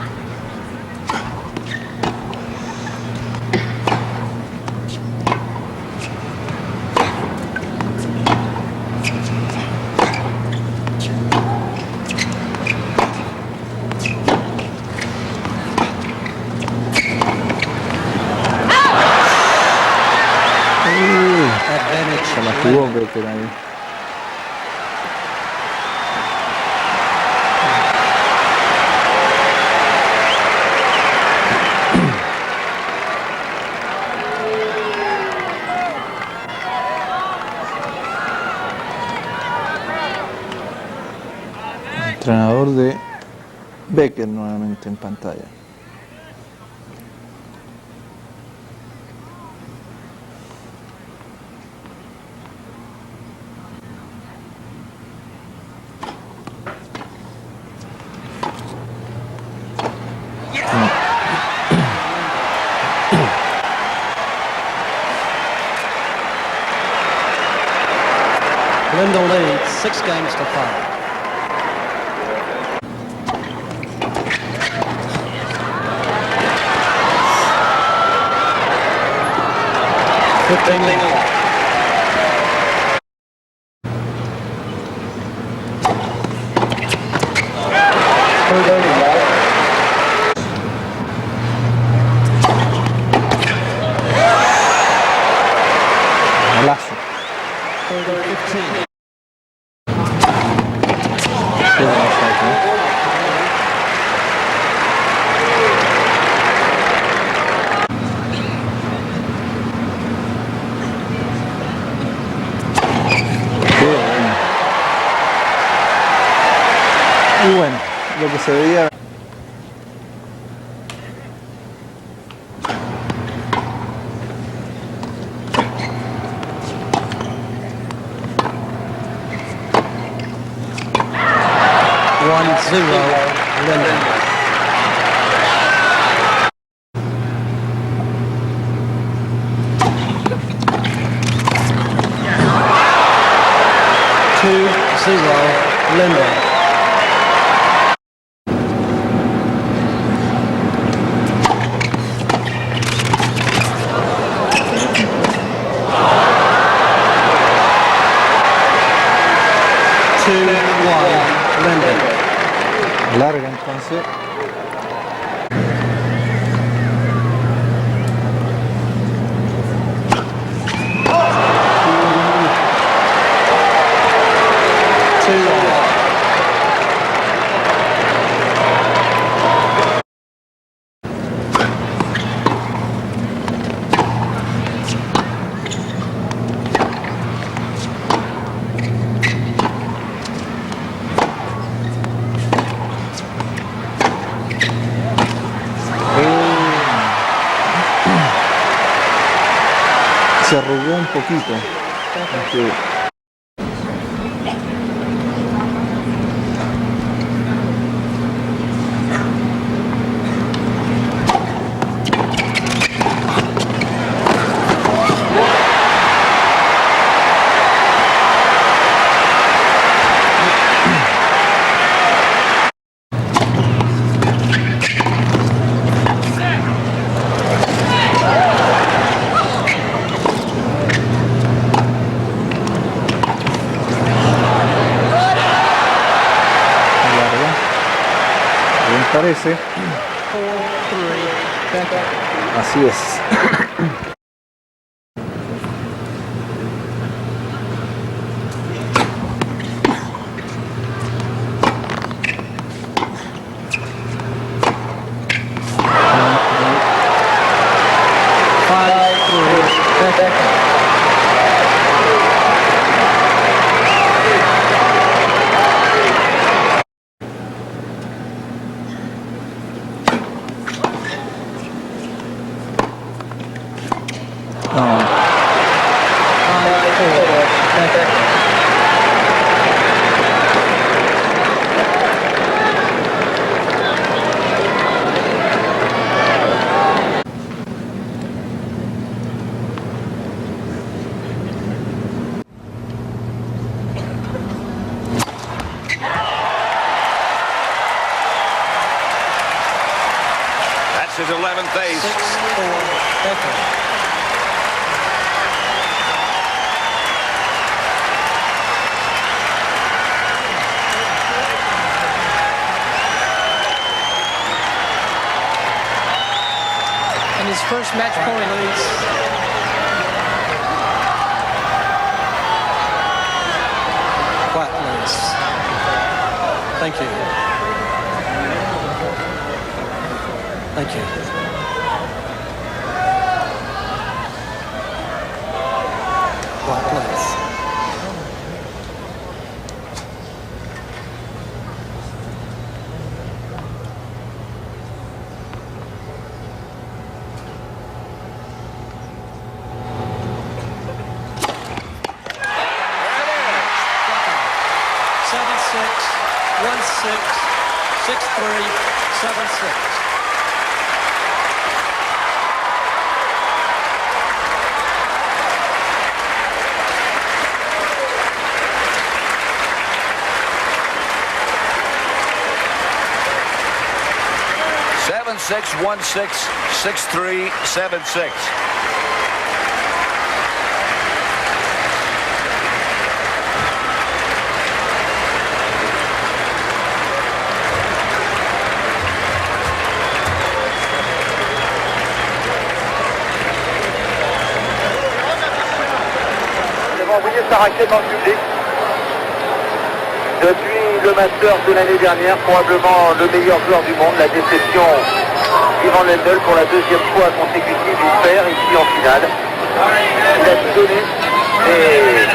Se la jugó Becker ahí. Entrenador de Becker nuevamente en pantalla. Lendl leads 6 games to 5. Golazo. 15. Y bueno, lo que se veía. Lendl. Lendl. Larga entonces. arrugó un poquito. Aunque parece. Así es. His 11th ace. 6-4 Becker. And his first match point leads. Quiet, please. Thank you. Thank you. Quiet, please. Seven, 6, 1, 6, 6, 3, 7, 6. Envoyer sa raquette dans le public. Depuis le Master de l'année dernière, probablement le meilleur joueur du monde, la déception Ivan Lendl pour la deuxième fois consécutive, il perd ici en finale. Il a tout donné et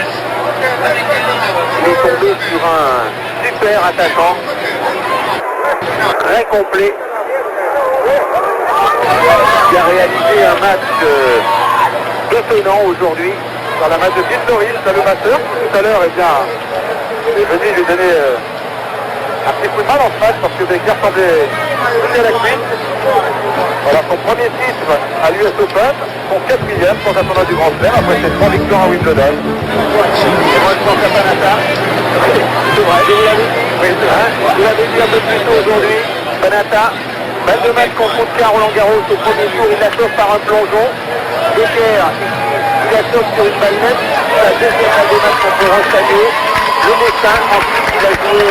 il est tombé sur un super attaquant, très complet, qui a réalisé un match étonnant aujourd'hui dans la match de Bill Norris, le Master. Tout à l'heure, eh bien, il est venu lui donner un petit coup de main dans ce match parce que Becker semblait à la cuisse. Voilà son premier titre à l'US Open, son 4e pour un tournoi du Grand Chelem après ses 3 victoires à Wimbledon. Et moi je pense à Panata. C'est vrai, vous l'avez dit un peu plus tôt aujourd'hui. Panata, balle de match contre Roland Garros au premier tour, il la sauve par un plongeon. Becker, il la sauve sur une balle nette. La deuxième balle de match contre Rostadio. Le Messin, ensuite il a joué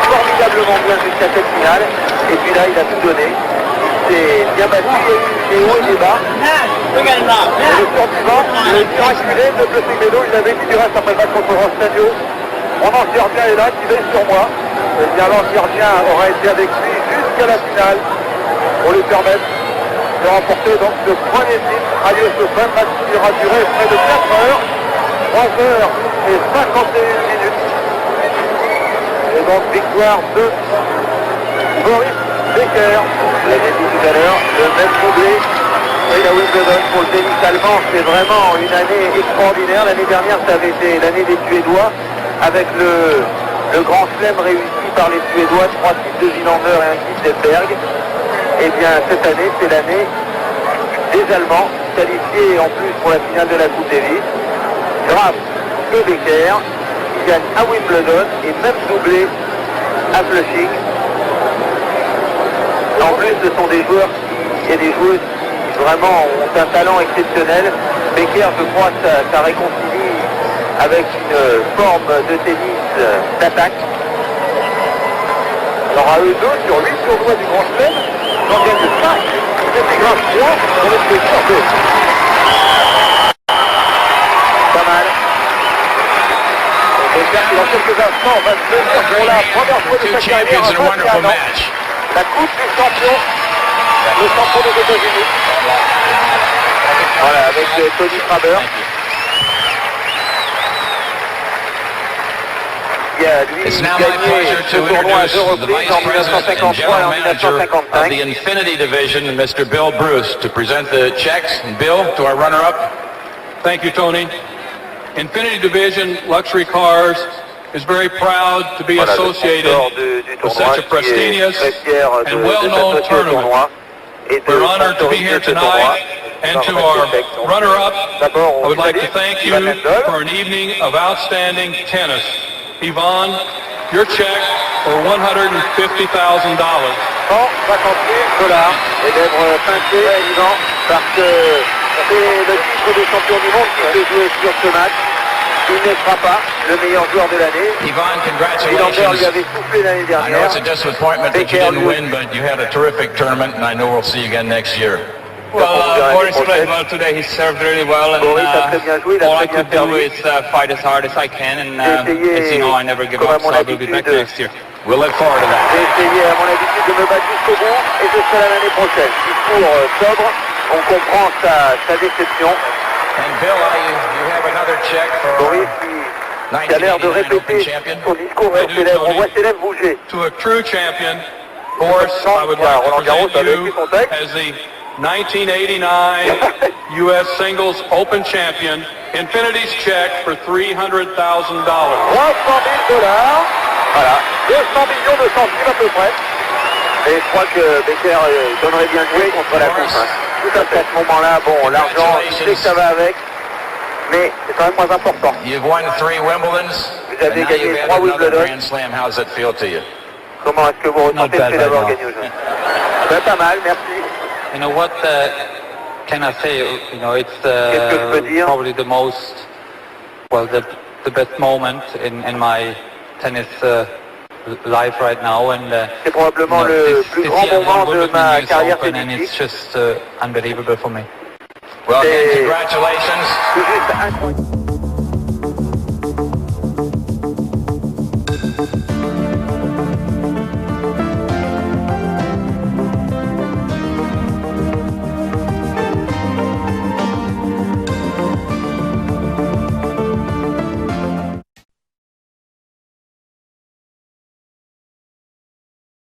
formidablement bien jusqu'à cette finale. Et puis là, il a tout donné. Il s'est bien battu, il y a eu des hauts et des bas. Et le survivant, le miraculé de Bleu-Segmedo, il avait dit du reste après le match contre Rostadio. Mon ancien gardien est là, qui veille sur moi. Et bien l'ancien gardien aura été avec lui jusqu'à la finale pour lui permettre de remporter donc le premier titre à l'US Open, match qui aura duré près de 4 heures, 3 heures et 51 minutes. Et donc victoire de Boris Becker, vous l'avez dit tout à l'heure, le même doublé Oui, la Wimbledon pour le tennis allemand, c'est vraiment une année extraordinaire. L'année dernière, ça avait été l'année des Suédois, avec le grand chelem réussi par les Suédois, 3 titres de Wilander et un titre d'Edberg. Et bien, cette année, c'est l'année des Allemands, qualifiés en plus pour la finale de la Coupe Davis. Graf et Becker, qui gagnent à Wimbledon et même doublé à Flushing. En plus, ce sont des joueurs et des joueuses qui vraiment ont un talent exceptionnel. Becker, je crois, ça réconcilie avec une forme de tennis d'attaque. Alors à eux deux, sur 8 tournois du Grand Chelem, ils en gagnent 5. C'est grave 3 pour le plaisir 2. Pas mal. Becker qui dans quelques instants va se tenir pour la première fois de sa carrière à 21 ans. La coupe du champion, le champion des États-Unis. Voilà, avec Tony Fraber. Qui a lui gagné ce tournoi à 2 reprises en 1953 et en 1955. The Infinity Division, Mr. Bill Bruce, to present the checks. And Bill, to our runner-up. Thank you, Tony. Infinity Division Luxury Cars is very proud to be associated with such a prestigious and well-known tournament. We're honored to be here tonight, and to our runner-up, I would like to thank you for an evening of outstanding tennis. Yvonne, your check for $150,000. $150,000 et d'être pincé, Yvan, parce que c'est le titre de champion du monde qui se jouait sur ce match. Il ne sera pas le meilleur joueur de l'année. Yvonne, congratulations. Lui avait soufflé l'année dernière. I know it's a disappointment that you didn't win, but you had a terrific tournament, and I know we'll see you again next year. Well, Boris played well today. He served really well, and all I could do is fight as hard as I can, and as you know, I never give up, so I will be back next year. We'll look forward to that. J'ai essayé à mon habitude de me battre jusqu'au bout, et ce sera l'année prochaine. Discours sobre, on comprend sa déception. And Bill, you have another check for Boris qui a l'air de répéter son discours célèbre. On voit célèbre bouger. To a true champion, Boris, I would like to present you as the 1989 U.S. Singles Open Champion, Infinity's check for $300,000. $300,000. Voilà, 200 millions de centimes à peu près. Et je crois que Becker donnerait bien joué contre la coupe. Tout à fait. À ce moment-là, bon, l'argent, il sait que ça va avec, mais c'est quand même moins important. You've won 3 Wimbledons. Vous avez gagné 3 Wimbledons. Grand Slam. How does it feel to you? Comment est-ce que vous ressentez le fait d'avoir gagné aujourd'hui? Pas mal, merci. You know what can I say? You know, it's probably the most, well, the best moment in my tennis life right now, and c'est probablement le plus grand moment de ma carrière tennistique. And it's just unbelievable for me. Well, congratulations. C'est juste incroyable.